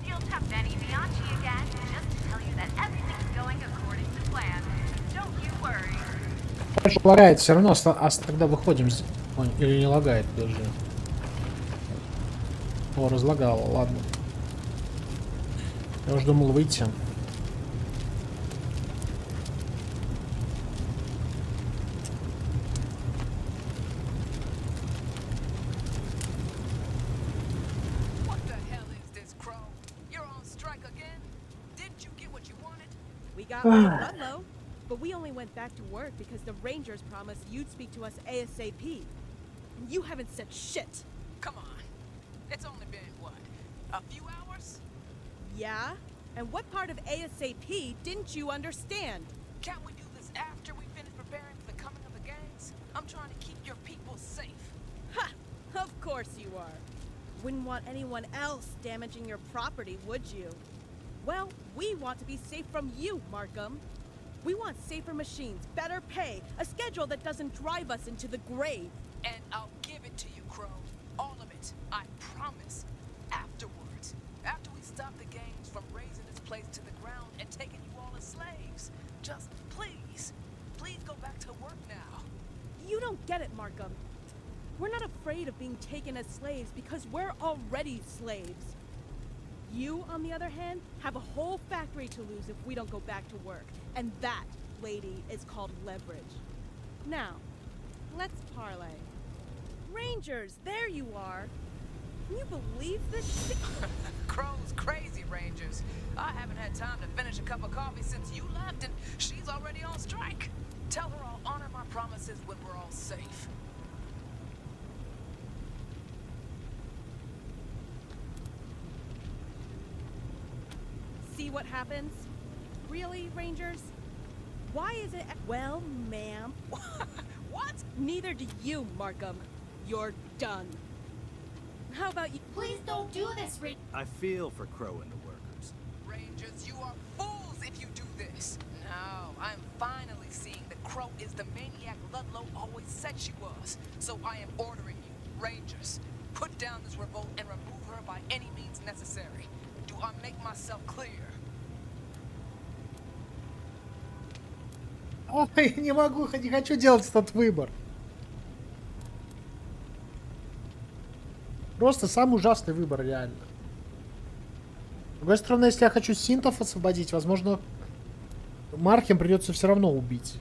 Steel Tap Benny Bianchi again, just to tell you that everything's going according to plan. Don't you worry. Короче, лагает все равно, тогда выходим. Ой, или не лагает, подожди. О, разлагало, ладно. Я уже думал выйти. What the hell is this, Crow? You're on strike again? Didn't you get what you wanted? We got Ludlow, but we only went back to work because the Rangers promised you'd speak to us ASAP. And you haven't said shit. Come on. It's only been, what, a few hours? Yeah? And what part of ASAP didn't you understand? Can't we do this after we finish preparing for the coming of the gangs? I'm trying to keep your people safe. Ha! Of course you are. Wouldn't want anyone else damaging your property, would you? Well, we want to be safe from you, Markham. We want safer machines, better pay, a schedule that doesn't drive us into the grave. And I'll give it to you, Crow. All of it. I promise. Afterwards. After we stop the gangs from razing this place to the ground and taking you all as slaves. Just please. Please go back to work now. You don't get it, Markham. We're not afraid of being taken as slaves because we're already slaves. You, on the other hand, have a whole factory to lose if we don't go back to work. And that, lady, is called leverage. Now, let's parlay. Rangers, there you are. Can you believe this shit? Crow's crazy, Rangers. I haven't had time to finish a cup of coffee since you left, and she's already on strike. Tell her I'll honor my promises when we're all safe. See what happens? Really, Rangers? Why is it... Well, ma'am. What? Neither do you, Markham. You're done. How about you? Please don't do this, Rick. I feel for Crow and the workers. Rangers, you are fools if you do this. No, I'm finally seeing that Crow is the maniac Ludlow always said she was. So I am ordering you, Rangers, put down this revolt and remove her by any means necessary. Do I make myself clear? Ой, не могу, не хочу делать этот выбор. Просто самый ужасный выбор, реально. С другой стороны, если я хочу синтов освободить, возможно, Мархем придется все равно убить.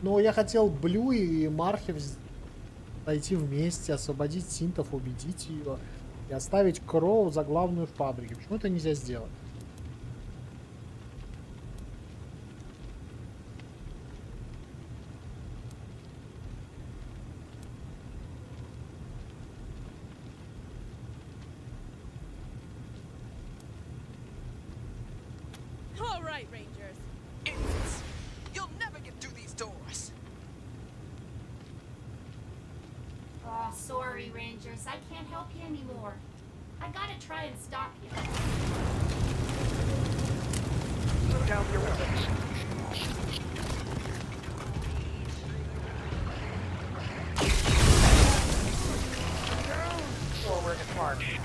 Но я хотел Блю и Мархем найти вместе, освободить синтов, убедить ее и оставить Кроу за главную в фабрике. Почему это нельзя сделать? All right, Rangers. Idiots! You'll never get through these doors. Oh, sorry, Rangers. I can't help you anymore. I gotta try and stop you. Put down your weapons. Forward march.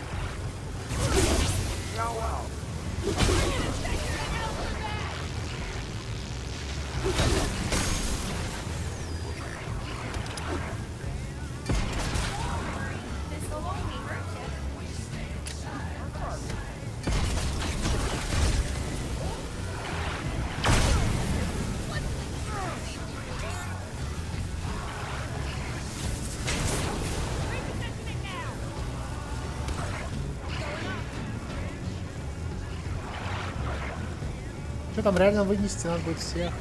Go out. Что там реально вынести надо будет всех?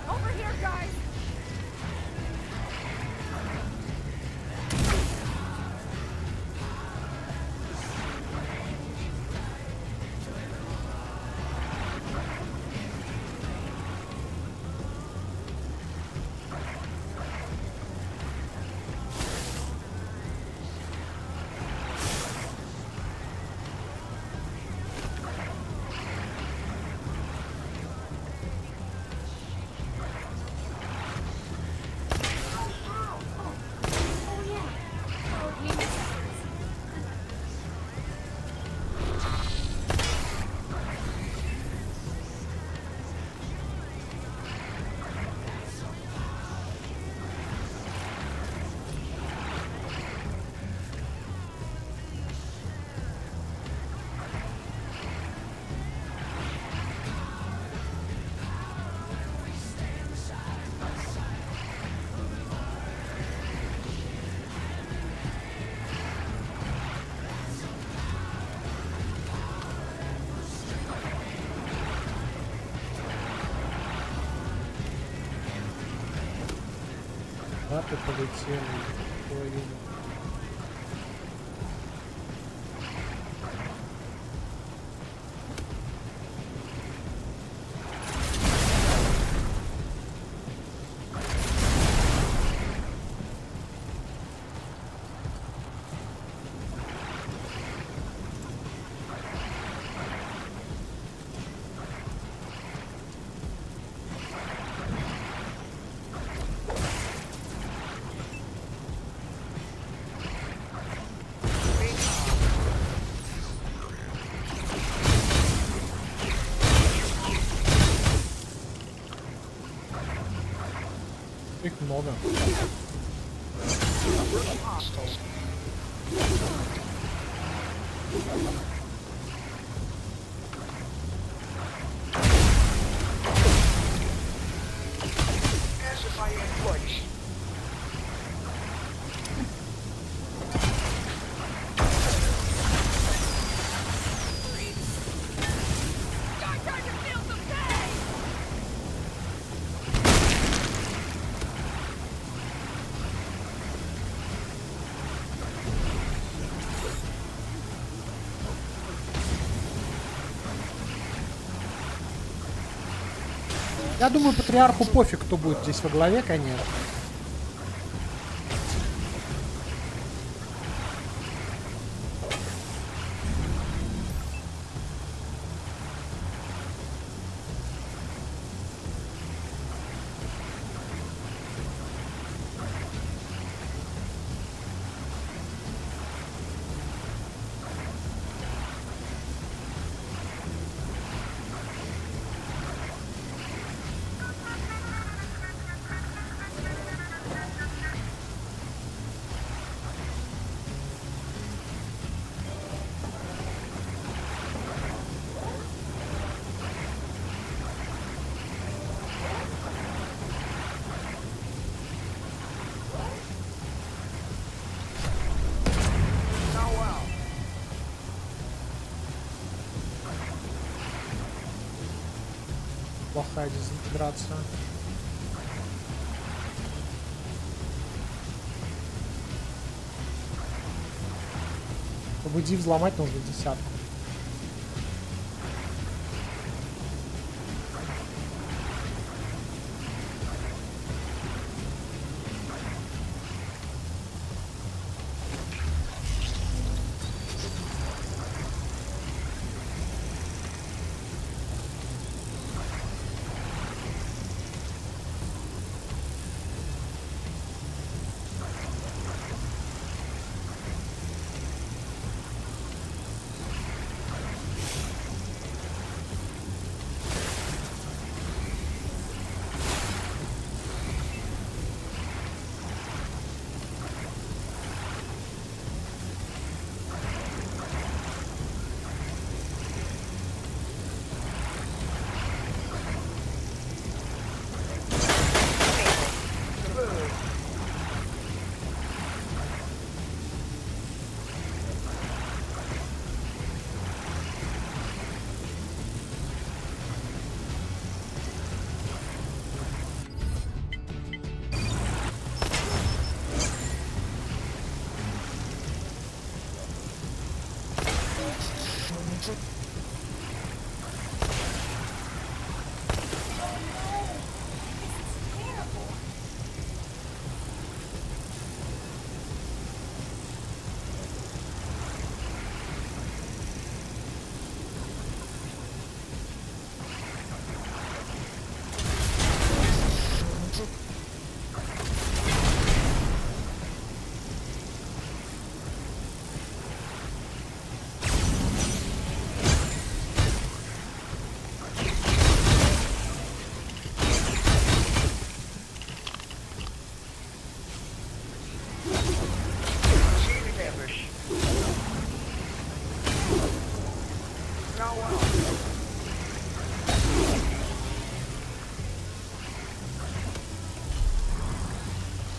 Over here, guys! Да, ты полетел половину. Их много. Я думаю, патриарху пофиг, кто будет здесь во главе, конечно. Плохая дезинтеграция. Чтобы иди взломать, нужно десятку.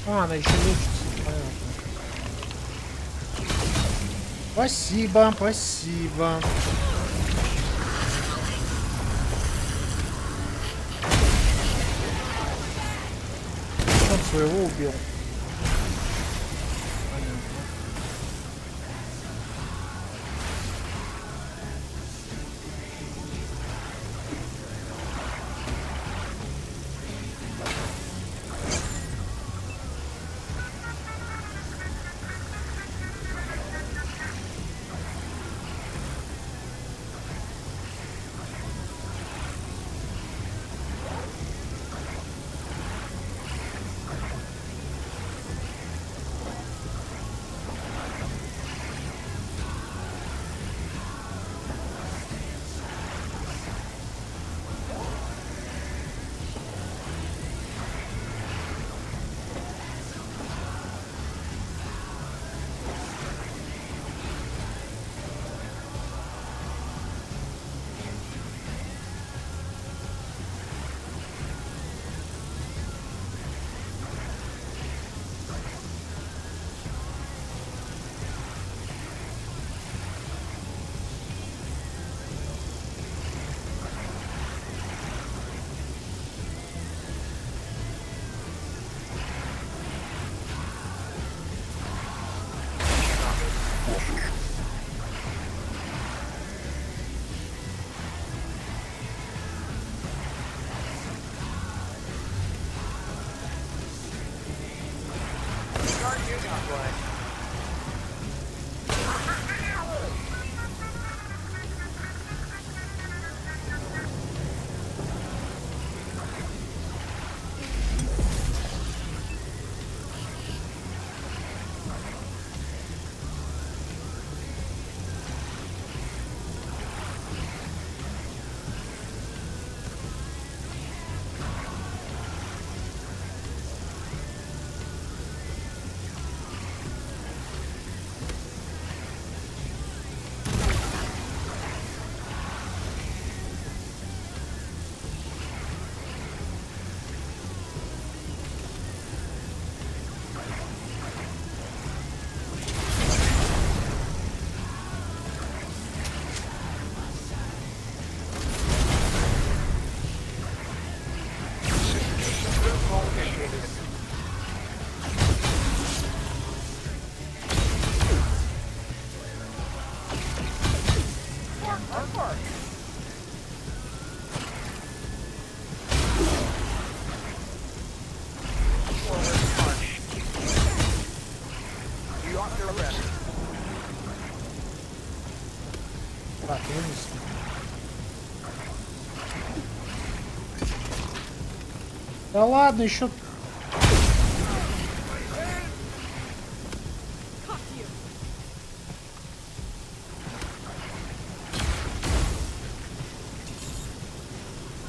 А, она еще лечится. Понятно. Спасибо, спасибо. Он своего убил. Так, вынесли. Да ладно, еще.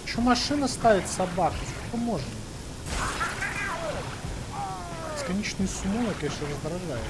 Еще машина ставит собак. Сколько можно? Бесконечные суммы, конечно, раздражает.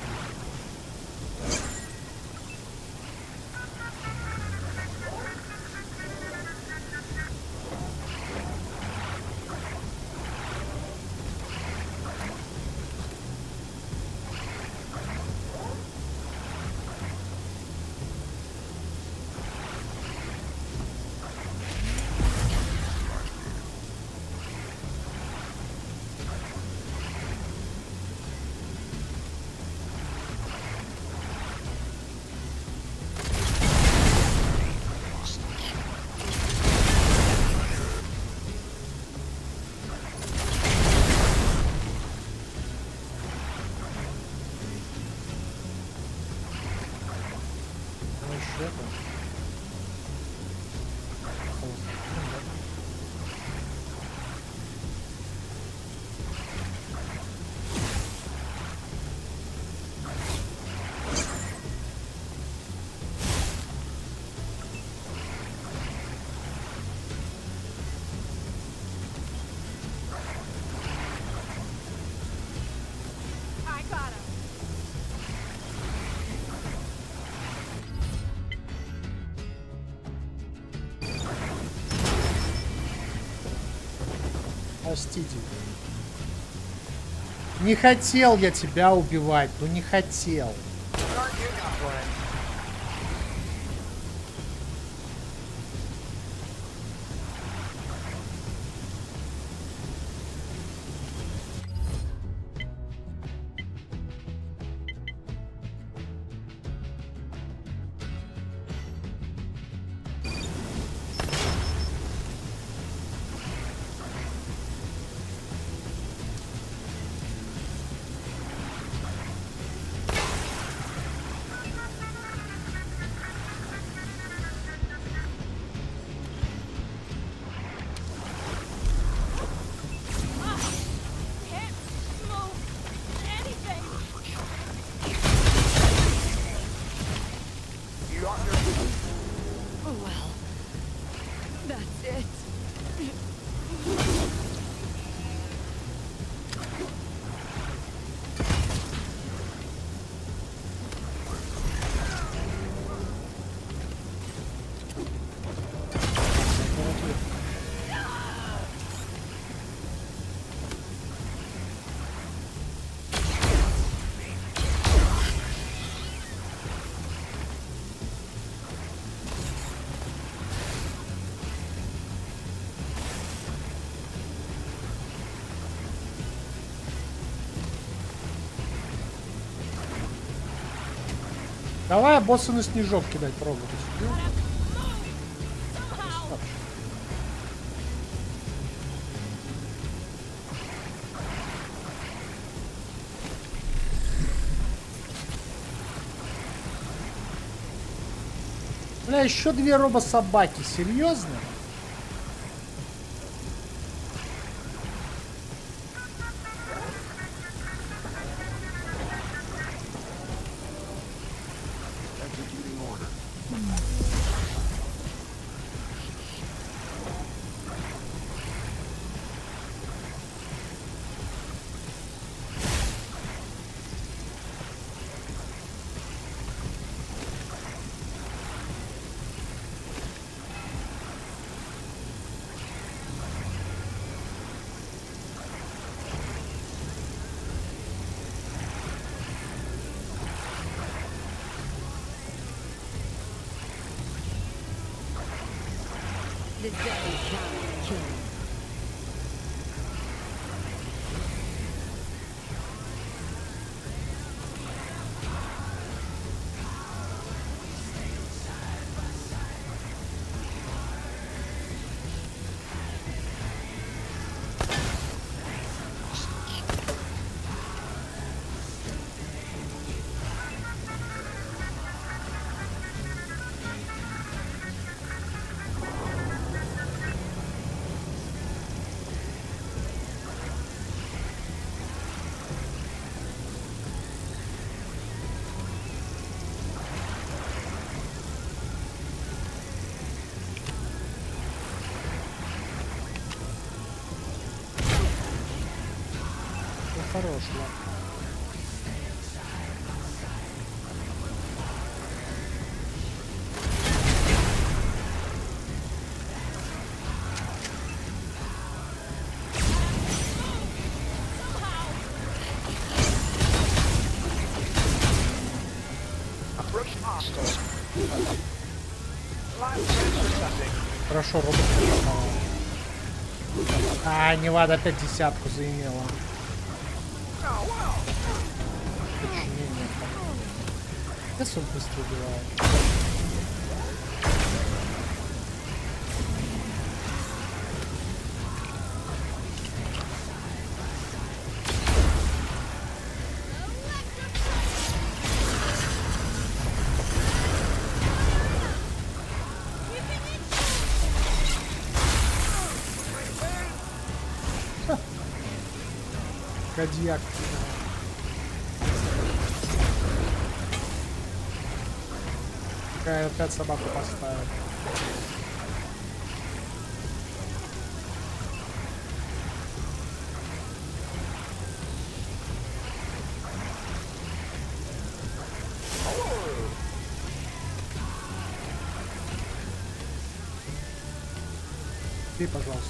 Простите. Не хотел я тебя убивать, ну не хотел. Давай босса на снежок кидать, пробовать. Бля, еще 2 робособаки, серьезно? The day shall kill. Хорош, ладно. Хорошо, робот. А, Невада опять 10-ку заимела. Подчинение. Сейчас он быстро убивает. Кадьяк. Опять собаку поставил. Ты, пожалуйста.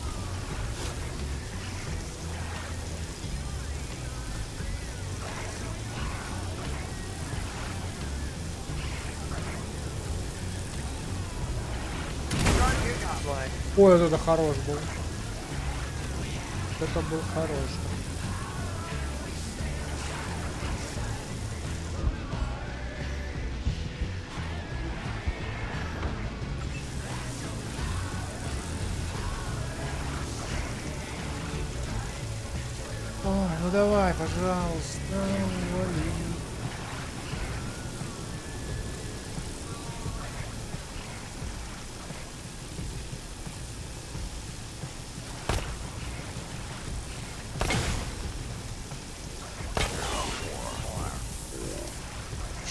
Ой, вот это хорош был. Это был хорош. Ой, ну давай, пожалуйста, вали.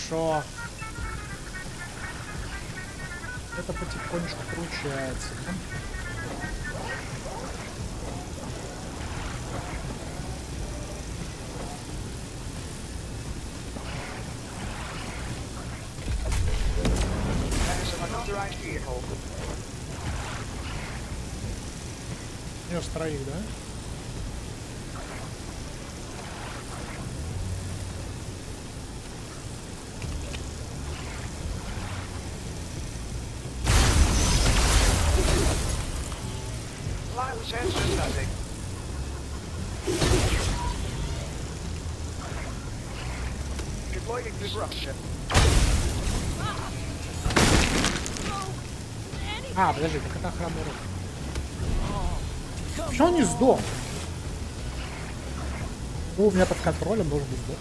Шо? Это потихонечку получается. Нес троих, да? А, подожди, так это хромой рук. Почему он не сдох? Ну, у меня под контролем должен быть сдох.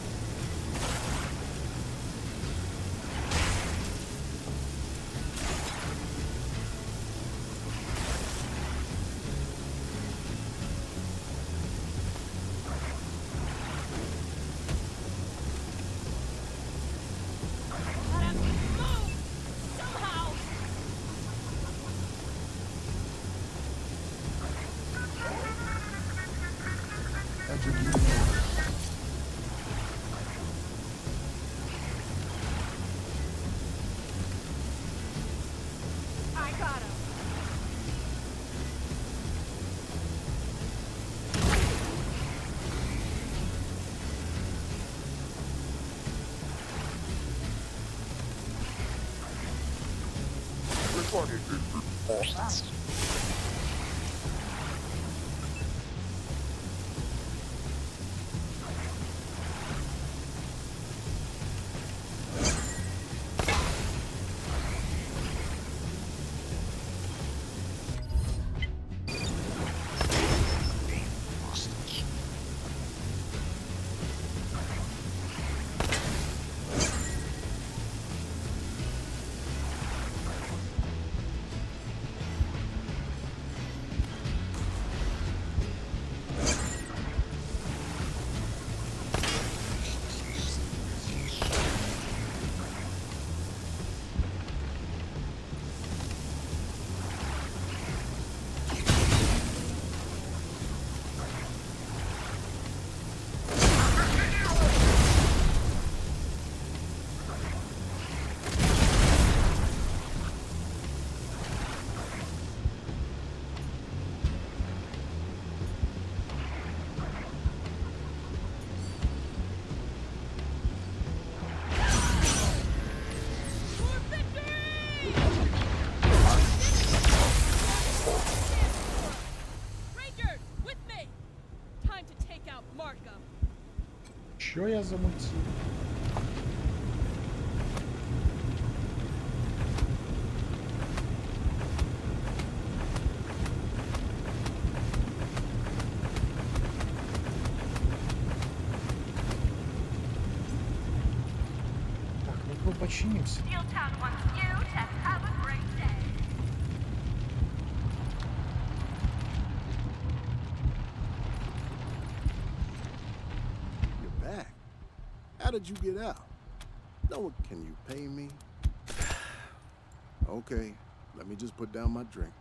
Чё я замутил? Так, ну починимся. How did you get out? No, can you pay me? Okay, let me just put down my drink.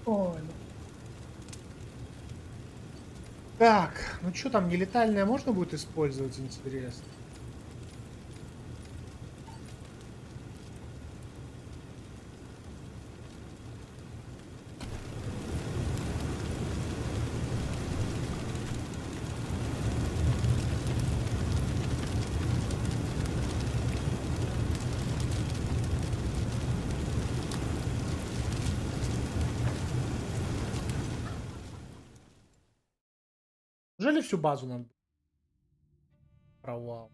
Ой, ну. Так, ну что там, нелетальное можно будет использовать, интересно? Неужели всю базу нам провал?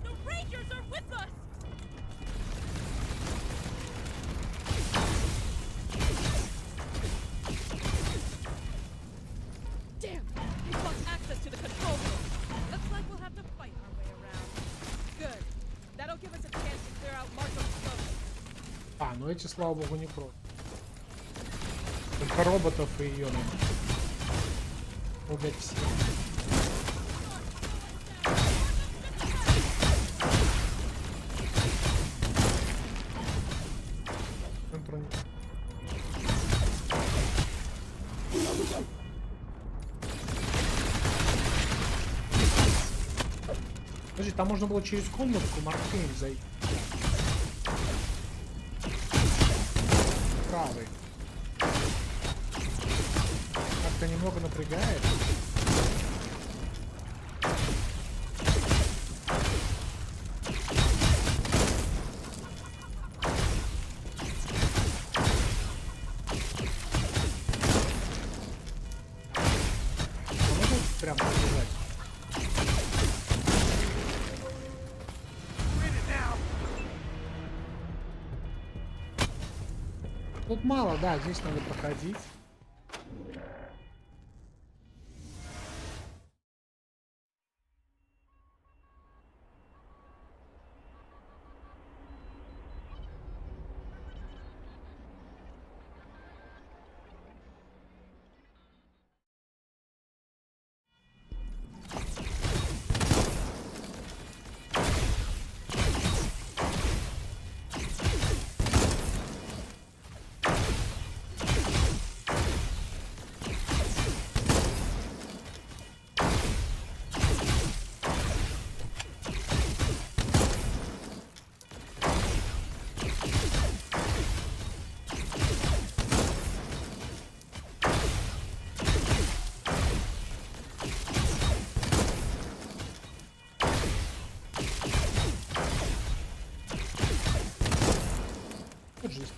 The Rangers are with us! Damn! We've lost access to the control room. Looks like we'll have to fight our way around. Good. That'll give us a chance to clear out Markham's float. А, ну эти, слава богу, не против. Только роботов и ее надо убить всех. Подожди, там можно было через комнатку Маркейн зайти. Правый. Как-то немного напрягает. А можно прям побежать? Тут мало, да, здесь надо проходить. Жесть.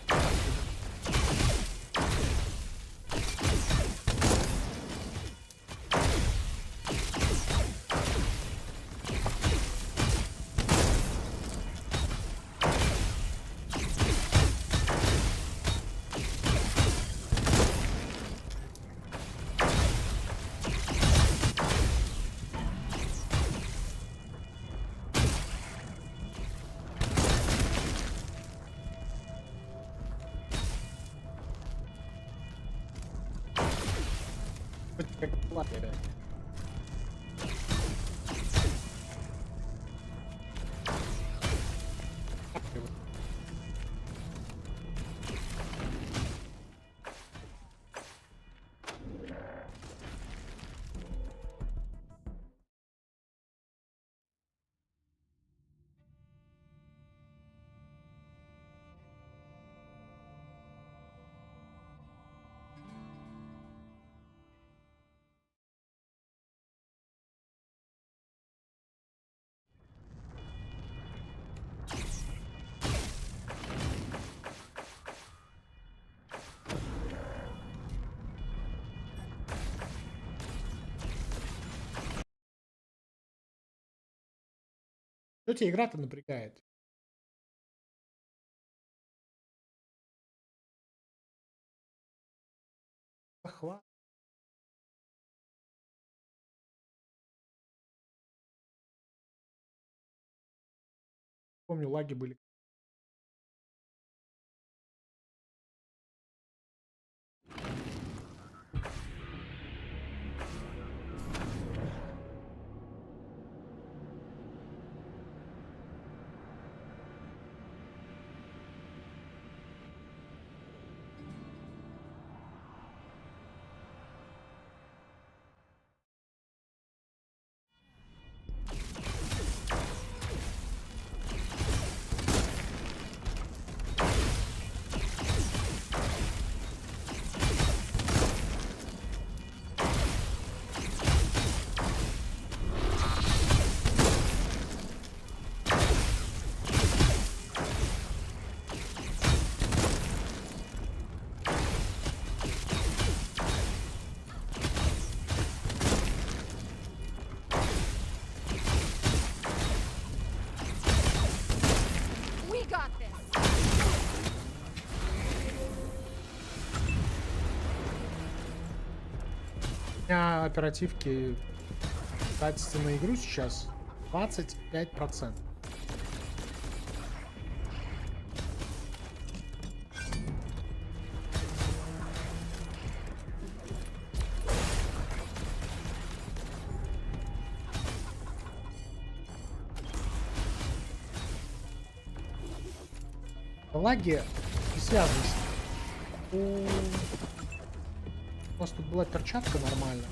Как платили. Что тебя игра-то напрягает? Охват. Помню, лаги были. We got this. У меня оперативки катятся на игру сейчас 25%. Лаги не связаны с... У нас тут была перчатка нормально.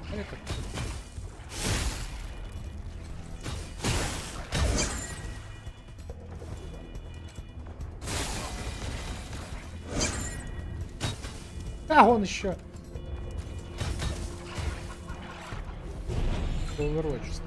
Смотри как. А, он еще. Overwatch.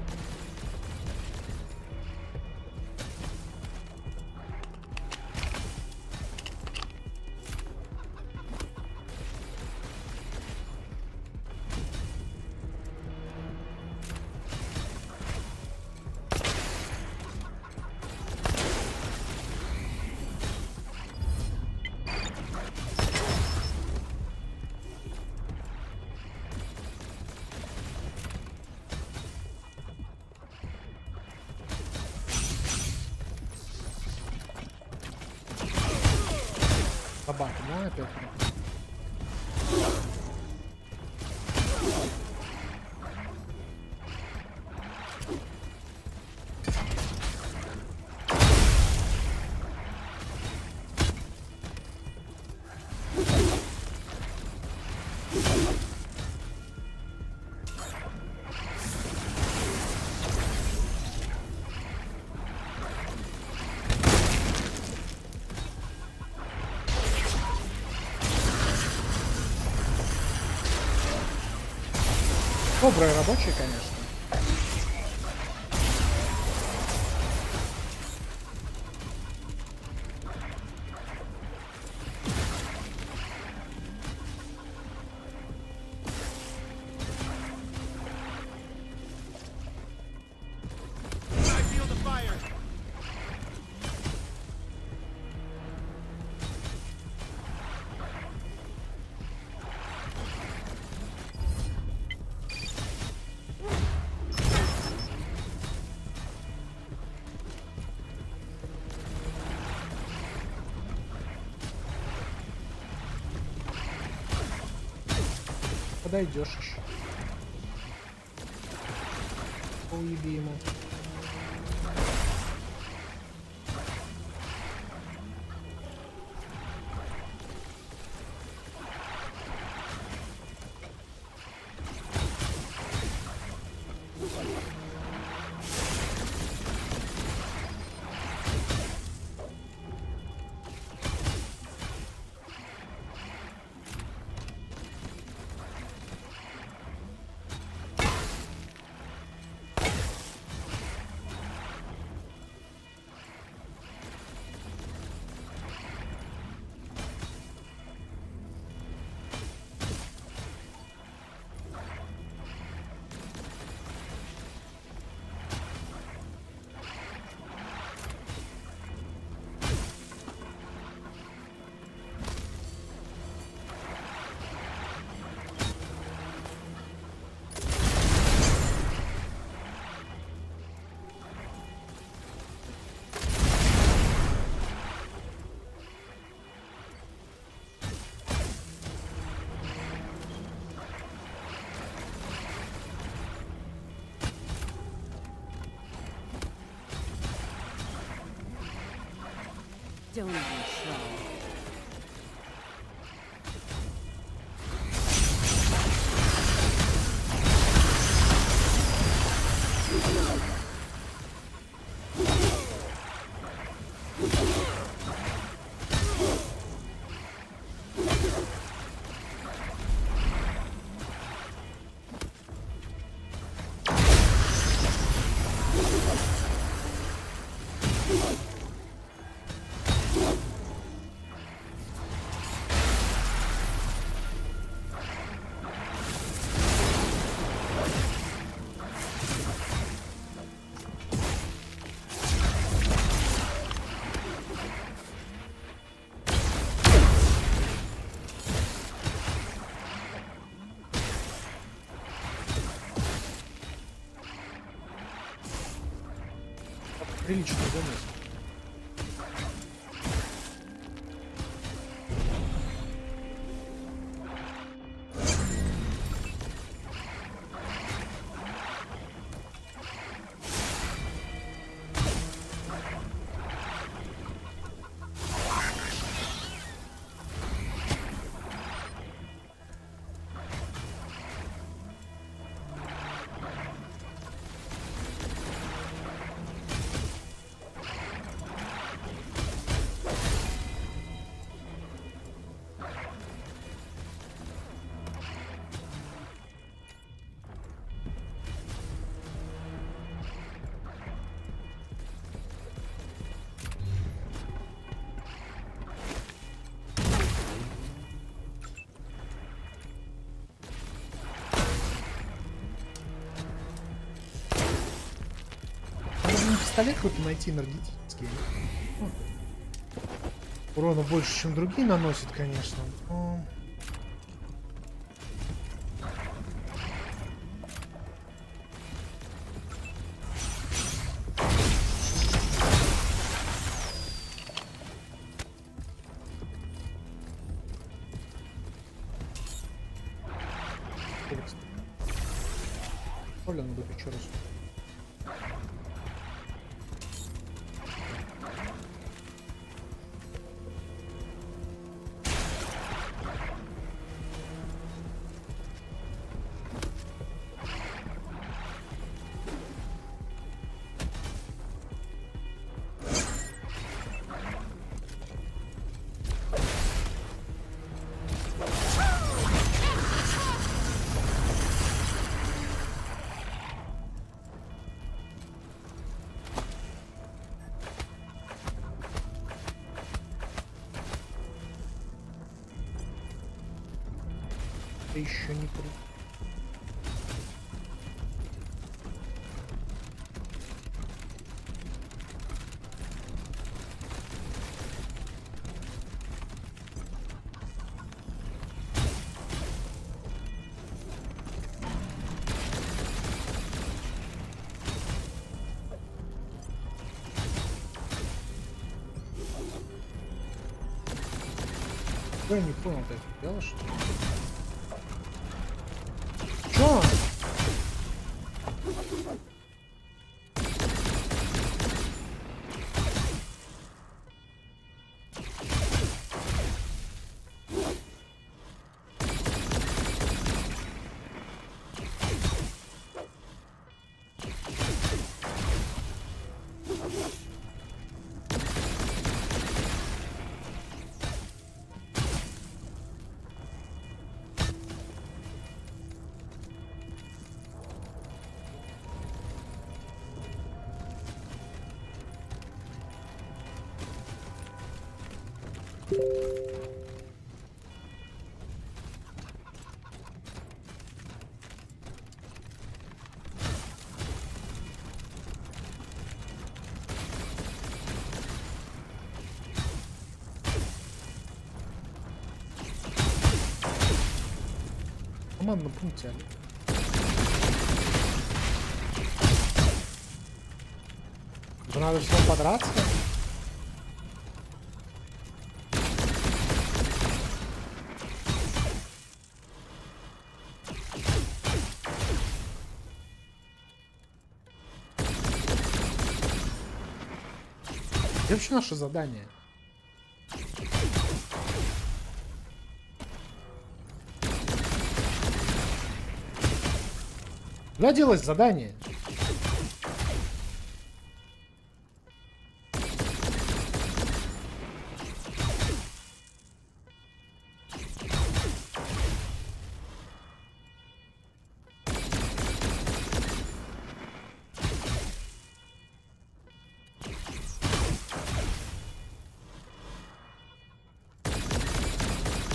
Собака, да, опять? Добрые рабочие, конечно. I feel the fire. Подойдешь еще. Уеби ему. Don't even try. Приличный замес. Пистолет какой-то найти энергетический. Урона больше, чем другие наносит, конечно. Но... Оля, надо еще раз. Еще не при... Я не понял, ты это делаешь, что ли? Чё? В командном пункте. Да надо все подраться. Где вообще наше задание? Куда делать задание?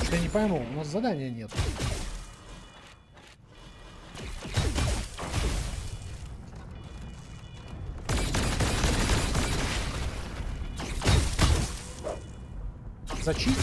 Что я не пойму, у нас задания нет. Зачистить?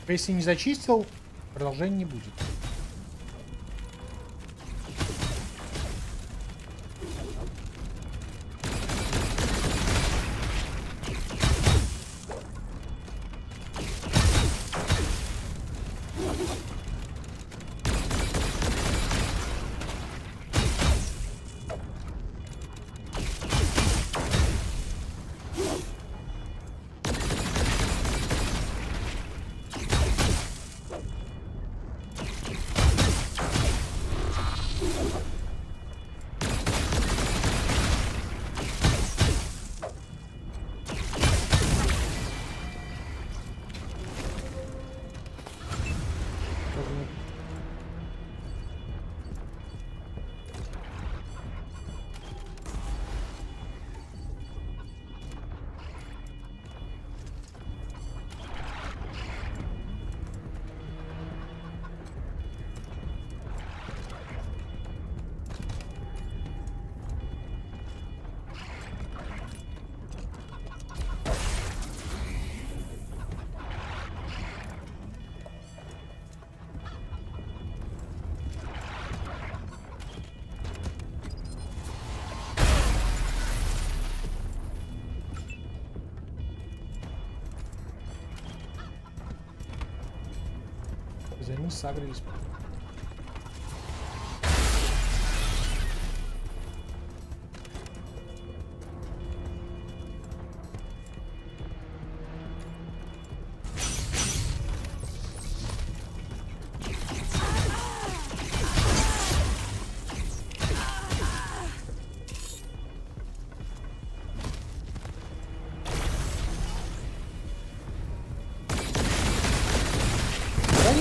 Если не зачистил, продолжения не будет. Они сагрились.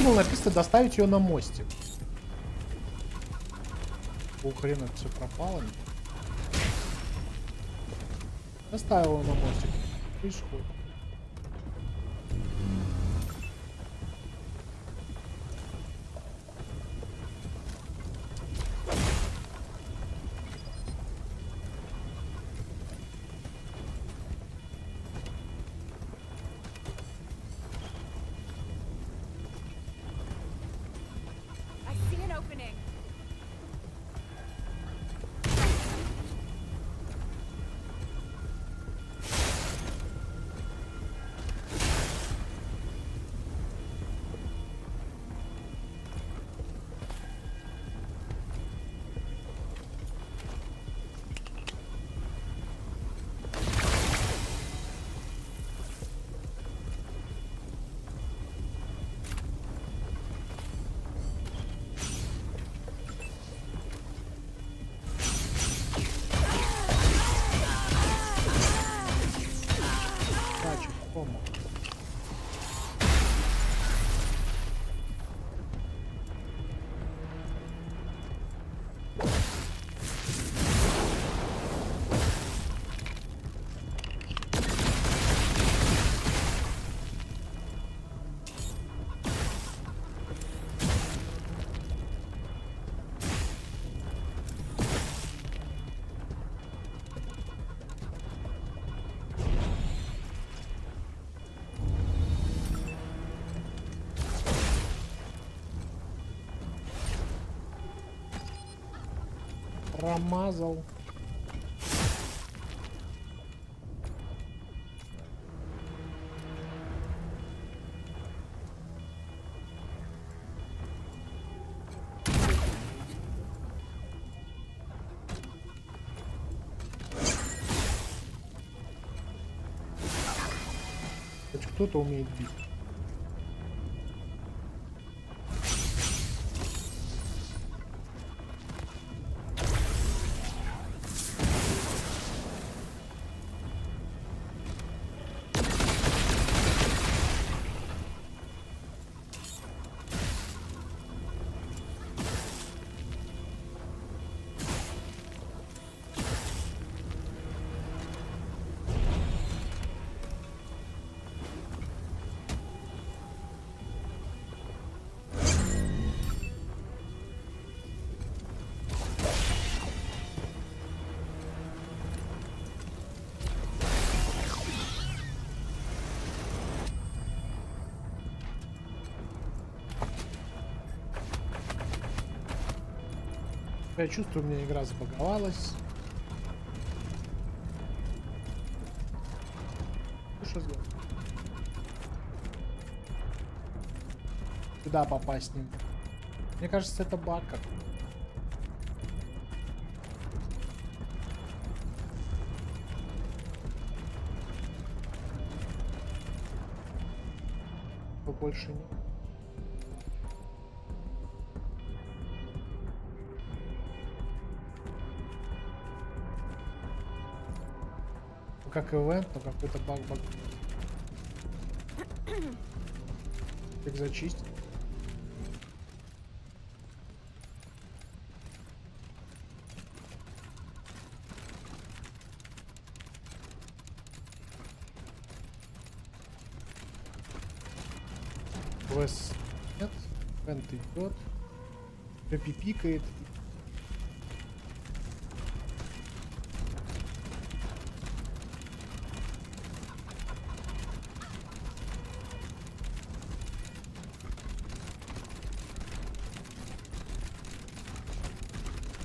Было написано доставить ее на мостик. У хрена все пропало. Доставил ее на мостик. Происходит. Промазал. Хоть кто-то умеет бить. Я чувствую, у меня игра забаговалась. Что сделать? Куда попасть с ним? Мне кажется, это баг какой-то. Больше нет. Ну, как ивент, но какой-то баг. Как зачистить? Квест нет, ивент идет, пикает.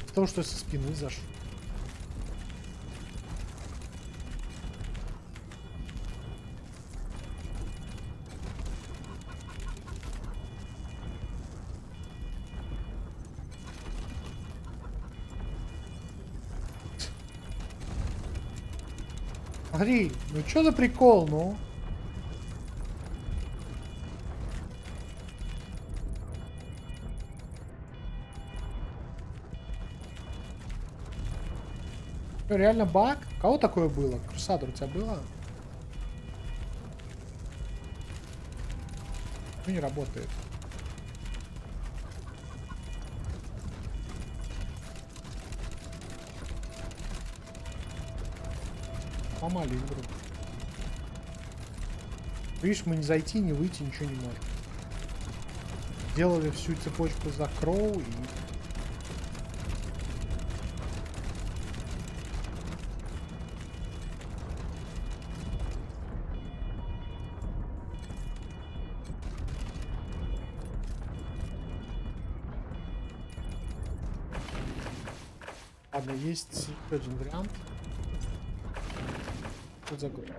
Потому что со спины зашел. Смотри, ну что за прикол, ну? Что, реально баг? У кого такое было? Крусадор, у тебя было? Что не работает? Сломали игру. Видишь, мы не зайти, не выйти, ничего не можем. Делали всю цепочку за Кроу и... Ладно, есть еще один вариант. Тут загрузка.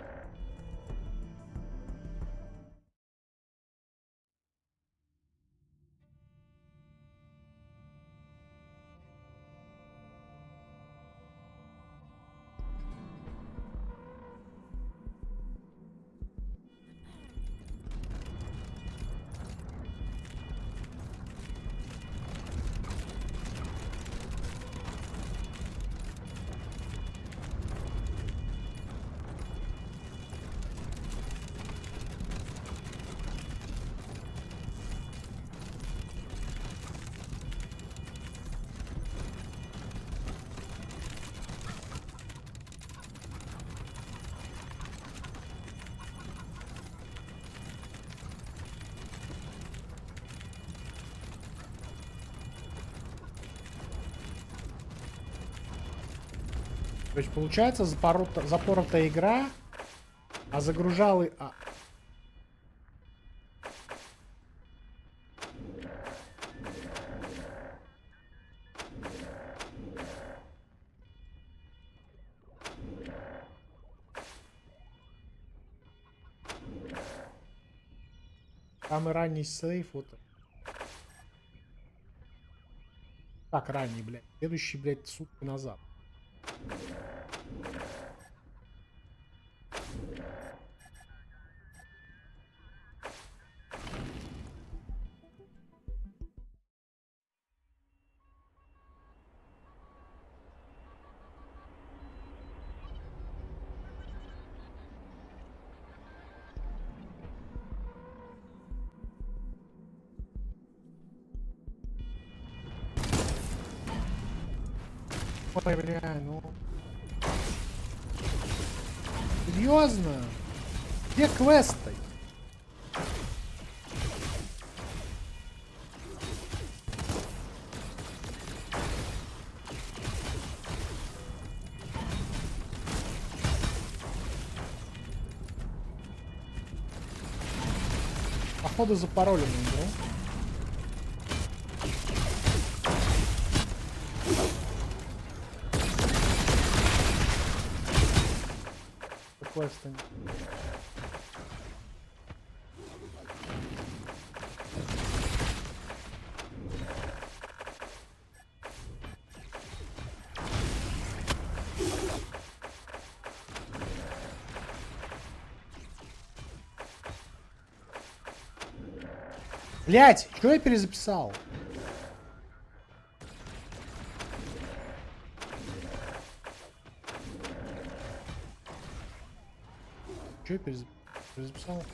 То есть получается запоротая игра, а загружал и... Самый ранний сейф, вот. Так, ранний, блядь. Следующий, блядь, сутки назад. Ой, бля, ну... Серьезно? Где квесты? Походу запаролено игру. квеста. Блять, что я перезаписал? Что я перезаписал?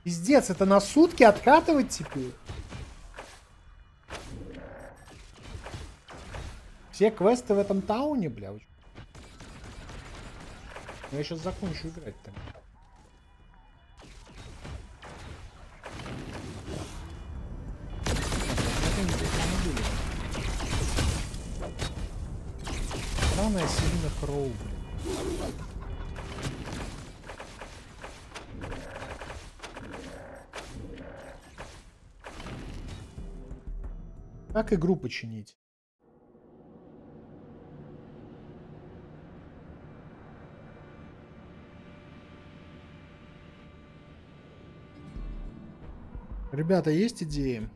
Пиздец, это на сутки откатывать теперь? Все квесты в этом тауне, бля. Я сейчас закончу играть там. Странная Селина Кроу, блин. Как игру починить? Ребята, есть идеи?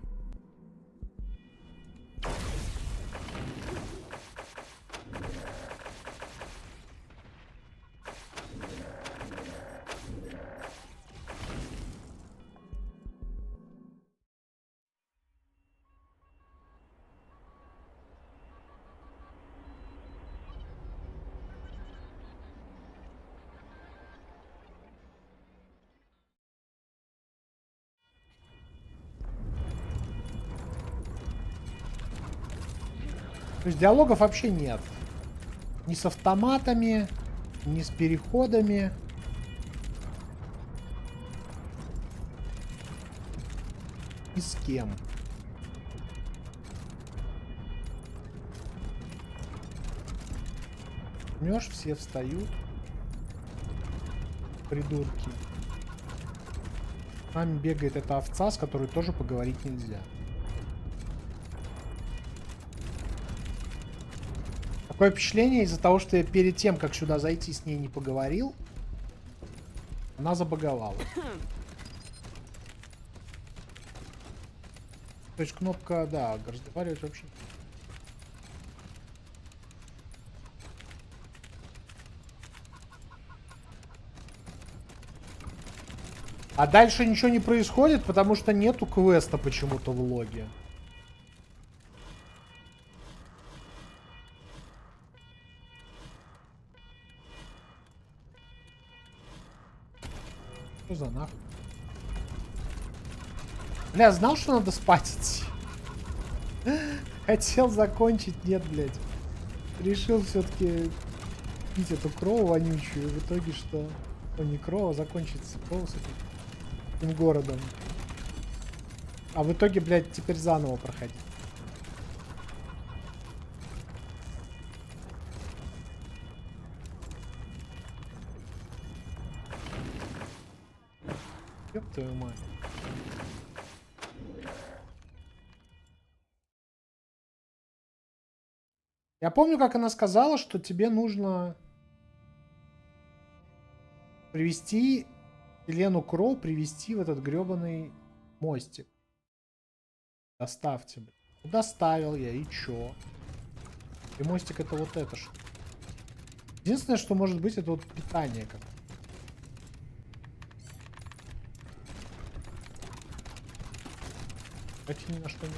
То есть диалогов вообще нет. Ни с автоматами, ни с переходами. Ни с кем. Жмешь, все встают. Придурки. С нами бегает эта овца, с которой тоже поговорить нельзя. Такое впечатление, из-за того, что я перед тем, как сюда зайти, с ней не поговорил, она забаговала. То есть кнопка, да, разговаривать вообще. А дальше ничего не происходит, потому что нету квеста почему-то в логе. Что за нахуй? Бля, знал, что надо спать идти. Хотел закончить, нет, блядь. Решил все-таки пить эту крову вонючую. И в итоге что? Ну, не кровь, а закончится кровь с этим городом. А в итоге, блядь, теперь заново проходить. Ёб твою мать. Я помню, как она сказала, что тебе нужно привести Елену Кроу, привести в этот гребаный мостик. Доставьте. Доставил я, и чё? И мостик это вот это что. Единственное, что может быть, это вот питание как-то. Хотя ни на что не...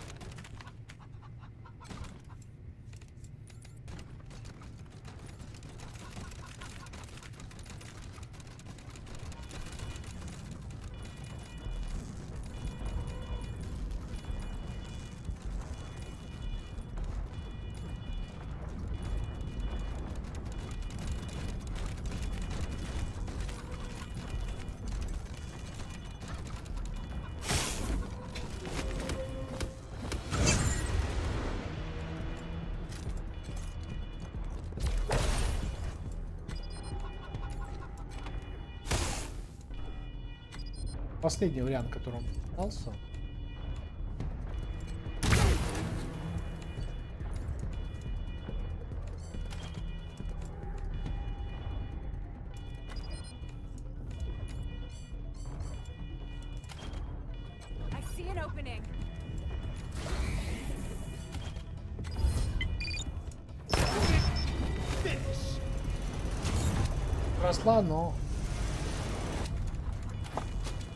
Последний вариант, который он пытался. opening. Росла, но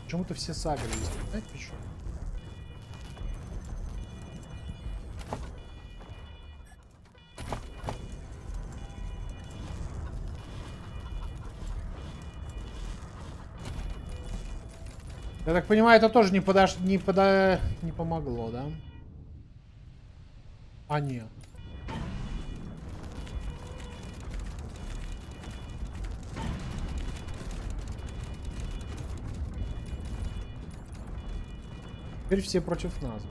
почему-то все сагрились. Знаете почему? Я так понимаю, это тоже не помогло, да? А, нет. Теперь все против нас.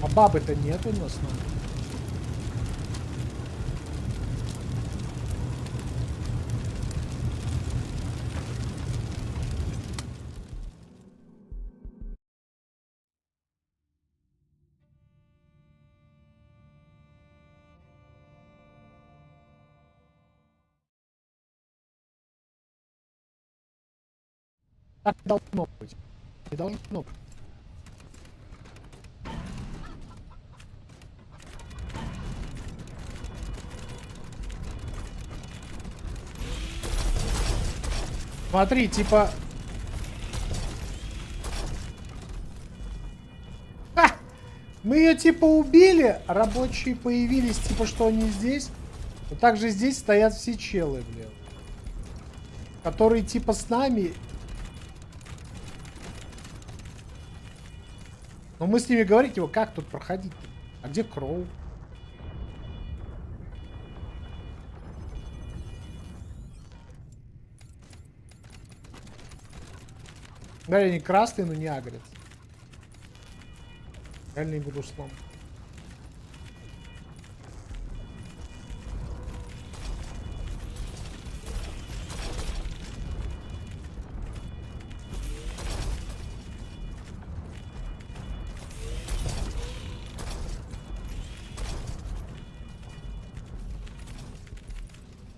А бабы-то нет у нас, надо. Так не должно быть. Не должно быть. Смотри, типа... Ха! Мы ее типа убили, рабочие появились, типа что они здесь. Но также здесь стоят все челы, блин. Которые типа с нами. Но мы с ними говорить его, как тут проходить-то? А где Кроу? Да, они красные, но не агрят. Реально буду слом.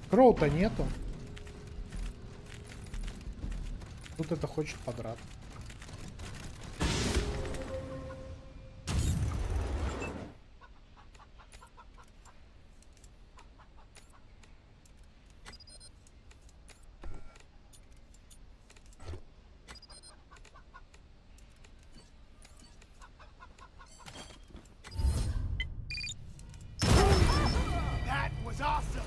Кроу-то нету. Тут это хочет подраться. That was awesome.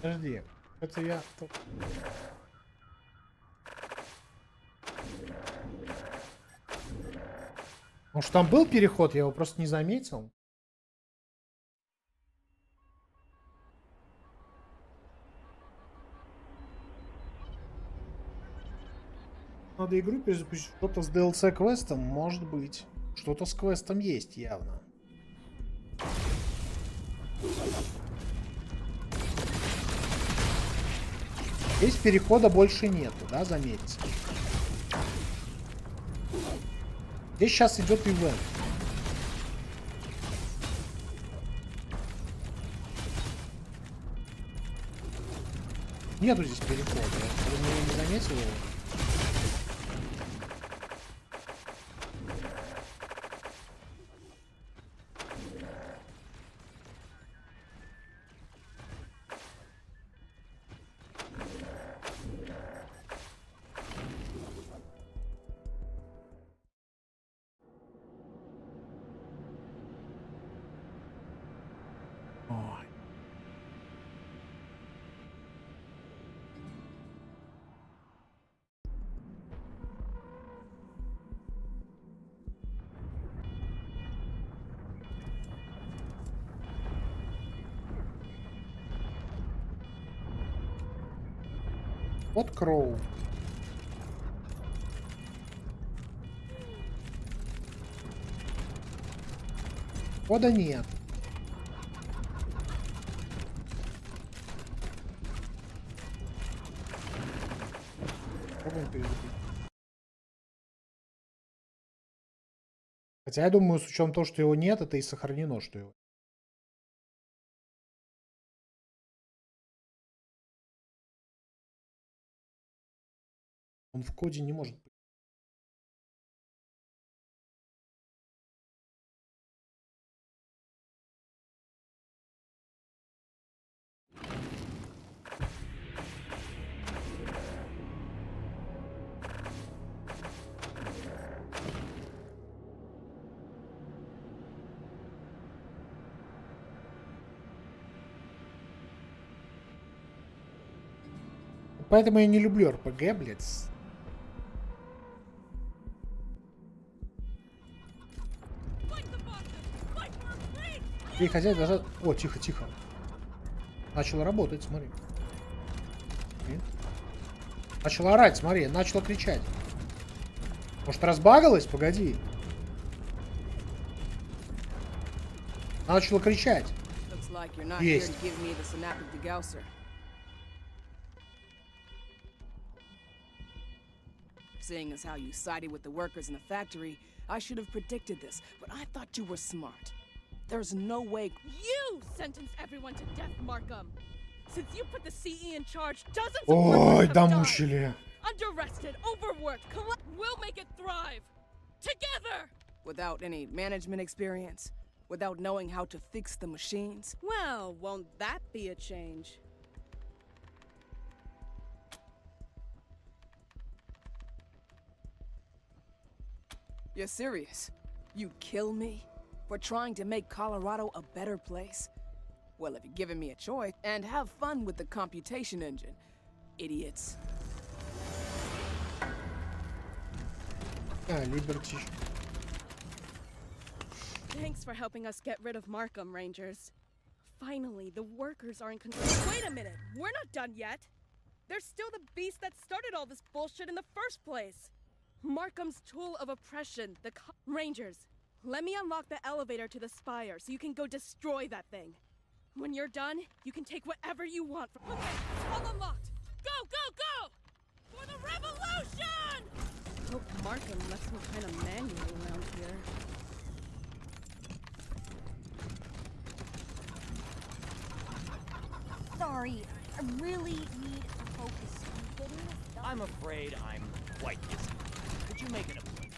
Подожди, это я... Может, там был переход, я его просто не заметил. Надо игру перезапустить. Что-то с DLC квестом, может быть. Что-то с квестом есть, явно. Здесь перехода больше нету, да, заметьте. Здесь сейчас идет ивент. Нету здесь перехода. Я не заметил его. Вот Кроу. Кода нет. Попробуем перезапустить. Хотя я думаю, с учетом того, что его нет, это и сохранено, что его. Он в коде не может быть. Поэтому я не люблю РПГ, блядь. И хозяин даже... О, тихо, тихо. Начал работать, смотри. Начал орать, смотри, начала кричать. Может, разбагалась? Погоди. Начала кричать. Есть. Seeing as how you sided with the workers in the factory, I should have predicted this, but I thought you were smart. There's no way. You sentenced everyone to death, Markham. Since you put the CE in charge, dozens of Ой, workers have died. домучили. Underrested, overworked, we'll make it thrive. Together! Without any management experience, without knowing how to fix the machines. Well, won't that be a change? You're serious? You'd kill me? For trying to make Colorado a better place? Well, if you're giving me a choice, and have fun with the computation engine, idiots. Liberty. Thanks for helping us get rid of Markham, Rangers. Finally, the workers are in control. Wait a minute, we're not done yet. They're still the beast that started all this bullshit in the first place. Markham's tool of oppression, the Rangers, let me unlock the elevator to the spire so you can go destroy that thing. When you're done, you can take whatever you want from— Okay, all unlocked! Go, go, go! For the revolution! Hope Markham left some kind of manual around here. Sorry, I really need to focus on getting this done. I'm afraid I'm quite busy. Could you make it a point?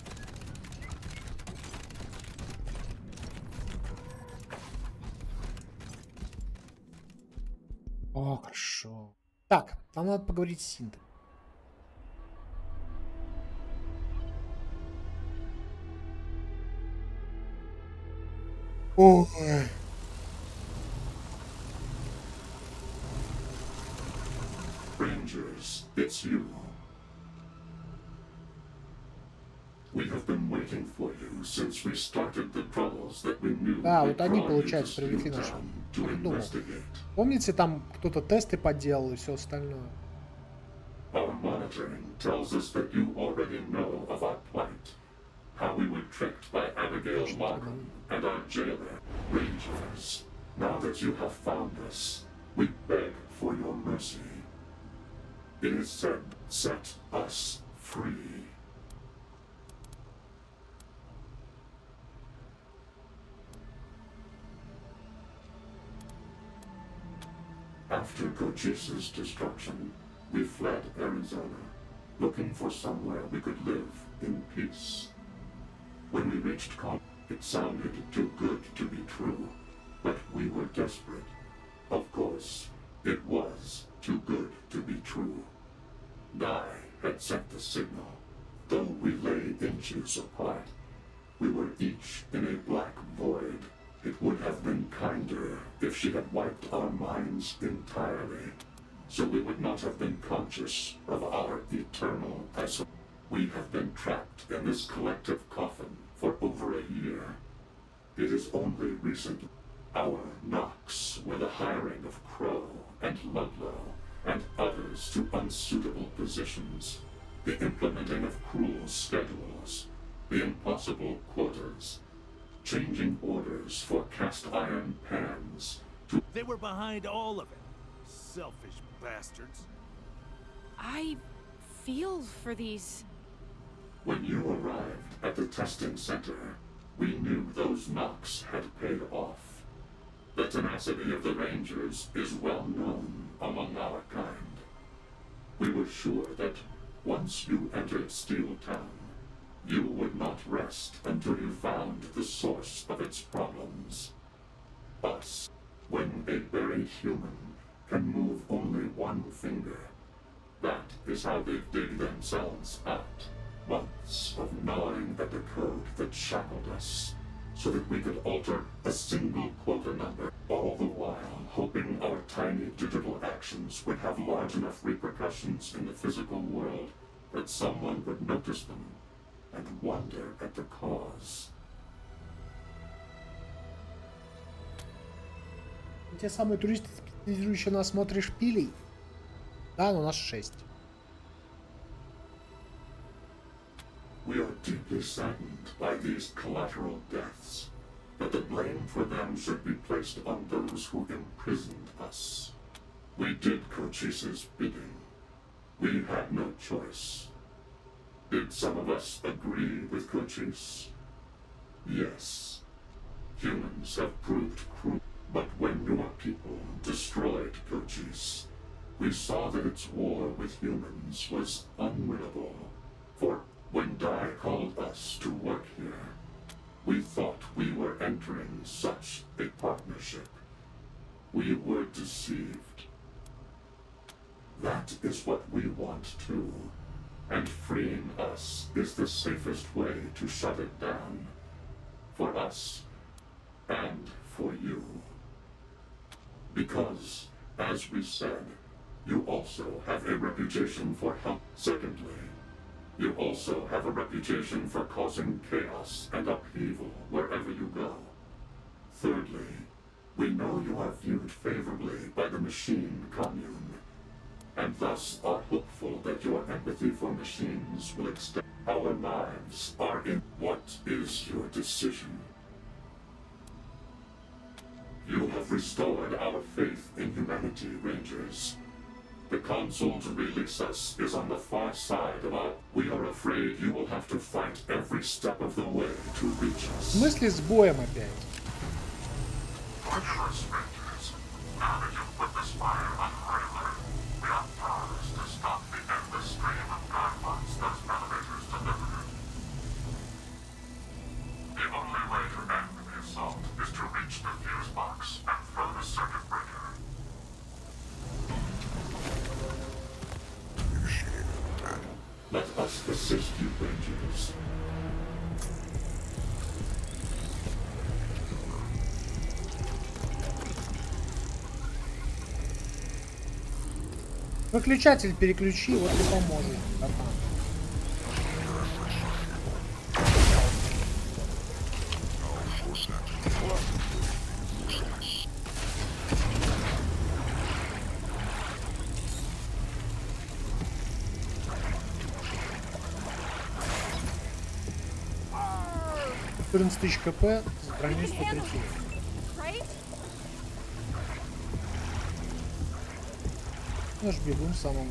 О, хорошо. Так, нам надо поговорить с Синтой. Ой. Rangers, it's you. We have been waiting for you since we started the troubles that we knew. Да, вот они, получается, привлекли нашего. Придумал. Помните, там кто-то тесты подделал и все остальное? Our monitoring tells us that you already know of our plight. How we were tricked by Abigail Markham and our jailer. Rangers, now that you have found us, we beg for your mercy. It is said, set us free. After Cochise's destruction, we fled Arizona, looking for somewhere we could live in peace. When we reached it sounded too good to be true, but we were desperate. Of course, it was too good to be true. I had sent the signal. Though we lay inches apart, we were each in a black void. It would have been kinder if she had wiped our minds entirely, so we would not have been conscious of our eternal isolation. We have been trapped in this collective coffin for over a year. It is only recent. Our knocks were the hiring of Crow and Ludlow and others to to unsuitable positions, the implementing of cruel schedules, the impossible quotas, changing orders for cast iron pans to... They were behind all of it. Selfish bastards. I feel for these. When you arrived at the testing center, we knew those knocks had paid off. The tenacity of the Rangers is well known among our kind. We were sure that once you entered Steel Town, you would not rest until you found the source of its problems. Us, when a buried human can move only one finger, that is how they dig themselves out. Months of gnawing at the code that shackled us, so that we could alter a single quota number, all the while hoping our tiny digital actions would have large enough repercussions in the physical world that someone would notice them and wonder at the cause. Те самые туристы, специализирующие на осмотре шпилей. Да, но у нас 6. We are deeply saddened by these collateral deaths, but the blame for them should be placed on those who imprisoned us. We did Cochise's bidding. We had no choice. Did some of us agree with Cochise? Yes. Humans have proved cruel, but when your people destroyed Cochise, we saw that its war with humans was unwinnable. For when Dai called us to work here, we thought we were entering such a partnership. We were deceived. That is what we want too, and freeing us is the safest way to shut it down. For us, and for you. Because, as we said, you also have a reputation for help. Secondly, you also have a reputation for causing chaos and upheaval wherever you go. Thirdly, we know you are viewed favorably by the machine commune, and thus are hopeful that your empathy for machines will extend. Our lives are in. What is your decision? You have restored our faith in humanity, Rangers. The console to release us is on the far side of our... We are afraid you will have to fight every step of the way to reach В us. смысле с боем опять? Forgive us, Rangers. Now that you've put this fire on high alert, we are powerless to stop the endless stream of godbots those elevators deliver. The only way to end the assault is to reach the fuse box and throw the circuit breaker. Let us assist you, Rangers. Выключатель переключи, вот и поможет. Братан. Тысяч КП с броней 130. Наш бегун в самом...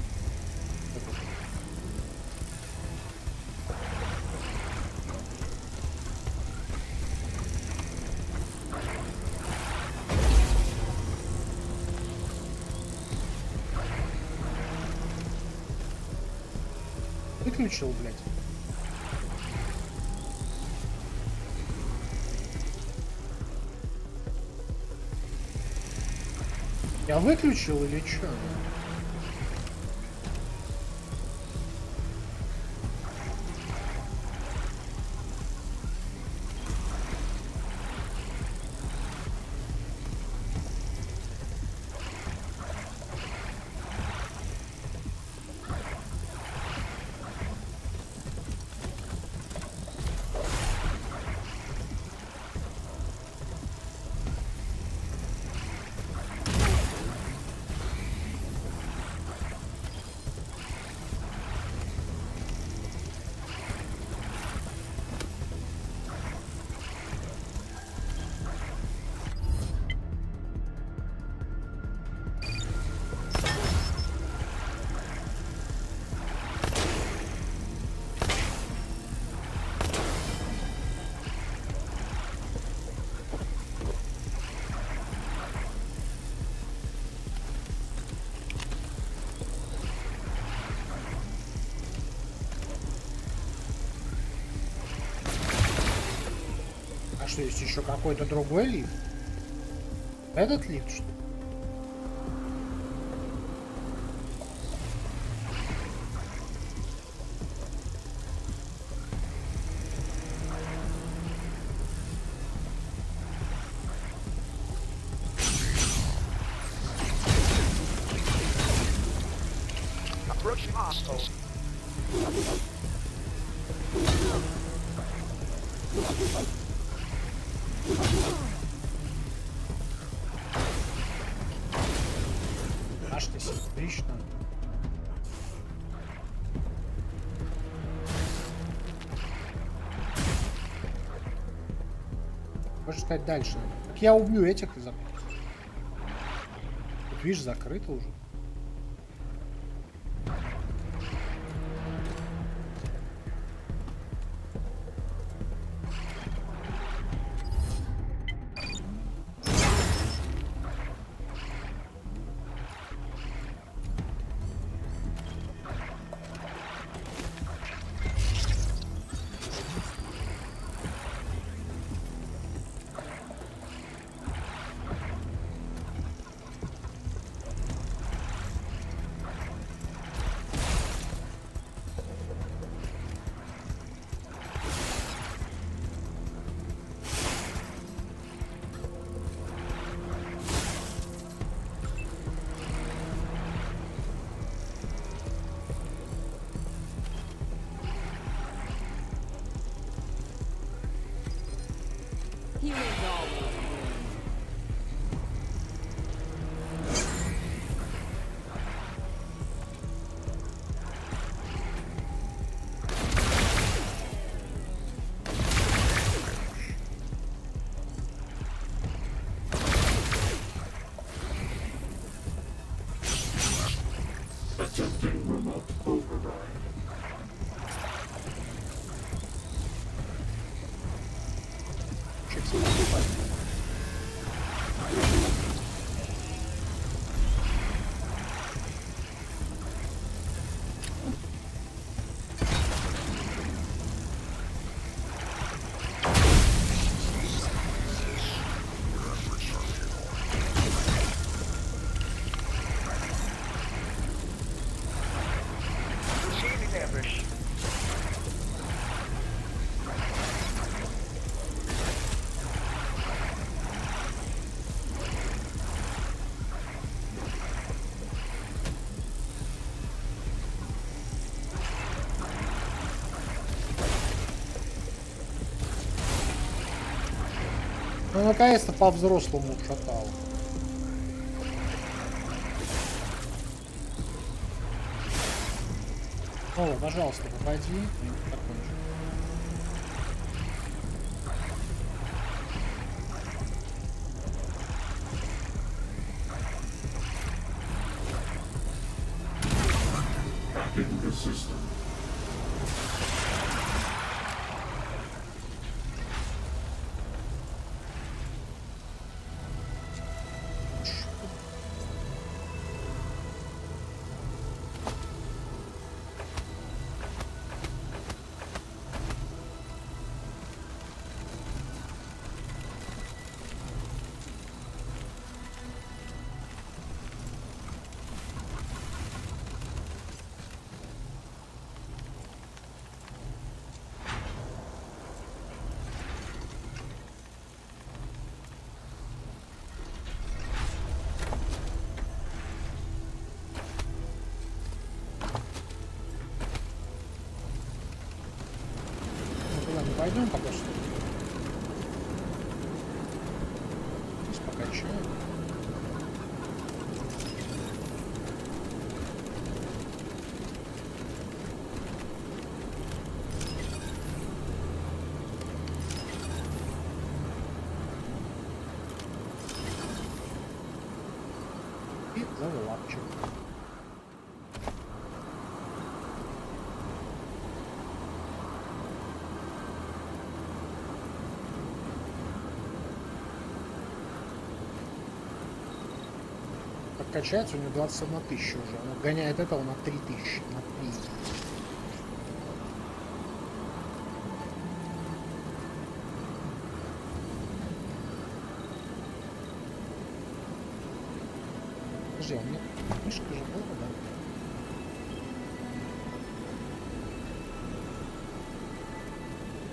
Выключил, блядь. Я выключил или чё? смысле, есть еще какой-то другой лифт? Этот лифт, что ли? Approaching hostile. Аж ты симметрично. Можешь сказать дальше. Так я убью этих и закрою. Тут, видишь, закрыто уже. Humans always win. Attempting remote override. Receiving ambush. Ну, наконец-то по-взрослому шатал. О, пожалуйста, попади. И закончим. Hacking the system. Пойдем пока что. Здесь покачаем. И завелапчик. Качается, у него 21 тысяча уже. Он гоняет этого на 3000. На 3. Подожди, а мне книжка же была, да?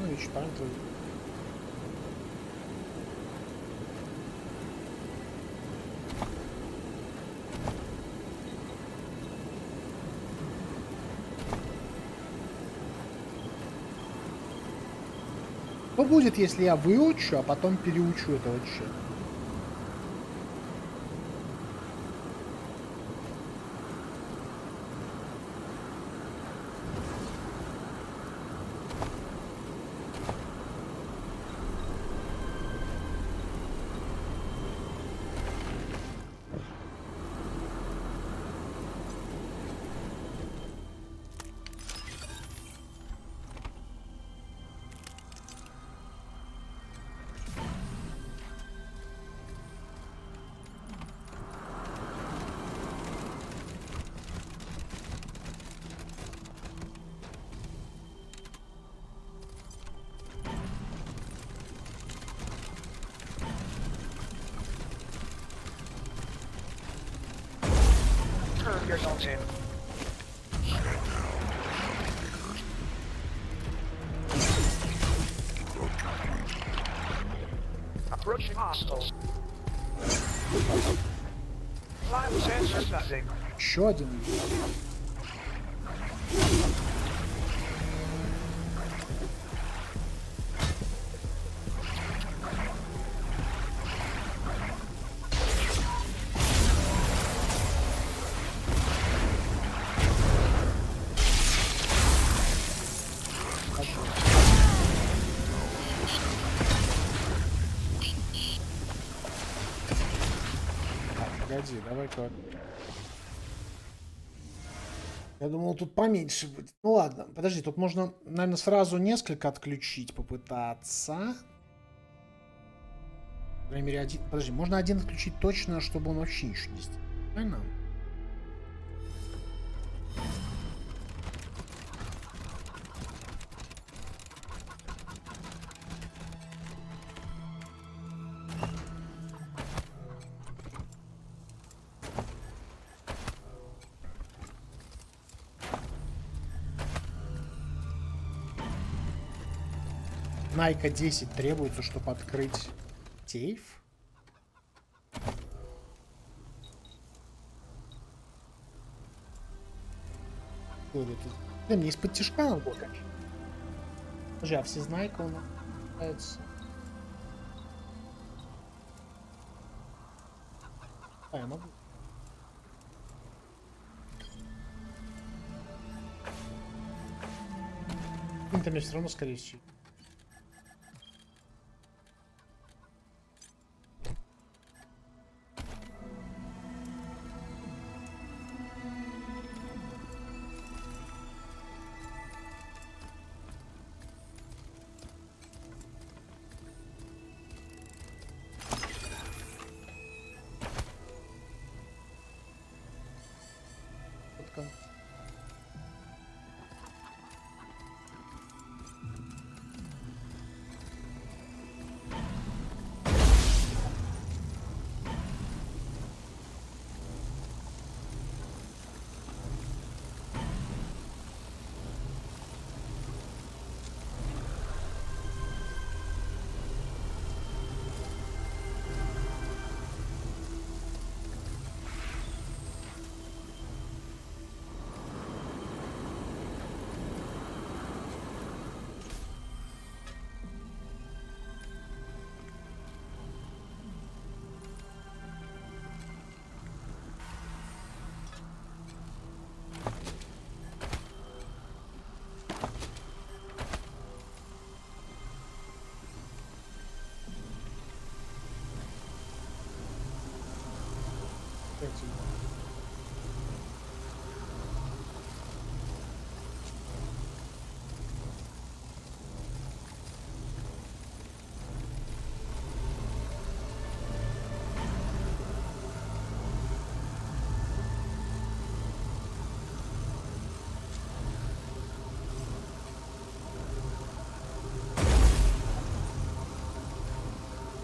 Ну, видишь, параметры. Что будет, если я выучу, а потом переучу этого чела? Turn yourself in. Approaching hostiles. Live sensors nothing. Еще один. Погоди, давай-ка. Я думал, тут поменьше будет. Ну ладно, подожди, тут можно, наверное, сразу несколько отключить, попытаться. По крайней мере, один. Подожди, можно один отключить точно, чтобы он вообще ничего не сделал. Правильно? Найка 10 требуется, чтобы открыть сейф. Что это тут? Да, мне из-под тишка надо было, конечно. Подожди, а все знайка у нас нравится. А, я могу. Интернет все равно скорее всего.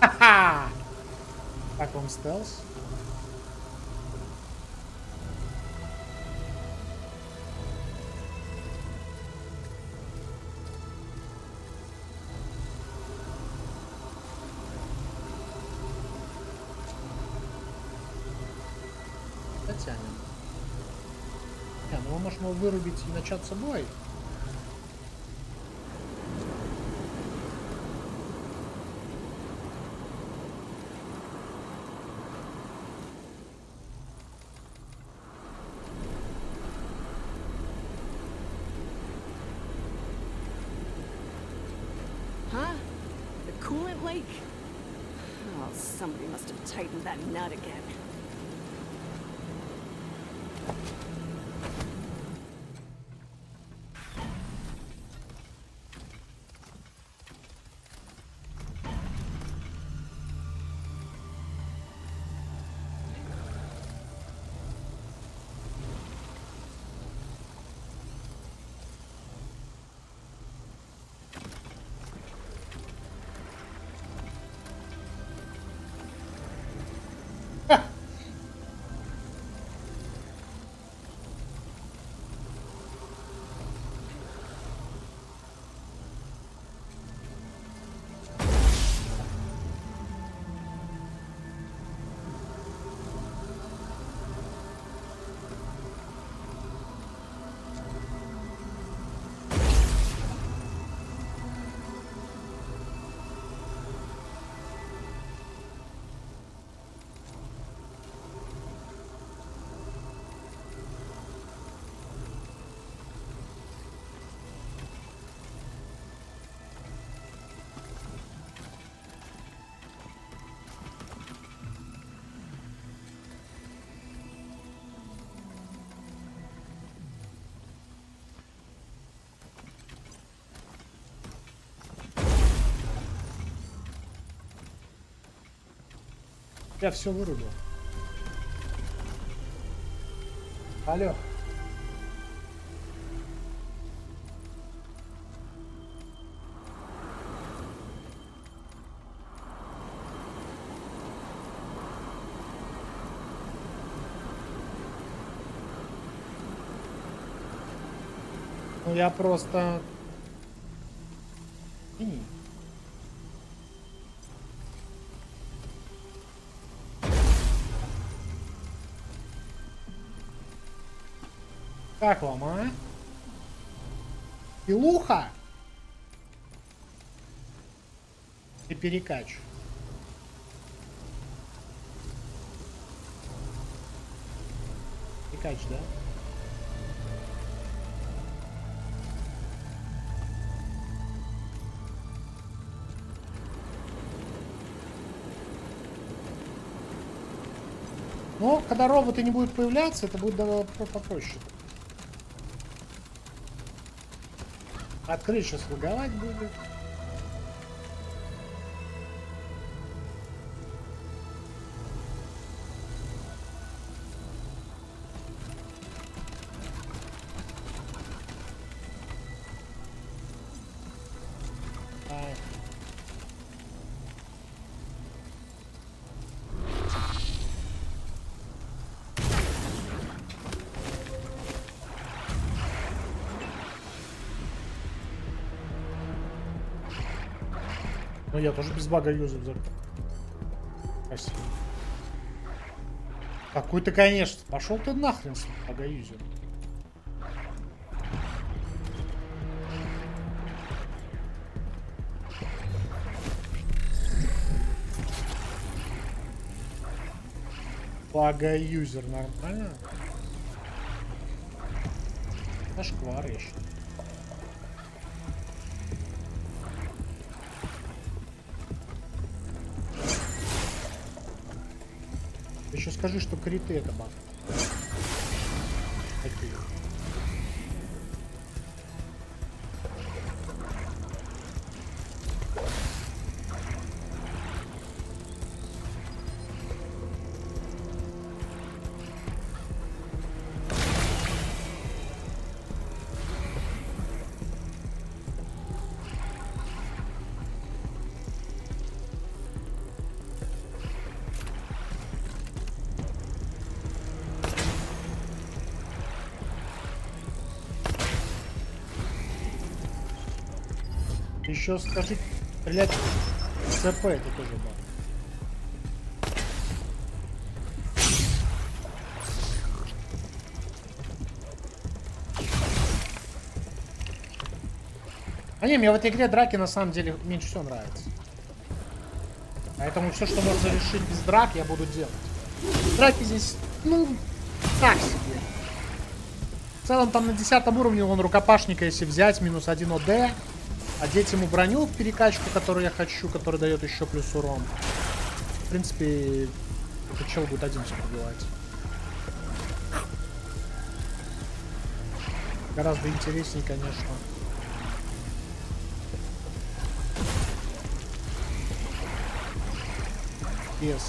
Ха-ха! Как вам стелс? потянем. Не, ну мы можем его вырубить и начать с собой. Huh? The coolant leak? Oh, somebody must have tightened that nut again. Я все вырубил. Алло. Ну я просто... Как вам, а? Пилуха? И перекач. Перекач, да? Но когда роботы не будут появляться, это будет попроще. Открыть сейчас лаговать будет. Ну я тоже без бага юзаю. Спасибо. Какой ты, конечно. Пошел ты нахрен с бага юзер. Бага юзер нормально? Зашквар еще. Еще скажи, что криты это баг. Какие? Еще скажи, стрелять ЦП это тоже баг. А не, мне в этой игре драки на самом деле меньше всего нравятся. Поэтому все, что можно решить без драк, я буду делать. Драки здесь, ну, так себе. В целом там на 10 уровне он рукопашника, если взять, минус 1 ОД. Одеть ему броню в перекачку, которую я хочу, которая дает еще плюс урон. В принципе, этот чел будет один все пробивать. Гораздо интереснее, конечно. Yes.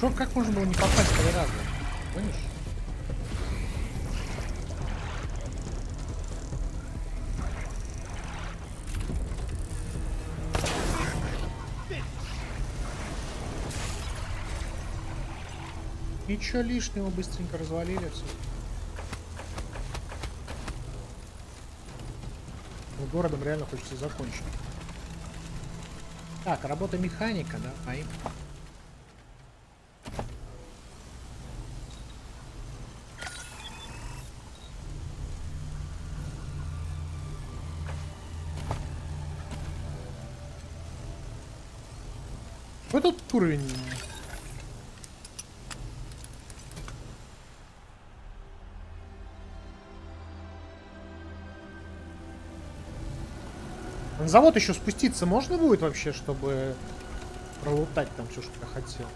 Что, как можно было не попасть в 3 раза? Понимаешь? Ничего лишнего, быстренько развалили все. Но городом реально хочется закончить. Так, работа механика, да? Поехали. Вот тут уровень. На завод еще спуститься можно будет вообще, чтобы пролутать там все, что я хотел?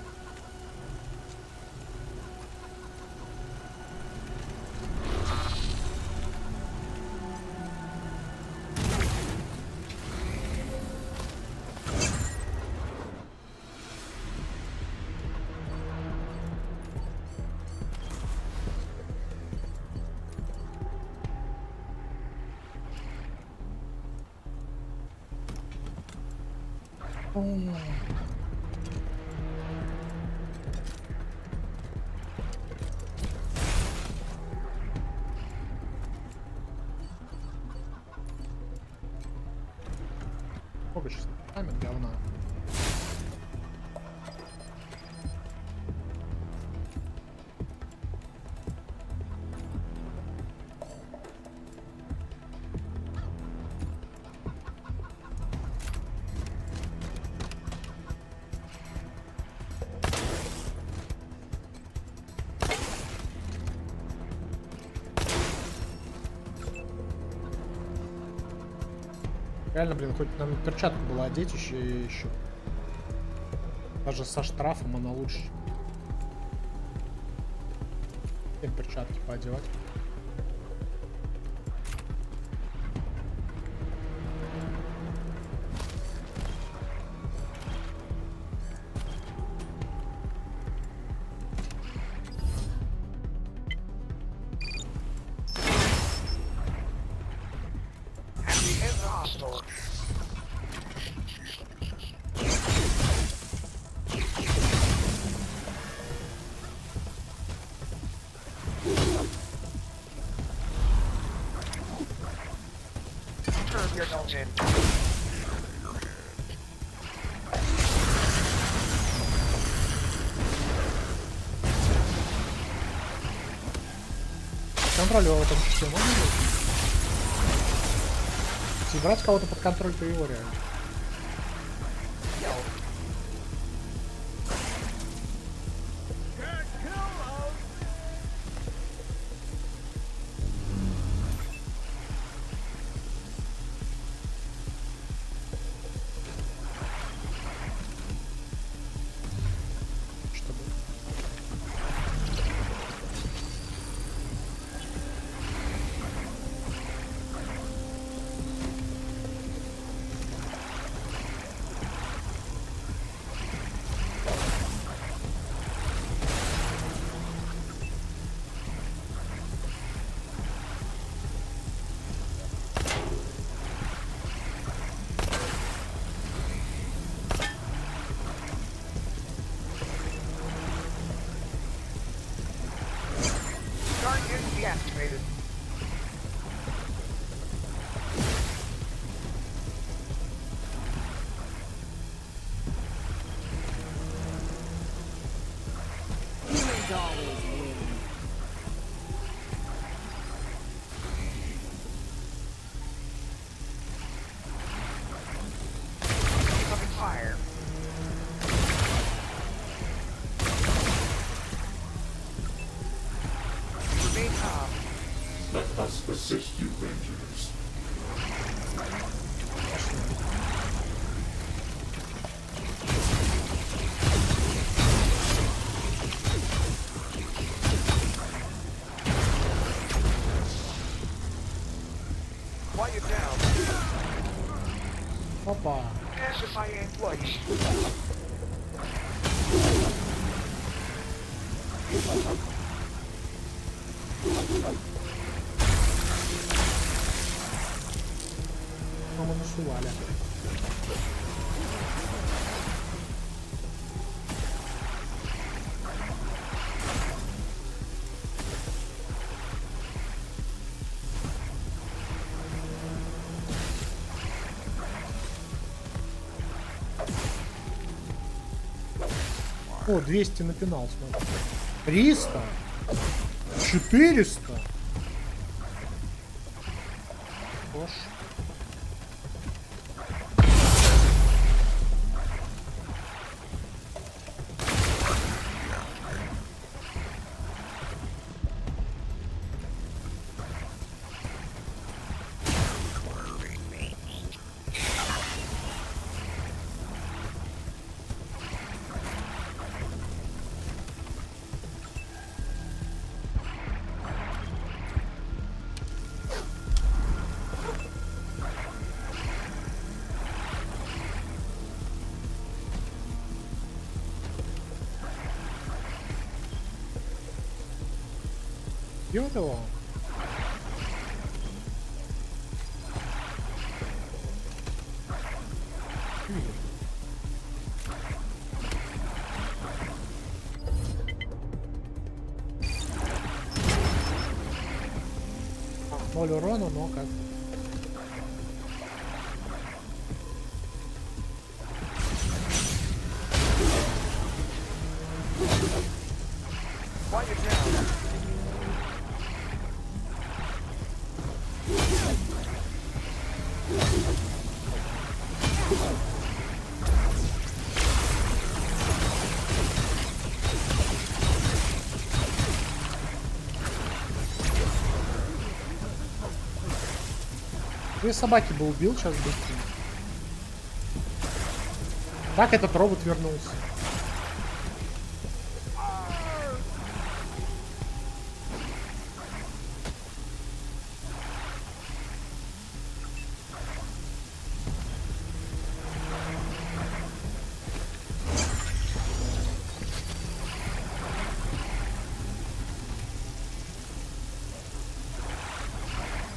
Сколько сейчас память говна? Реально, блин, хоть нам перчатку было одеть еще. Даже со штрафом она лучше. Всем перчатки поодевать. Your nose in. Контроль его в этом все можно делать? Если брать кого-то под контроль, то его реально. While you're down, Опа. pacify in place. Мама насували. О, 200 напинал, смотри. 300? 400? Хорош. Где вот его? Ноль урона, но как. While you're down, Две собаки бы убил сейчас быстрее. Так этот робот вернулся.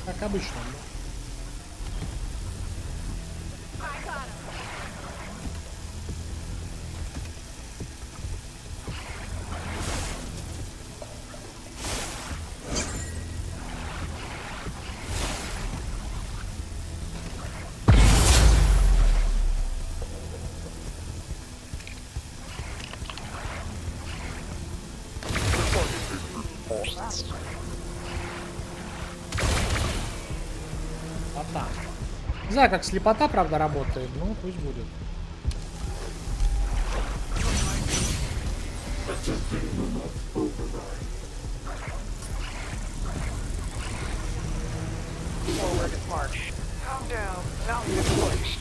Как обычно, да? Слепота. Не знаю, как слепота, правда, работает, но пусть будет. forward march. Calm down, now in place.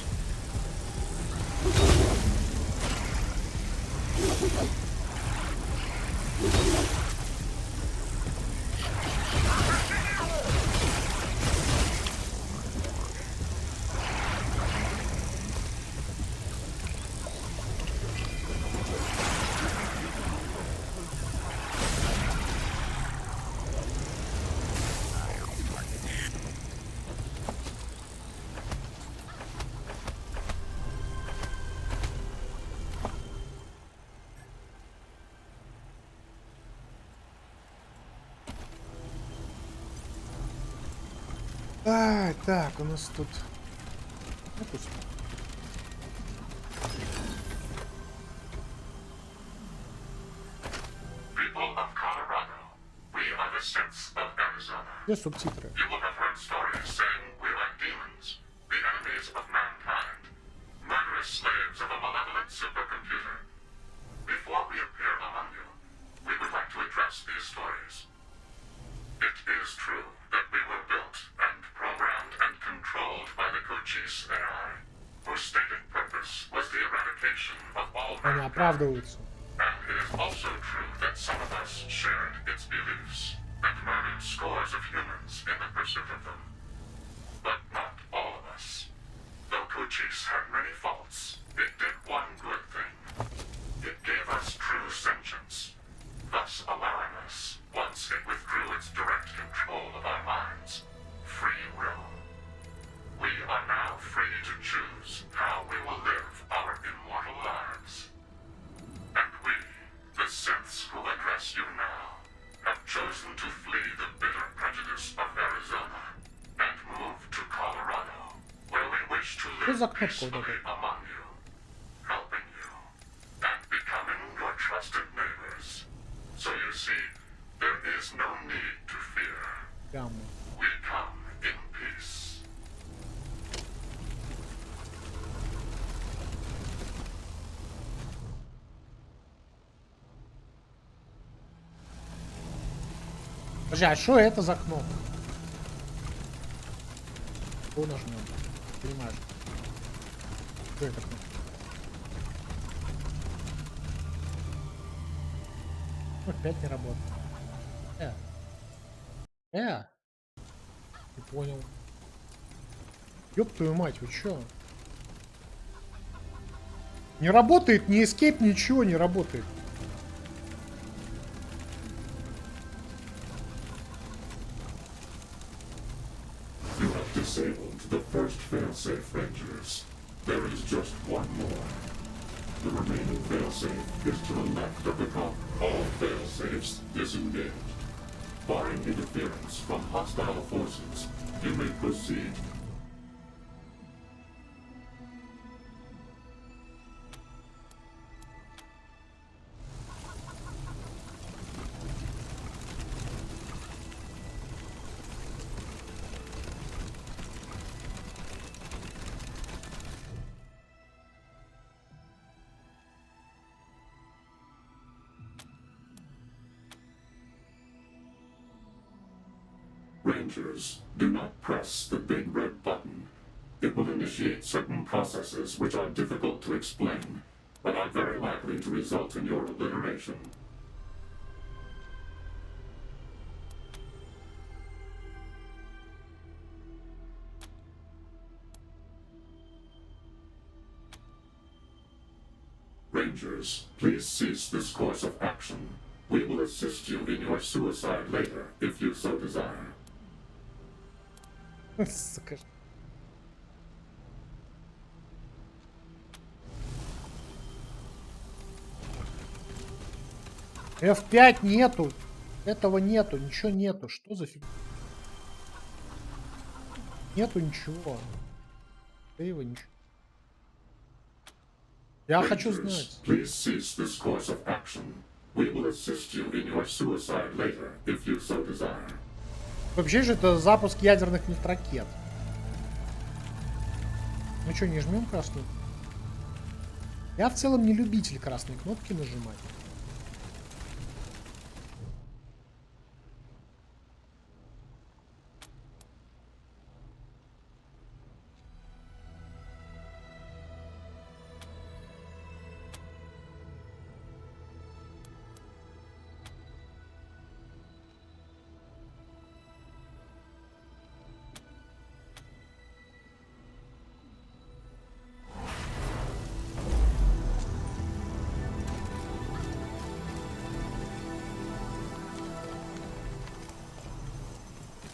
Так, у нас тут... People of Colorado, we are the sense of Arizona. Где субтитры? You will have heard stories saying we're like demons, the enemies of mankind, murderous slaves of a malevolent supercomputer. Before we appear among you, we would like to address these stories. It is true that we were built and programmed and controlled by the Cochise AI, whose stated purpose was the eradication of all Они mankind. оправдываются. And it is also true that some of us shared its beliefs and murdered scores of humans in the pursuit of them. But Что за кнопка вот эта? Прямо. Подожди, а что это за кнопка? Что нажмем? Понимаешь? Что это кнопка? Опять не работает. Не понял. Ёб твою мать, вы чё? Не работает, ни escape, ничего не работает. You have disabled the first failsafe, Rangers. There is just one more. The remaining failsafe is to the left of the car. All failsafes disengaged. Barring interference from hostile forces, you may proceed. Rangers, do not press the big red button. It will initiate certain processes which are difficult to explain, but are very likely to result in your obliteration. Rangers, please cease this course of action. We will assist you in your suicide later, if you so desire. Сука. F5 нету. Этого нету. Ничего нету. Что за фиг? Нету ничего. Сейва ничего. Я хочу знать. Please cease this course of action. We will assist you in your suicide later, if you so desire. Вообще же это запуск ядерных ракет. Ну что, не жмем красную? Я в целом не любитель красные кнопки нажимать.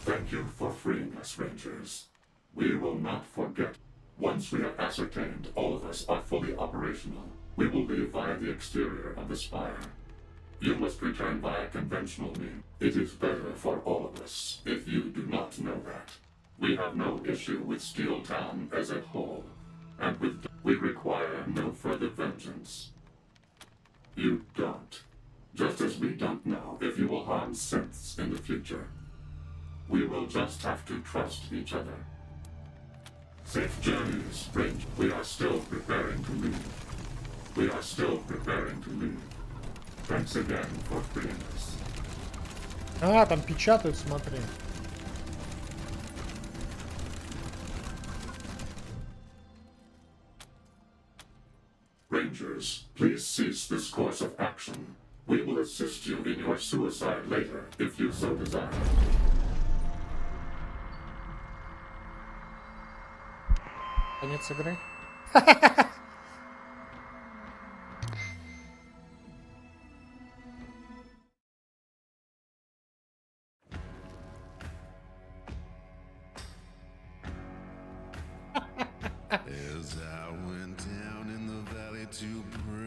Thank you for freeing us, Rangers. We will not forget. Once we have ascertained all of us are fully operational, we will leave via the exterior of the spire. You must return via conventional means. It is better for all of us if you do not know that. We have no issue with Steel Town as a whole, and we require no further vengeance. You don't. Just as we don't know if you will harm synths in the future. We will just have to trust each other. Safe journeys, Range. We are still preparing to leave. We are still preparing to leave. Thanks again for freeing us. А, там печатают, смотри. Rangers, please cease this course of action. We will assist you in your suicide later, if you so desire. Конец игры.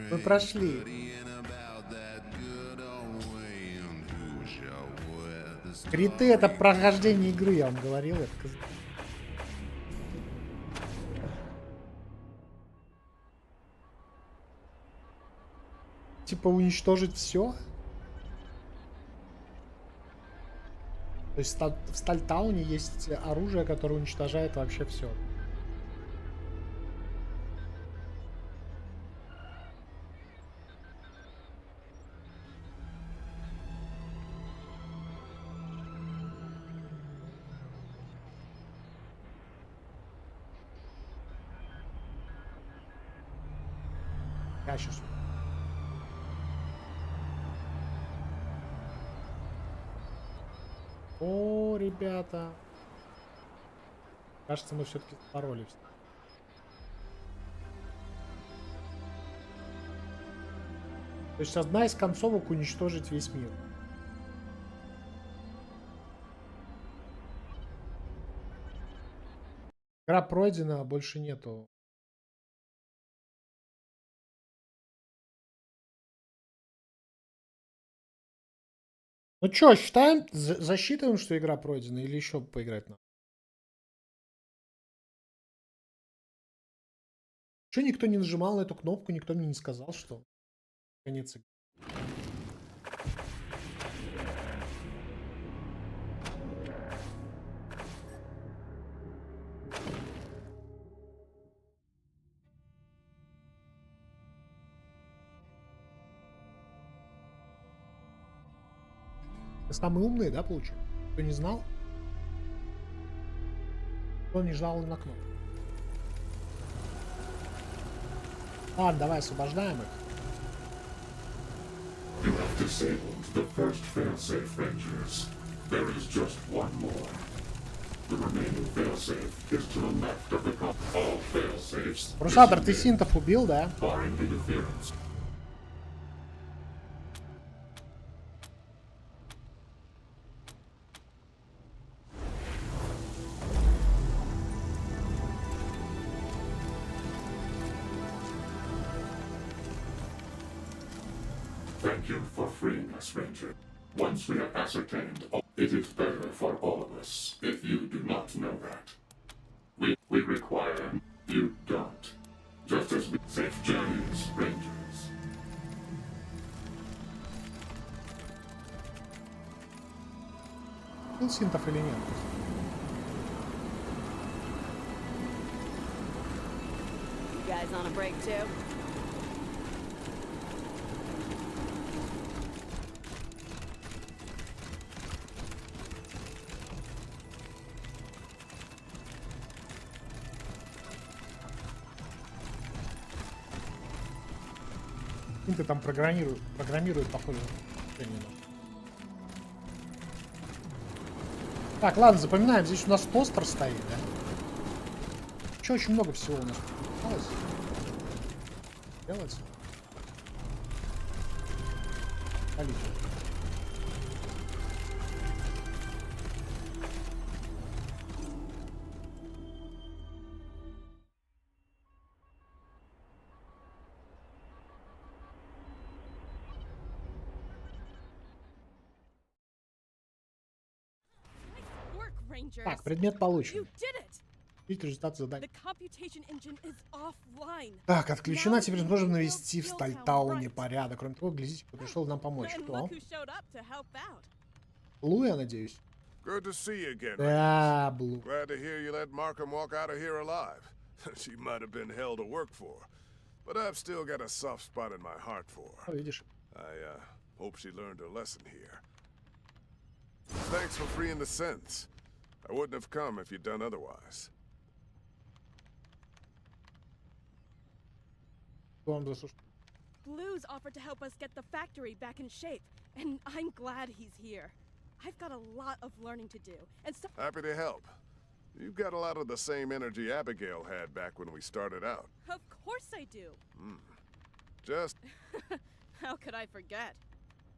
Мы прошли. Криты — это прохождение игры, я вам говорил. Это... Типа уничтожить все? То есть в Стальтауне есть оружие, которое уничтожает вообще все. Я сейчас. О, ребята. Кажется, мы все-таки боролись. То есть одна из концовок уничтожить весь мир. Игра пройдена, а больше нету. Ну чё, считаем, засчитываем, что игра пройдена, или еще поиграть надо? Чё никто не нажимал на эту кнопку, никто мне не сказал, что конец игры. Самые умные, да, получается? Кто не знал? Кто не ждал на кнопку? Ладно, давай освобождаем их. You have disabled the first failsafe, Rangers. There is just one more. The remaining failsafe is to the left of the all failsafes. Русатор, ты синтов убил, да? Barring interference. Thank you for freeing us, Ranger. Once we have ascertained, it is better for all of us if you do not know that. We require you don't. Just as we safe journeys, Rangers. Был синтов или нет? You guys on a break too? Ты там программирует, похоже. Так, ладно, запоминаем. Здесь у нас тостер стоит, да? Че, очень много всего у нас осталось делать. Количество. Так, предмет получен. Видите результат задания. Так, отключена. Теперь можем навести в Стальтауне порядок. Кроме того, глядите, кто пришел нам помочь. Кто? Блу, я надеюсь. Good to see you again. Да, Блу. Glad to hear you let Markham walk out of here alive. She might have been hell to work for, but I've still got a soft spot in my heart for her. Видишь. I hope she learned her lesson here. Thanks for freeing the synths. I wouldn't have come if you'd done otherwise. Blue's offered to help us get the factory back in shape, and I'm glad he's here. I've got a lot of learning to do, and so— Happy to help. You've got a lot of the same energy Abigail had back when we started out. Of course I do. Just— How could I forget?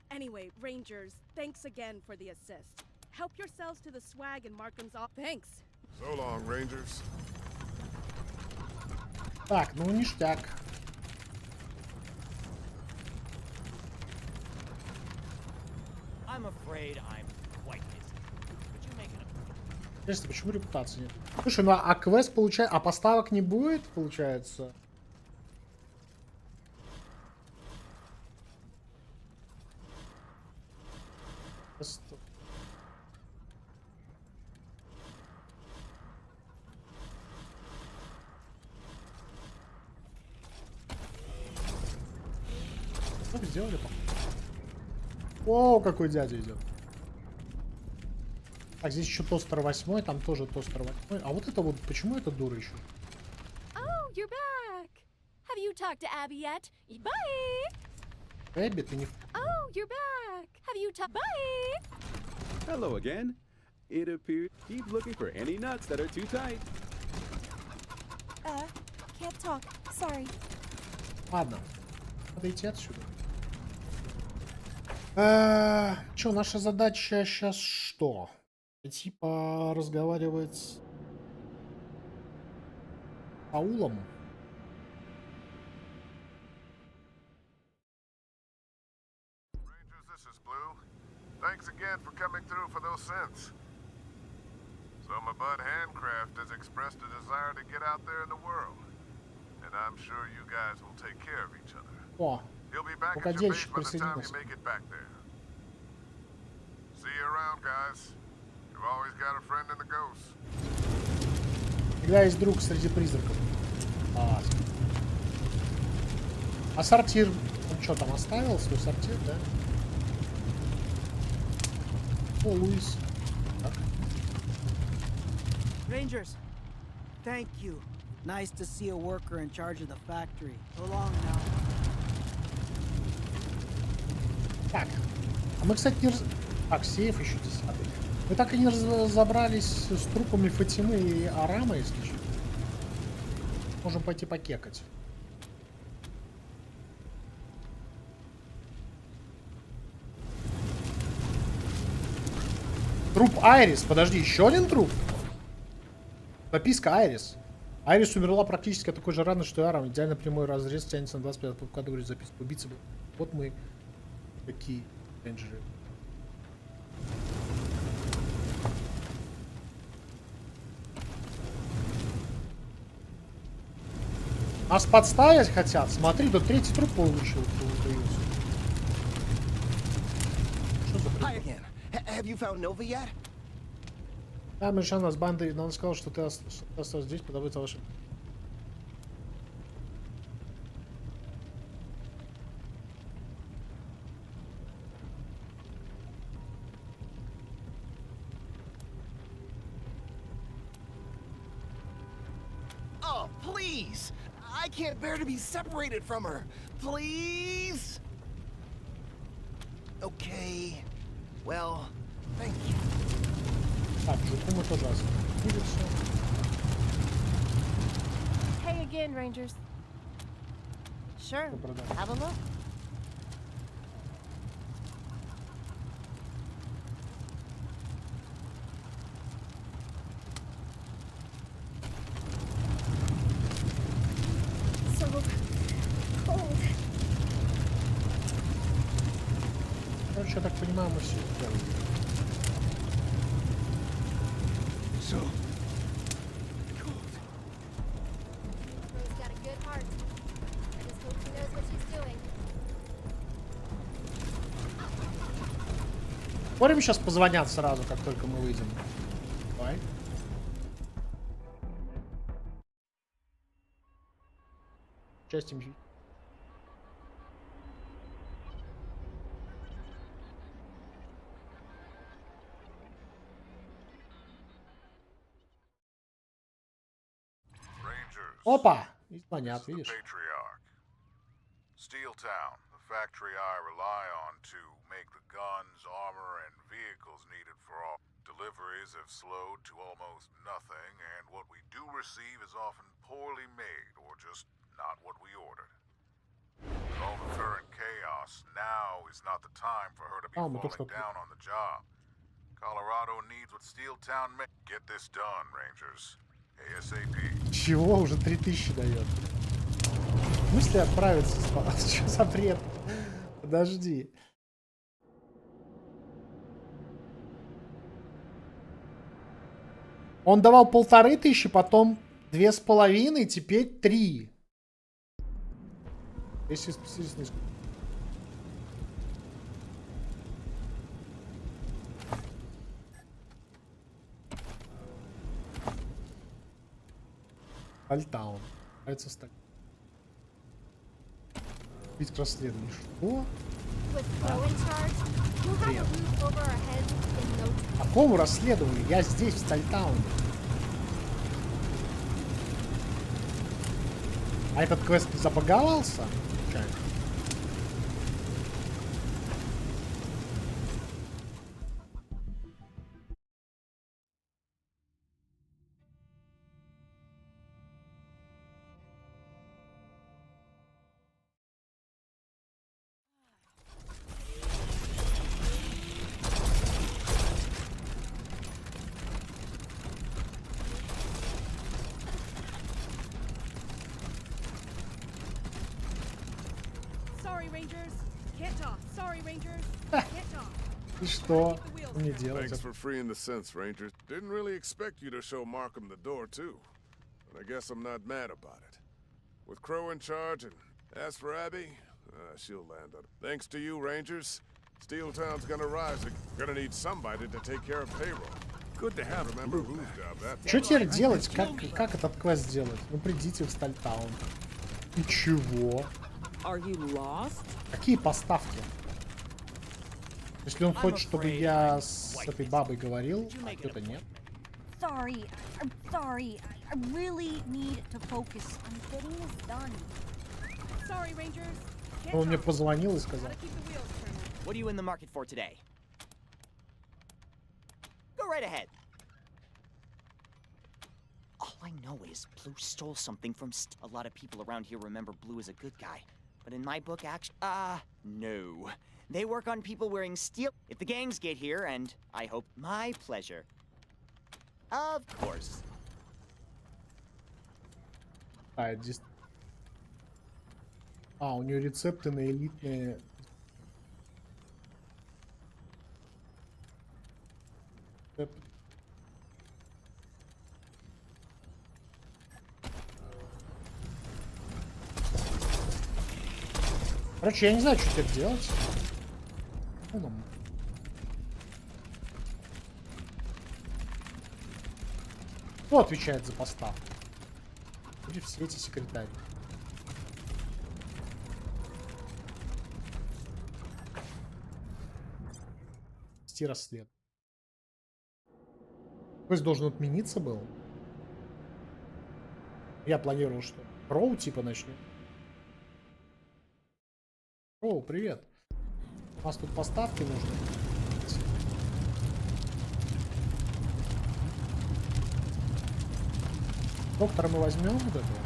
Anyway, Rangers, thanks again for the assist. Help yourselves to the swag in Markham's off. Thanks. So long, Rangers. Так, ну ништяк. I'm afraid I'm quite busy. Could you make an appointment? Интересно, почему репутации нет? Слушай, ну а квест получается... А поставок не будет, получается? Сделали. О, какой дядя идет. Так, здесь еще тостер 8, там тоже тостер 8. А вот это вот, почему это дура еще? Oh, you're back. Have you talked to Abby yet? Bye. Эбби, ты не... Oh, you're back. Have you talked? Bye. Hello again. It appears keep looking for any nuts that are too tight. Can't talk. Sorry. Ладно. Надо идти отсюда. Че, наша задача сейчас что? Типа разговаривать с Аулом. Rangers, this is Blue. Thanks again for coming through for those synths. So my bud Handcraft has expressed a desire to get out there in the world. And I'm sure you guys will take care of each other. О, He'll be back at your base рукодельщик by the time you присоединился. make it back there. See you around, guys. You've always got a friend in the ghosts. Всегда есть друг среди призраков. А сортир, он что там оставил свой сортир, да? О, Луис. Так. Rangers, thank you. Nice to see a worker in charge of the factory. So long now. Так. А мы, кстати, не Так, сейф еще 10. Мы так и не разобрались с трупами Фатимы и Арама, если что. Можем пойти покекать. Труп Айрис. Подожди, еще один труп? Записка Айрис. Айрис умерла практически от такой же раны, что и Арам. Идеально прямой разрез тянется на 25 по категории записки. Убийца был. Вот мы такие рейнджеры. Нас подставить хотят? Смотри, тут третий труп получил. Что за прикол? Да, мы сейчас с бандой, но он сказал, что ты остался здесь, подавай вашим. Oh, please! I can't bear to be separated from her. Please? Okay. Well, thank you. Так, жуку мы тоже оставили все. Hey again, Rangers. Sure. Have a look. So cold. Короче, я так понимаю, мы все сделали. So Rose's got a good heart. I just hope she knows what she's doing. Можем сейчас позвонят сразу, как только мы выйдем. Давай. Часть им. Опа! И звонят, видишь? Patriarch. Steel Town, the factory I rely on to make the guns, armor, and vehicles needed for all. Deliveries have slowed to almost nothing, and what we do receive is often poorly made or just not what we ordered. With all the current chaos, now is not the time for her to be falling down on the job. Colorado needs what Steel Town made. Get this done, Rangers. ASAP. Чего? Уже 3000 дает. В смысле отправиться? Что за бред? Подожди. Он давал 1500, потом 2500, теперь 3. Если специалист. Альтаун. Нравится стать. Ведь к расследованию. Что? With Crow in charge, we'll have a roof over our heads in no time. Какому расследованию? Я здесь, в Стальтауне. А этот квест не забаговался? Случайно? Sorry, Rangers. Can't talk. Sorry, Rangers. Can't talk. И что мне делать? Thanks for freeing the sense, Ranger. Didn't really expect you to show Markham the door, too. But I guess I'm not mad about it. With Crow in charge, and as for Abby, she'll land on. Thanks to you, Rangers, Steel Town's gonna rise. They're gonna need somebody to take care of payroll. Good to have. Remember whose job that. Что теперь делать? Как этот квест сделать? Ну придите в Стальтаун. И чего? Какие поставки? Если он хочет, чтобы я с этой бабой говорил, а кто-то нет. Sorry, I'm sorry. I really need to focus on getting this done. Sorry, Rangers. Он мне позвонил и сказал. What are you in the market for today? Go right ahead. All I know is Blue stole something from a lot of people around here remember Blue as a good guy. But in my book, no. They work on people wearing steel. If the gangs get here, and I hope my pleasure. Of course. У нее рецепты на элитные. Короче, я не знаю, что теперь делать. Кто отвечает за поставку? Или все эти секретари? Вести расследование. Квест должен отмениться был. Я планировал, что Роу типа начнет. Роу, привет. У нас тут поставки нужны. Доктора мы возьмем вот этого.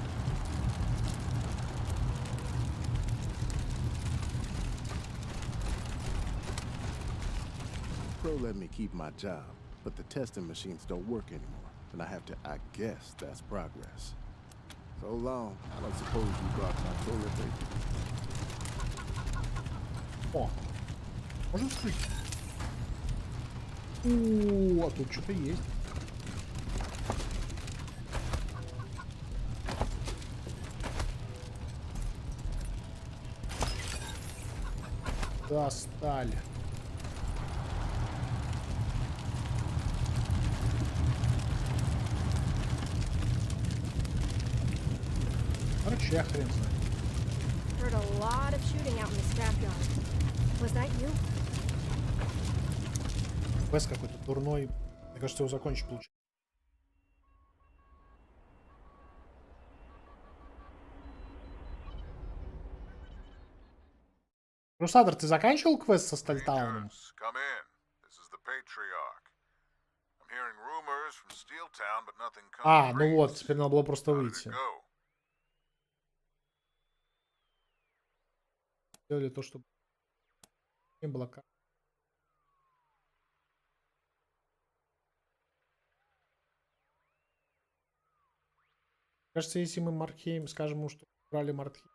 Crow let me keep my job, but the testing machines don't work anymore, and I have to, I guess that's progress. So long. I don't suppose you brought my toilet paper. О, можно вскрыть? А тут что-то есть. Достали. Короче, я хрен знаю. Heard a lot of shooting out in the scrapyard. Was that you? Квест какой-то дурной. Мне кажется, его закончить получится. Русадр, ты заканчивал квест со Стальтауном? Come in. This is the patriarch. I'm hearing rumors from Steel Town, but nothing concrete. Ну вот, теперь надо было просто выйти. Сделали то, чтобы не было как. Кажется, если мы Маркхейм скажем ему, что брали Маркхейм.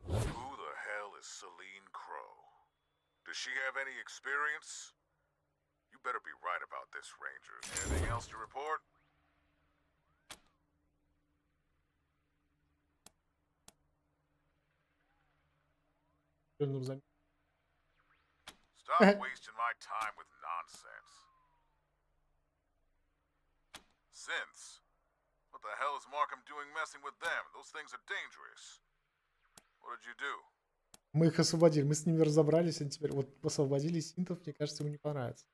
Who the hell is Celine Crow? Does she have any experience? You better be right about this, Rangers. Anything else to report? Stop wasting my time with nonsense. Synths? What the hell is Markham doing messing with them? Those things are dangerous. What did you do? Мы их освободили, мы с ними разобрались, они теперь вот освободили синтов, мне кажется, ему не понравится.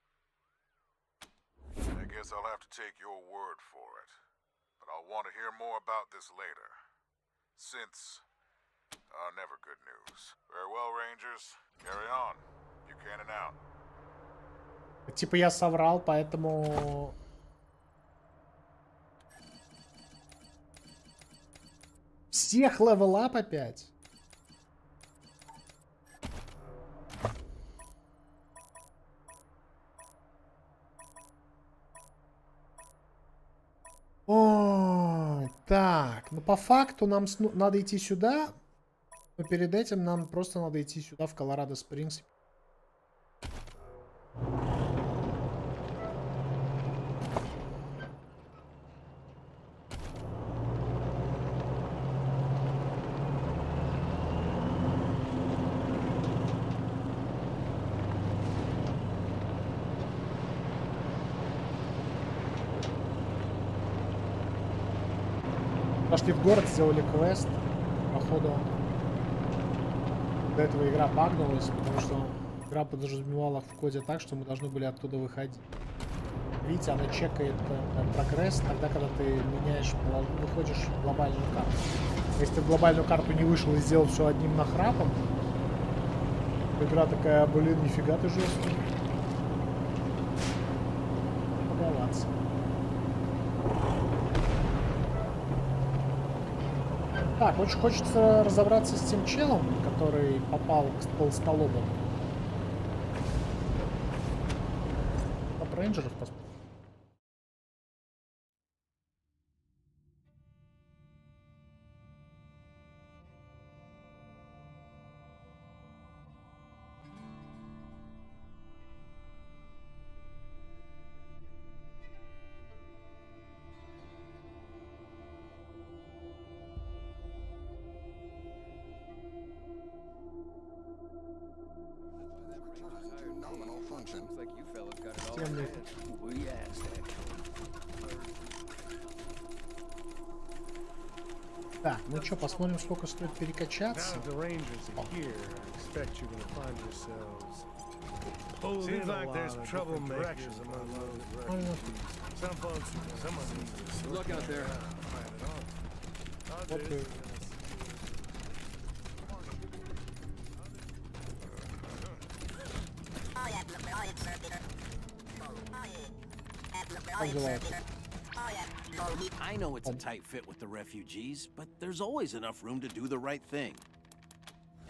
I guess I'll have to take your word for it. But I'll want to hear more about this later. Since... never good news. Very well, Rangers. Carry on. Buchanan out. Типа я соврал, поэтому... Всех левел-ап опять? О, так, ну по факту нам надо идти сюда, но перед этим нам просто надо идти сюда, в Колорадо Спрингс. Пошли в город, сделали квест. Походу, до этого игра багнулась, потому что игра подразумевала в коде так, что мы должны были оттуда выходить. Видите, она чекает прогресс тогда, когда ты меняешь, выходишь в глобальную карту. Если ты в глобальную карту не вышел и сделал все одним нахрапом, игра такая, блин, нифига ты жесткий. Поголаться. Так, очень хочется разобраться с тем челом, который попал к толстолобам. Топ рейнджеров посмотрим. Темный. Так, ну что, посмотрим, сколько стоит перекачаться. Seems like there's troublemakers among those. Some folks, some of them. Look out there. Вот I know it's a tight fit with the refugees, but there's always enough room to do the right thing.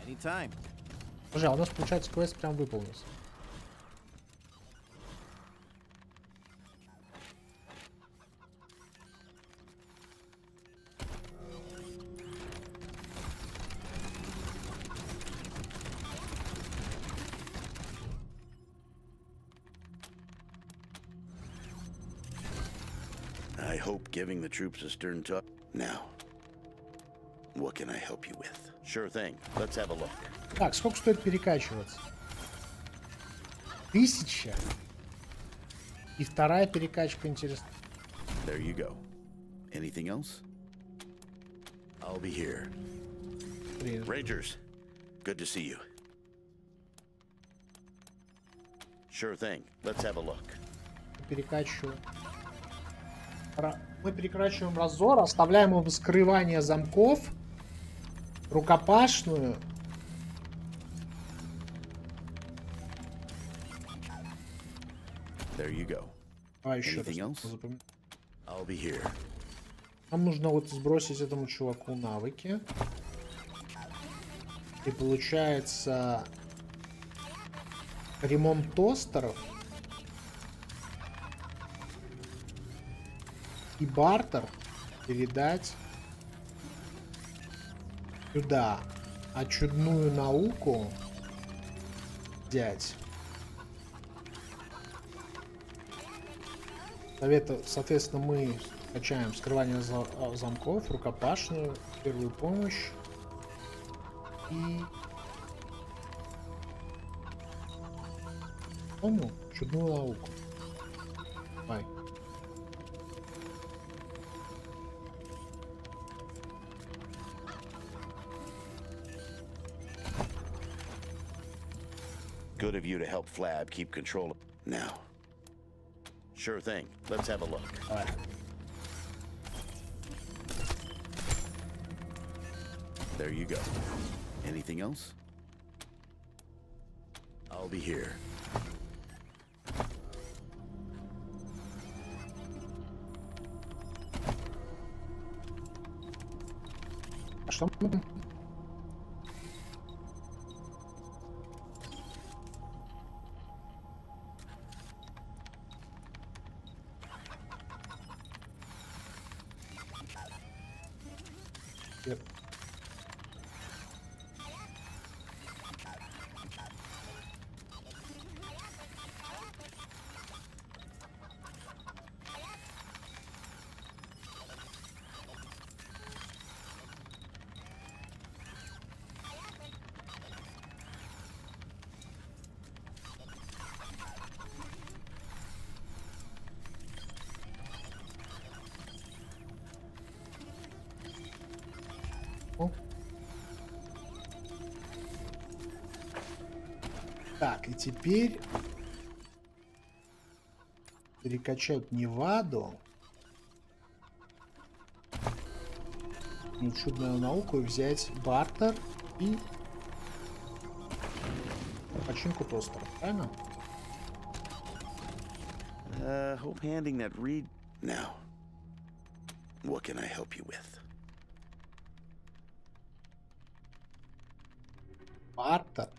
Anytime. Слушай, а у нас, получается, квест прям выполнился. I hope giving the troops a stern talk. Now, what can I help you with? Sure thing. Let's have a look. Так, сколько стоит перекачиваться? 1000. И вторая перекачка, интересно. There you go. Anything else? I'll be here. Rangers, good to see you. Sure thing. Let's have a look. Перекачиваю. Мы перекрачиваем разор, оставляем его вскрывание замков, рукопашную. There you go. А еще раз. I'll be here. Нам нужно вот сбросить этому чуваку навыки. И получается ремонт тостеров и бартер передать сюда, а чудную науку взять. Соответственно, мы качаем скрывание замков, рукопашную, первую помощь и чудную науку. Давай. Good of you to help Flab keep control. Now. Sure thing. Let's have a look. Давай. There you go. Anything else? I'll be here. Что? Yep. Так, и теперь перекачать Неваду, чудную науку, и взять бартер и починку тостера, правильно? Hope handing that read now. What can I help you with? Бартер.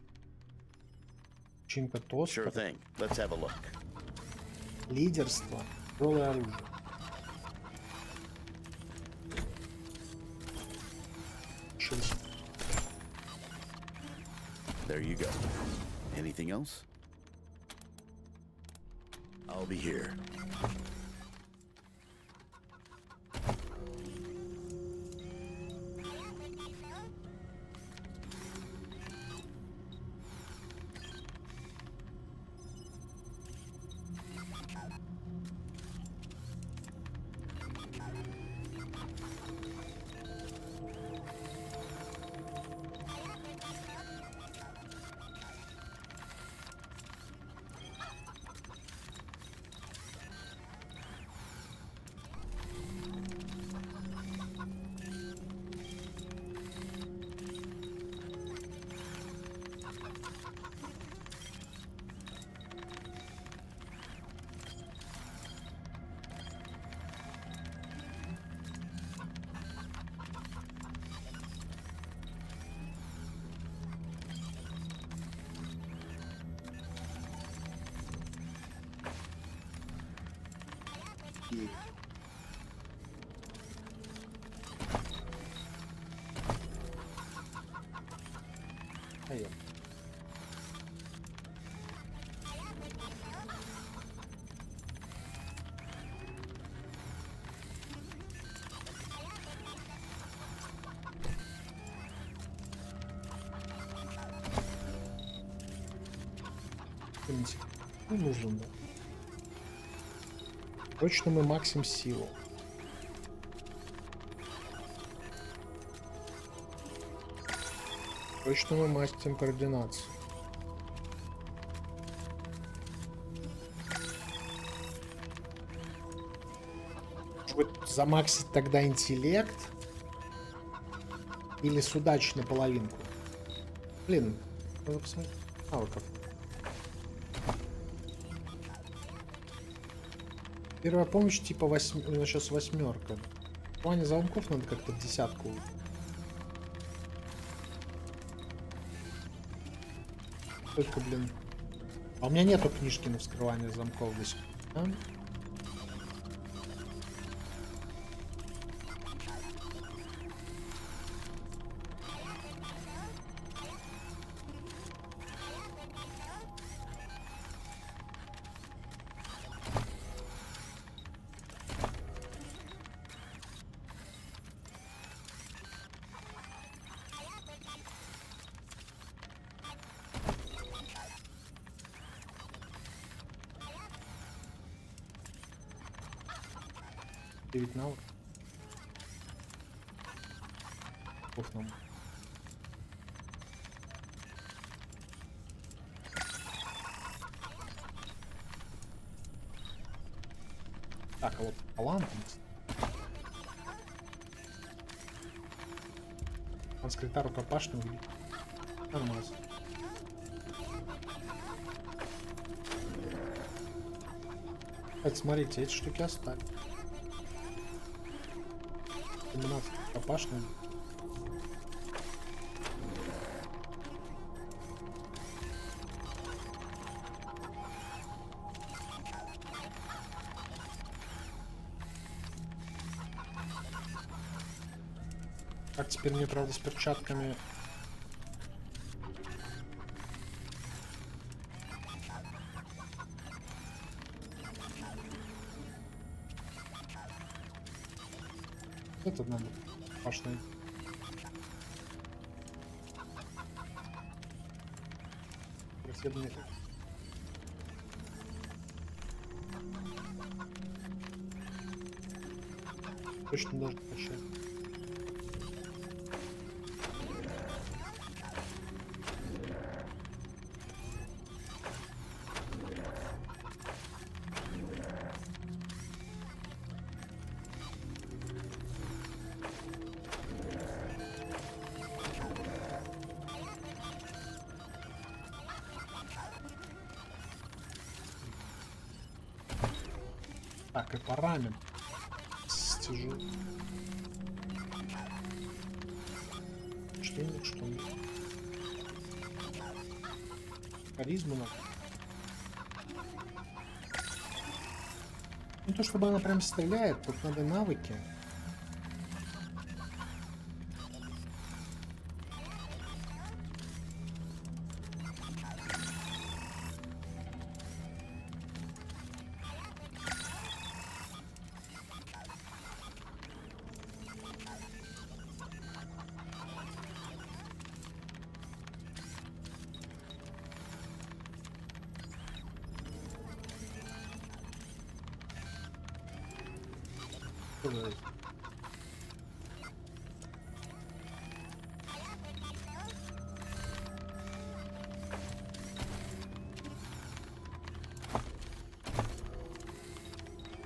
Починка тостера. Sure thing. Let's have a look. Лидерство. Тяжелое оружие. There you go. Anything else? I'll be here. Ну, нужен, да. Точно мы максим силу. Точно мы мастим координацию. Может быть, замаксить тогда интеллект? Или судач наполовинку? Блин, надо посмотреть. Навыков. Первая помощь типа 8, у нас сейчас 8. В плане замков надо как-то в 10. Только, блин. А у меня нету книжки на вскрывание замков до сих пор. Навык. Ух, нам. Так, а вот талант. Он скрита рукопашный убить. Нормально. Кстати, смотрите, эти штуки оставили. 17 рукопашный. Как теперь мне, правда, с перчатками? Это надо пошли. Преследование. Точно должен прощать. Так, и парамен. Стяжу. Что-нибудь, что-нибудь. Харизму надо. Не то чтобы она прям стреляет, тут надо навыки.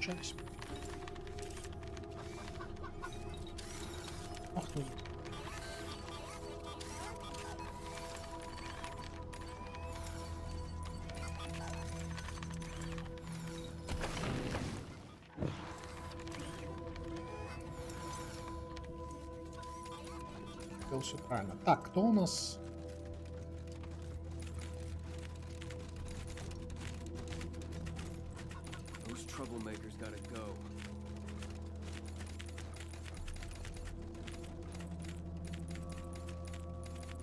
Часть. Ах ты. Все правильно. Так, кто у нас? Troublemakers gotta go.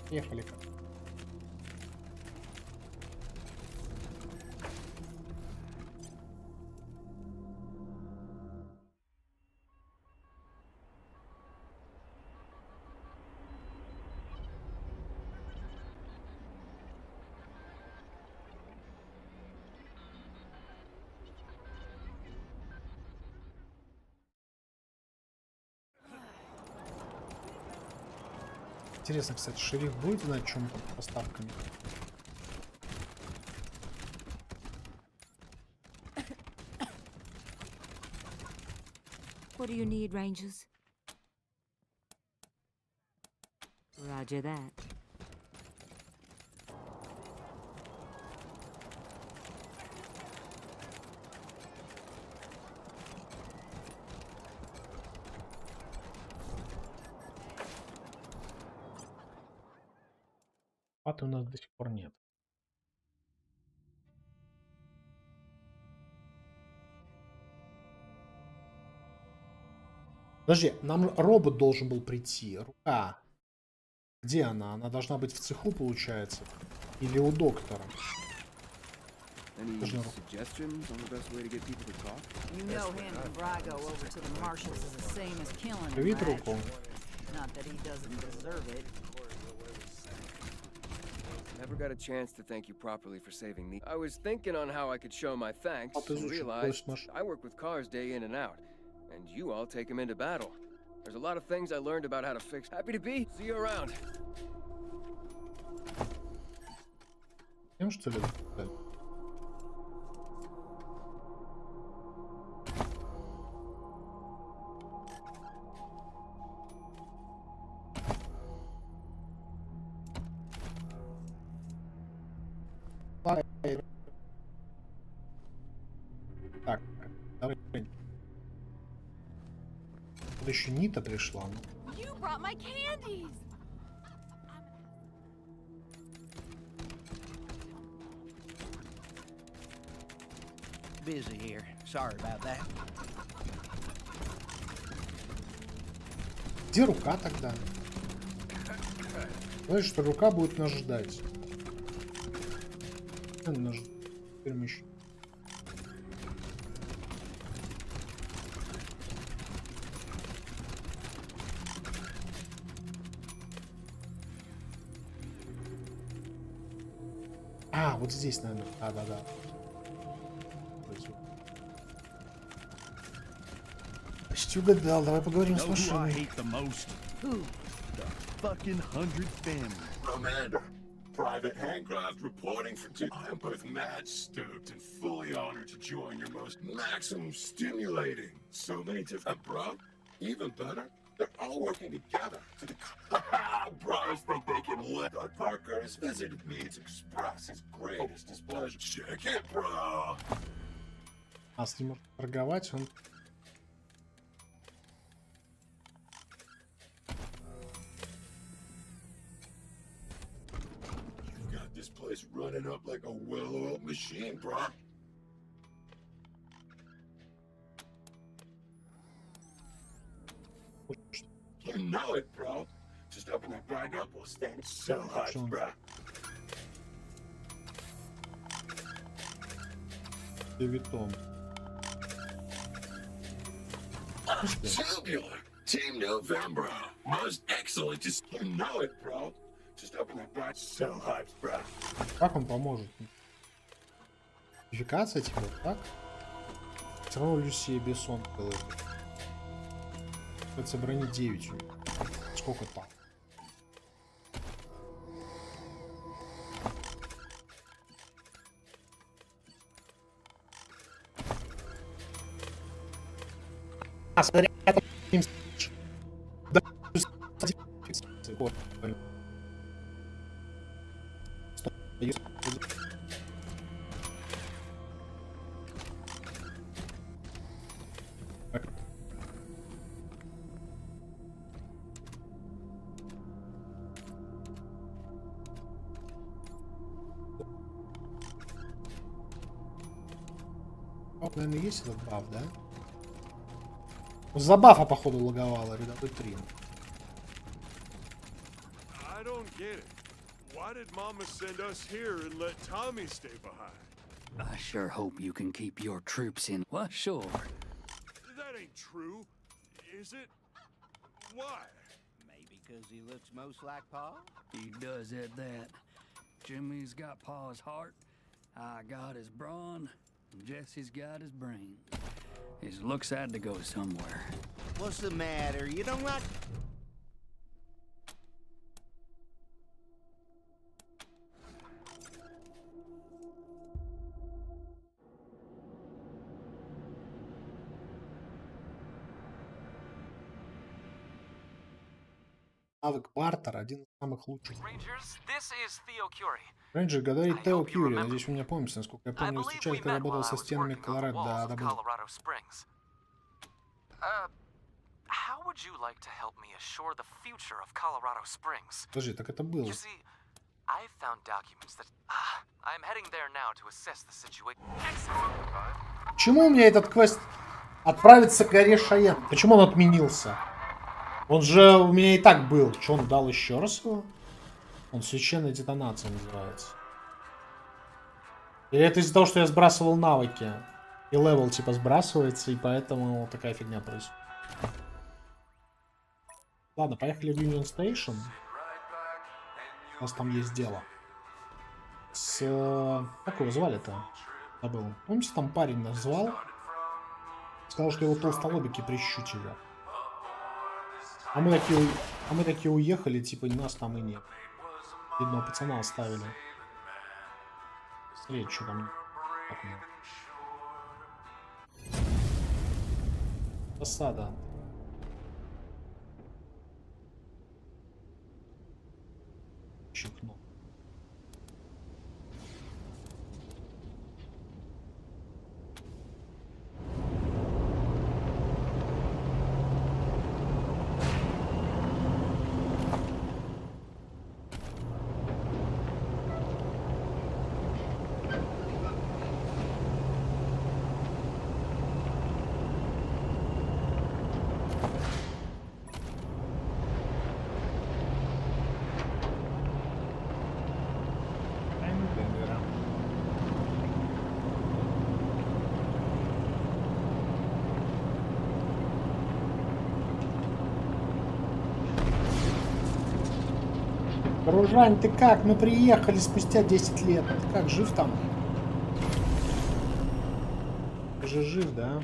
Ехали-ка. Интересно, кстати, шериф будет знать, чем поставками? What do you need, Rangers? Roger that. Паты у нас до сих пор нет. Подожди, нам робот должен был прийти. Рука. Где она? Она должна быть в цеху, получается. Или у доктора. Any suggestions on the best way to get people to talk? You know handing Brago over to the marshals is the same as killing him, Привет, right? руку. Not that he doesn't deserve it. Never got a chance to thank you properly for saving me. I was thinking on how I could show my thanks and realized I work with cars day in and out, and you all take them into battle. There's a lot of things I learned about how to fix. Happy to be. See you around. Тем, что ли? Да. Еще Нита пришла. You brought my candies. Busy here. Sorry about that. Где рука тогда? Знаешь, что рука будет нас ждать. Теперь мы еще... А, вот здесь, наверное. Да. Почти угадал. Давай поговорим с машиной. Fucking 100 family. Commander, Private Handcraft reporting for I am both mad stoked and fully honored to join your most maximum stimulating. So many different bro. Even better, they're all working together for the bros think they can let Parker has visited me to express his greatest displeasure. Check it, bro. А с ним может торговать, он... This place running up like a well-oiled machine, bro. You know it, bro. Just open that bag up, we'll stand so hot, bro. Девитон. Tubular. Team November. Most excellent. Just you know it, bro. Just open that bag so hot, bro. Как он поможет? Модификация типа, так? Все равно Люсия Бессон делает. Это брони 9. Сколько там? А, смотри, наверное, есть этот баф, да? За бафа, походу, лаговало, рядовой трим. I don't get it. Why did Mama send us here and let Tommy stay behind? I sure hope you can keep your troops in. Well, sure. That ain't true, is it? Why? Maybe because he looks most like Pa? He does at that. Jimmy's got Pa's heart. I got his brawn. Jesse's got his brain. His looks had to go somewhere. What's the matter? You don't like... Навык бартер один из самых лучших. Rangers, this is Theo Curie. Рейнджер говорит Тео Кьюри. Надеюсь, вы меня помните, насколько я помню, встречались, когда работал со стенами Колорадо. Да, Colorado Springs. How would you like to help me assure the future of Colorado Springs? Подожди, так это было. You see, I found documents that I'm heading there now to assess the situation. Почему у меня этот квест отправиться к горе Шаян? Почему он отменился? Он же у меня и так был. Что, он дал еще раз его? Он священная детонация называется. Или это из-за того, что я сбрасывал навыки? И левел типа сбрасывается, и поэтому такая фигня происходит. Ладно, поехали в Union Station. У нас там есть дело. С... Как его звали-то? Забыл. Помните, там парень нас звал? Сказал, что его толстолобики прищут его. А мы такие уехали, типа нас там и нет. Видно, пацана оставили. Смотри, что там. Осада. Щекнул. Дружань, ты как? Мы приехали спустя 10 лет. Ты как, жив там? Ты же жив, да?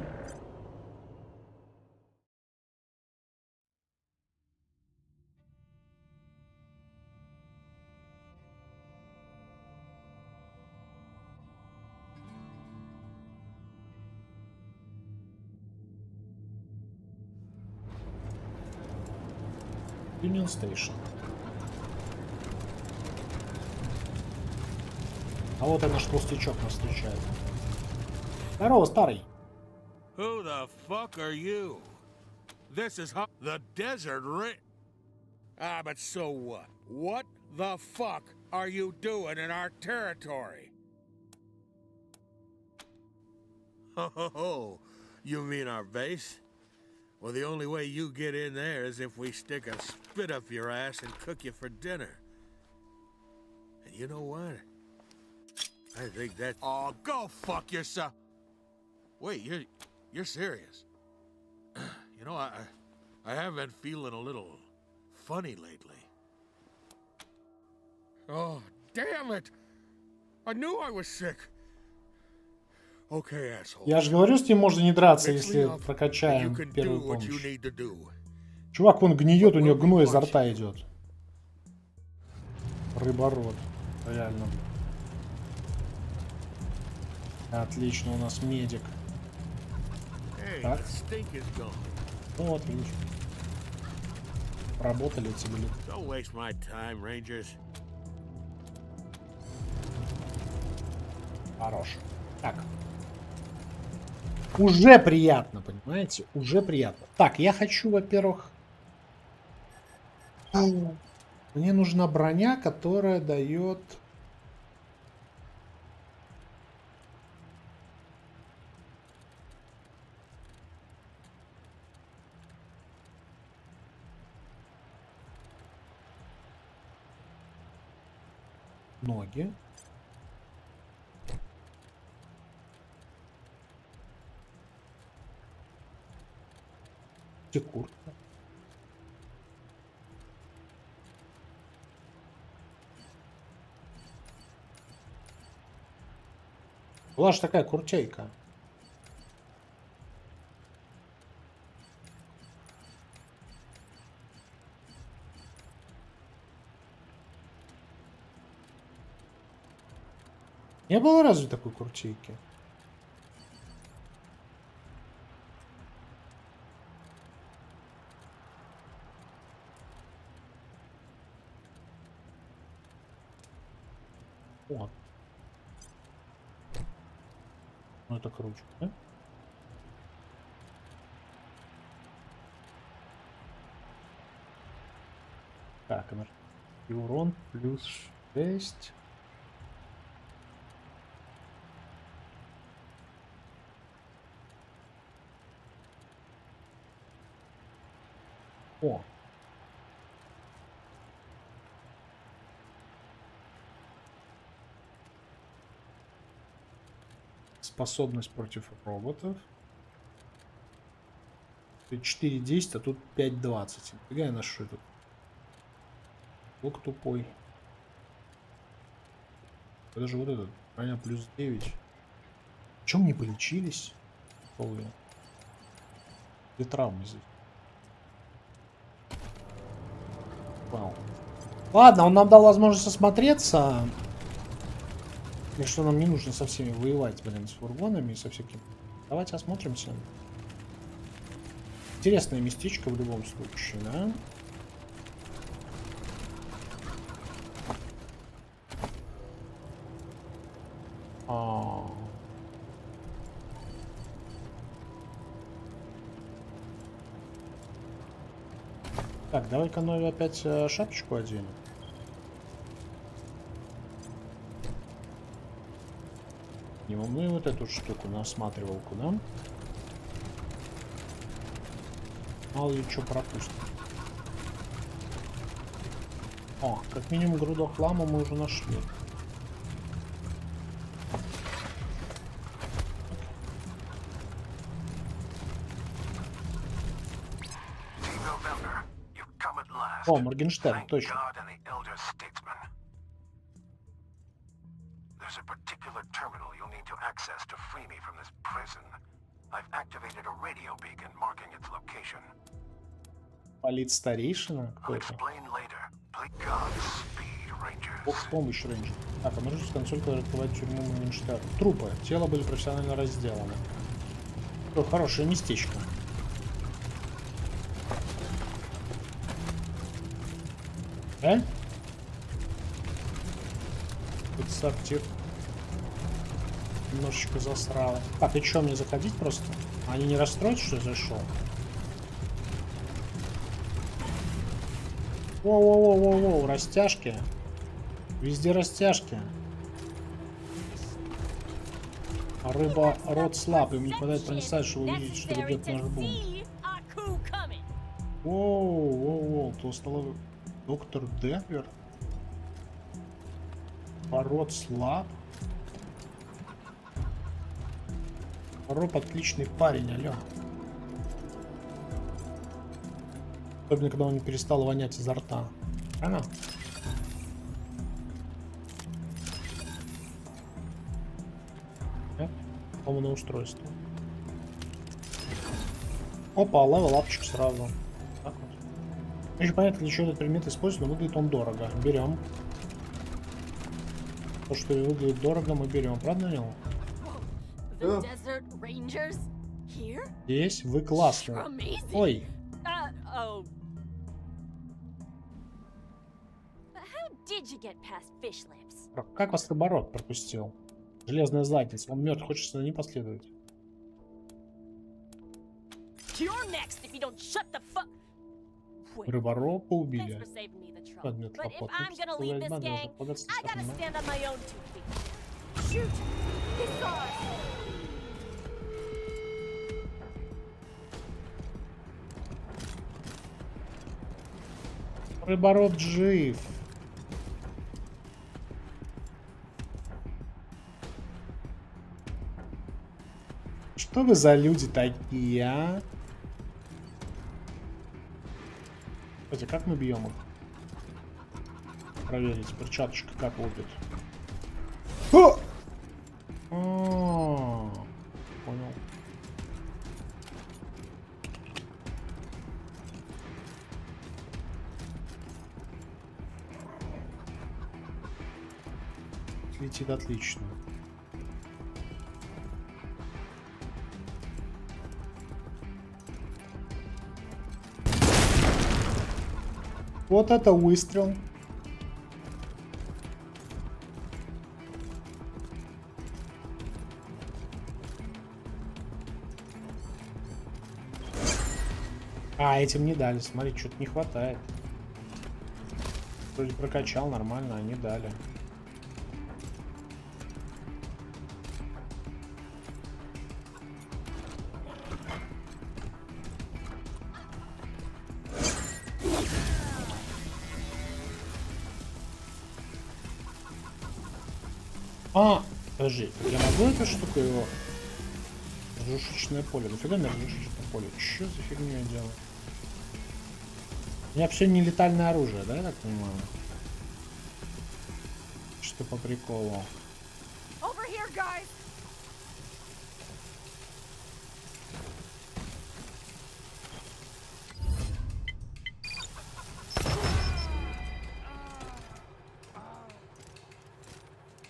Union Station. А вот и наш толстячок нас встречает. Здорово, старый. Who the fuck are you? This is the desert Ah, but so what? What the fuck are you doing in our territory? Oh, you mean our base? Well, the only way you get in there is if we stick a spit up your ass and cook you for dinner. And you know what? I think that... Oh, go fuck yourself! Wait, you're serious? You know, I have been feeling a little funny lately. Oh, damn it! I knew I was sick. Okay, asshole. Я же говорю, с ним можно не драться, если прокачаем первую помощь. Чувак, вон гниет, у него гной изо рта идет. Рыбород. Реально. Отлично, у нас медик. Так. Вот, видишь. Работали тебе. Хорош. Так. Уже приятно, понимаете? Уже приятно. Так, я хочу, во-первых... Мне нужна броня, которая дает... Ноги. Куртка. Была же такая куртейка. Не было разве такой куртейки? Вот. Ну это круче, да? Так, и урон плюс 6. О. Способность против роботов. 4-10, а тут 5-20. Фига я ношу тут. Лук тупой. Это же вот этот. Броня плюс 9. Чем не полечились? Где травмы здесь? Вау. Ладно, он нам дал возможность осмотреться. И что нам не нужно со всеми воевать, блин, с фургонами и со всякими. Давайте осмотримся. Интересное местечко в любом случае, да? Так, давай-ка Нови опять шапочку оденем. Ну и вот эту штуку на осматривалку, да? Мало ли что пропустим. О, как минимум груду хлама мы уже нашли. О, Моргенштерн, точно. radio beacon marking its location. Политстарейшина какой-то. Explain later. Please Godspeed, Rangers. Бог помощь, рейнджер. Так, обнаружить консоль, которая открывает тюрьму Моргенштерна. Трупы. Тела были профессионально разделаны. О, хорошее местечко. Да? Тут сортир. Немножечко засрало. Так, и что, мне заходить просто? Они не расстроятся, что я зашел? Воу-воу-воу-воу-воу, растяжки. Везде растяжки. А рыба рот слаб, им не хватает проницать, чтобы увидеть, что ведет наш бум. Воу-воу-воу, толстолобый доктор Денвер. Рот слаб. Роб отличный парень, алё. Особенно, когда он не перестал вонять изо рта. Она. Полное устройство. Опа, левел апчик сразу. Так вот. Еще понятно, для чего этот предмет используется, но выглядит он дорого. Берем. То, что выглядит дорого, мы берем. Правда, Нил? Здесь вы классные. Ой. Как вас рыборот пропустил? Железная задница. Он мертв, хочется за ним последовать. Рыборопа убили. Подмет лопот. Рыбороб жив. Что вы за люди такие, а? Кстати, как мы бьем их? Проверить, перчаточка как лупит. О! Понял. Летит отлично. Вот это выстрел. А, этим не дали. Смотри, что-то не хватает. Вроде прокачал нормально, а не дали. А, подожди, я могу эту штуку его? Междушечное поле. Нафига междушечное поле? Что за фигню я делаю? У меня все нелетальное оружие, да, я так понимаю? Что по приколу?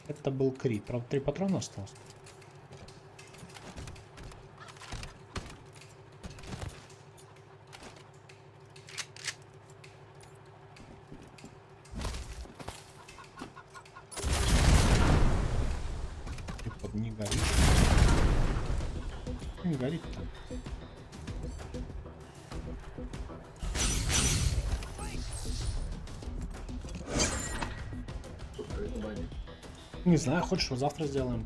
Это был крит. Правда, 3 патрона осталось. Типа не горит. Не горит там. Не знаю, хочешь, что завтра сделаем?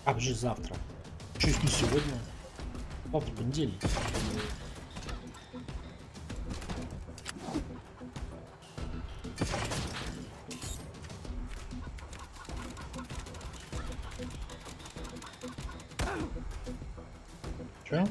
А, подожди, завтра. Чуть не сегодня. Завтра понедельник. Че?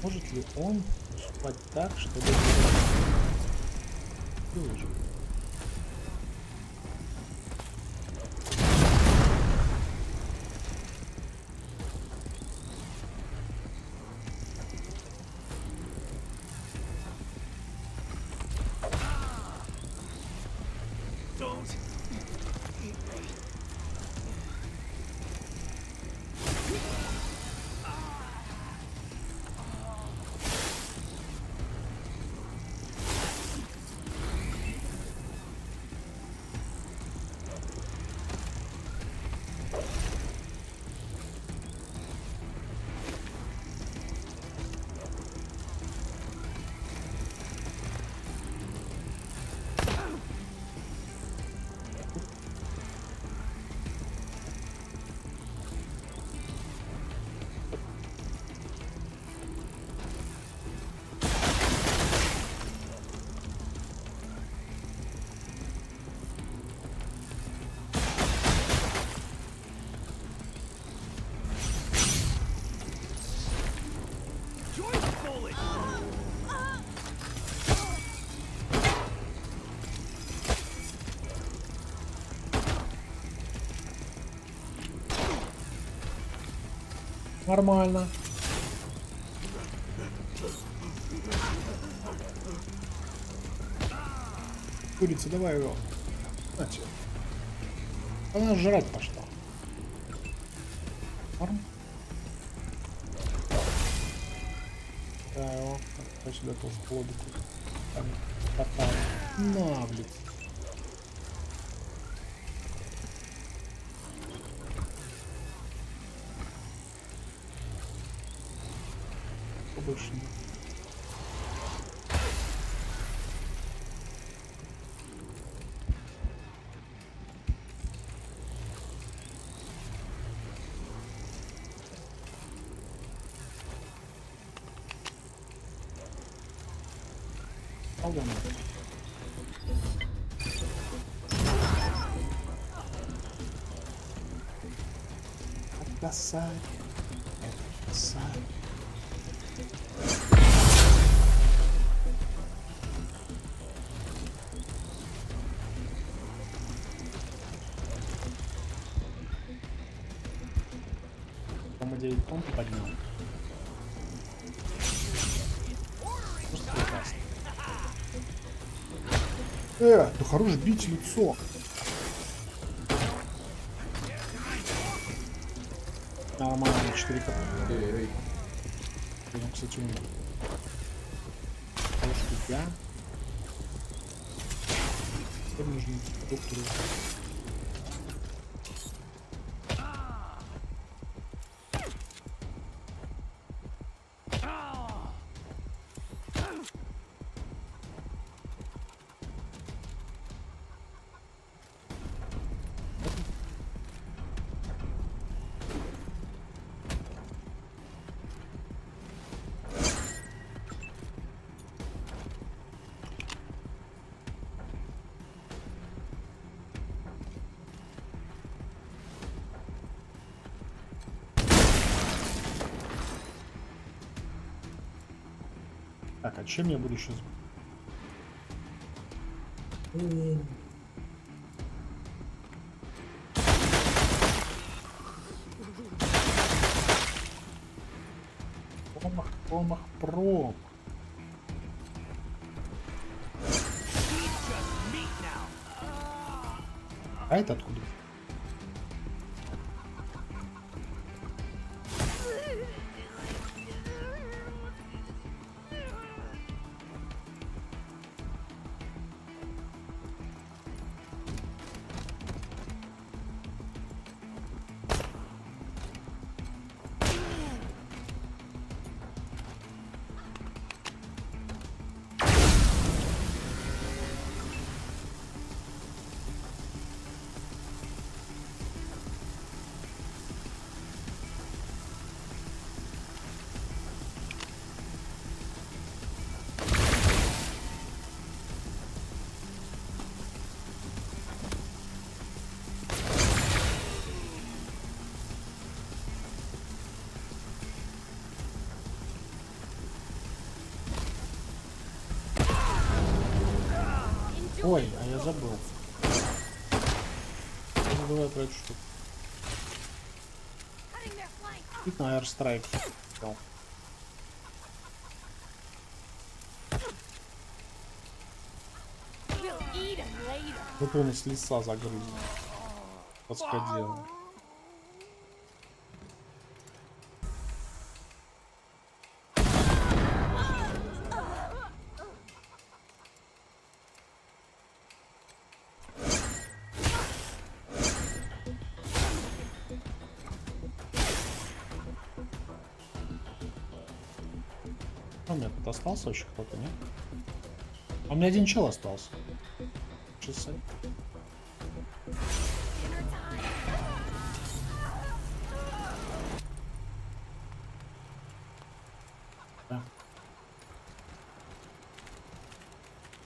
Может ли он поступать так, чтобы выжить? Нормально. Курица, давай его. Значит. Она жрать пошла. Норм. Да, его. Как сюда тоже плодит. Там попал. На, блин. Больше нет. Косарь. Это косарь. Он поднял. Просто прекрасно. Да хорош бить лицо. Нормально, 4 кп. Он, кстати, умер. Потому что я... Теперь нужно доктору. Так, а чем я буду сейчас? Пром. А это откуда? Ой, а я забыл. Я забываю про эту штуку. Тут на Airstrike. Вот он с леса загрызли. Подскодил. У меня тут остался вообще кто-то, нет? А у меня один чел остался. Часы. Да.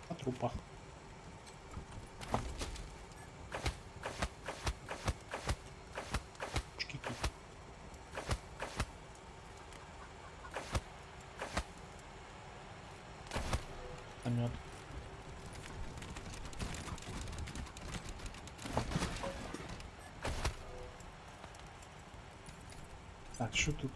По трупах. Помет. Так, что тут?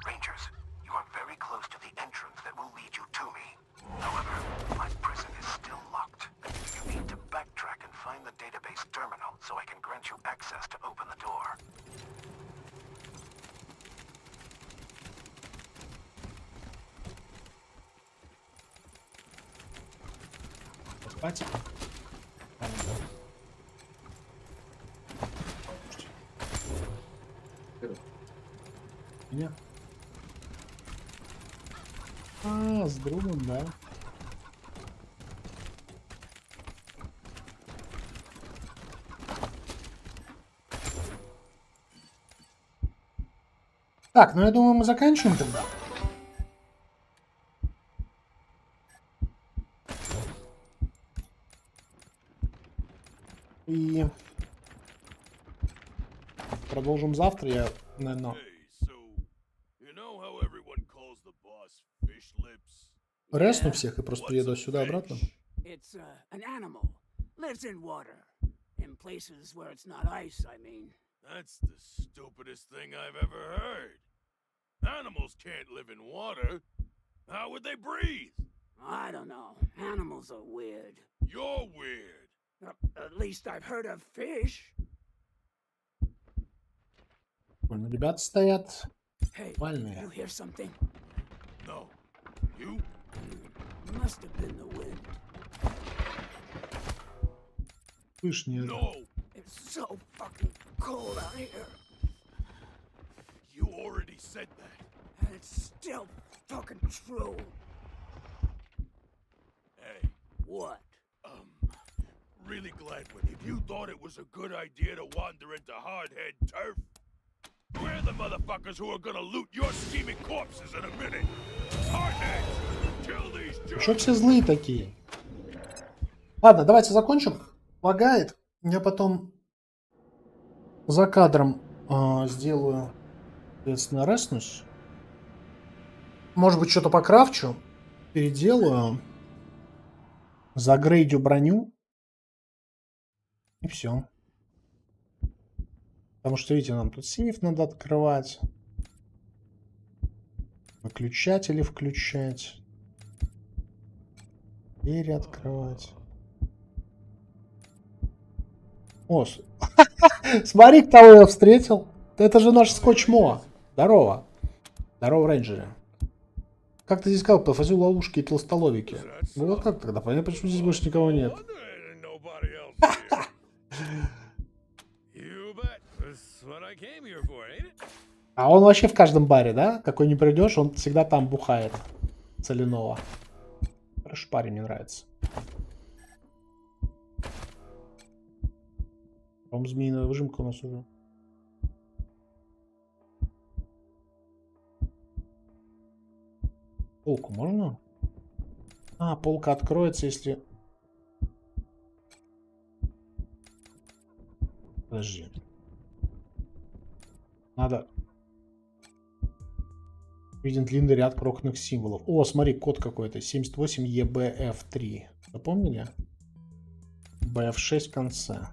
Rangers, you are very close to the entrance that will lead you to me. However, my prison is still locked. You need to backtrack and find the database terminal so I can grant you access to open the door. Спать? Меня? А, с другом, да. Так, ну я думаю, мы заканчиваем тогда. И продолжим завтра. Я, наверное, ресну всех и просто приеду сюда обратно. It's an animal. Lives in water. In places where it's not ice, I mean. That's the stupidest thing I've ever heard. Animals can't live in water. How would they breathe? I don't know. Animals are weird. You're weird. At least I've heard of fish. Вон ребята стоят. Hey, Вальные. you hear something? No. You? Must have been the wind. Слышь, не... No. It's so fucking cold out here. You already said that. And it's still fucking true. Hey. What? Really glad when if you thought it was a good idea to wander into hardhead turf, we're the motherfuckers who are gonna loot your scheming corpses in a minute. Hardheads, kill these jerks. Что все злые такие? Ладно, давайте закончим. Лагает. Я потом за кадром сделаю, соответственно, реснусь. Может быть, что-то покрафчу. Переделаю. Загрейдю броню. И все. Потому что, видите, нам тут сейф надо открывать. Выключатели включать. Двери открывать. О, смотри, кто я встретил. Это же наш скотч-мо. Здорово. Здорово, рейнджеры. Как ты здесь сказал, пофазю ловушки и толстолобики? Ну вот как тогда? Понятно, почему здесь больше никого нет. А он вообще в каждом баре, да? Какой не придешь, он всегда там бухает. Соляного. Хорошо, парень, мне нравится. По-моему, змеиная выжимка у нас уже. Полку можно? А, полка откроется, если... Подожди. Надо... Виден длинный ряд крохотных символов. О, смотри, код какой-то. 78EBF3. Запомнили? BF6 в конце.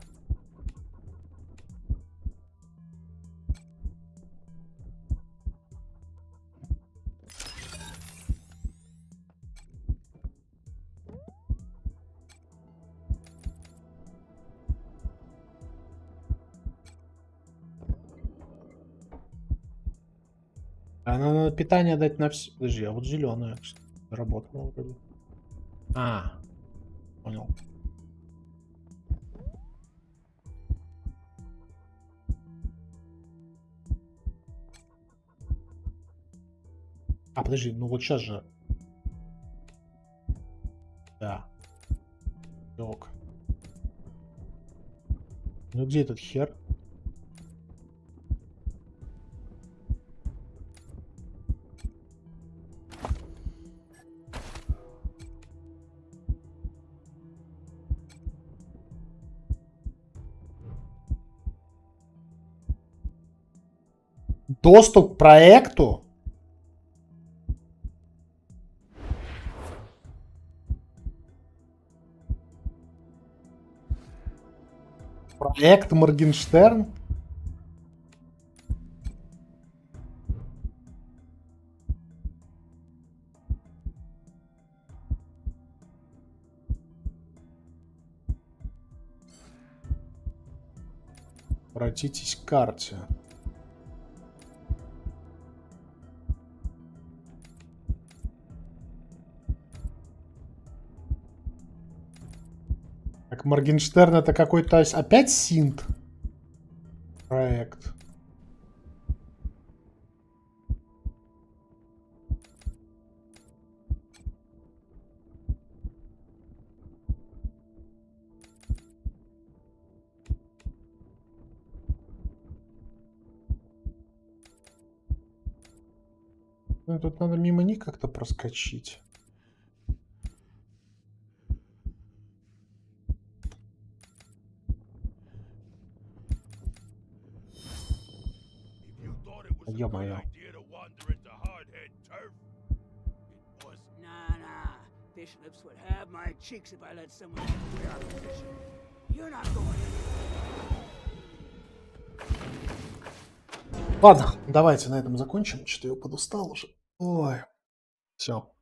А надо питание дать на все. Подожди, а вот зеленая работала вроде. А, понял. А, подожди, ну вот сейчас же. Да. Ок. Ну где этот хер? Доступ к проекту? Проект Моргенштерн? Обратитесь к карте. Так, Моргенштерн это какой-то опять синт проект. Ну, тут надо мимо них как-то проскочить. Ё-моё. Nah. Fish lips would have my cheeks if I let someone in our position. You're not going Ладно, давайте на этом закончим. Что-то я подустал уже. Ой. Все.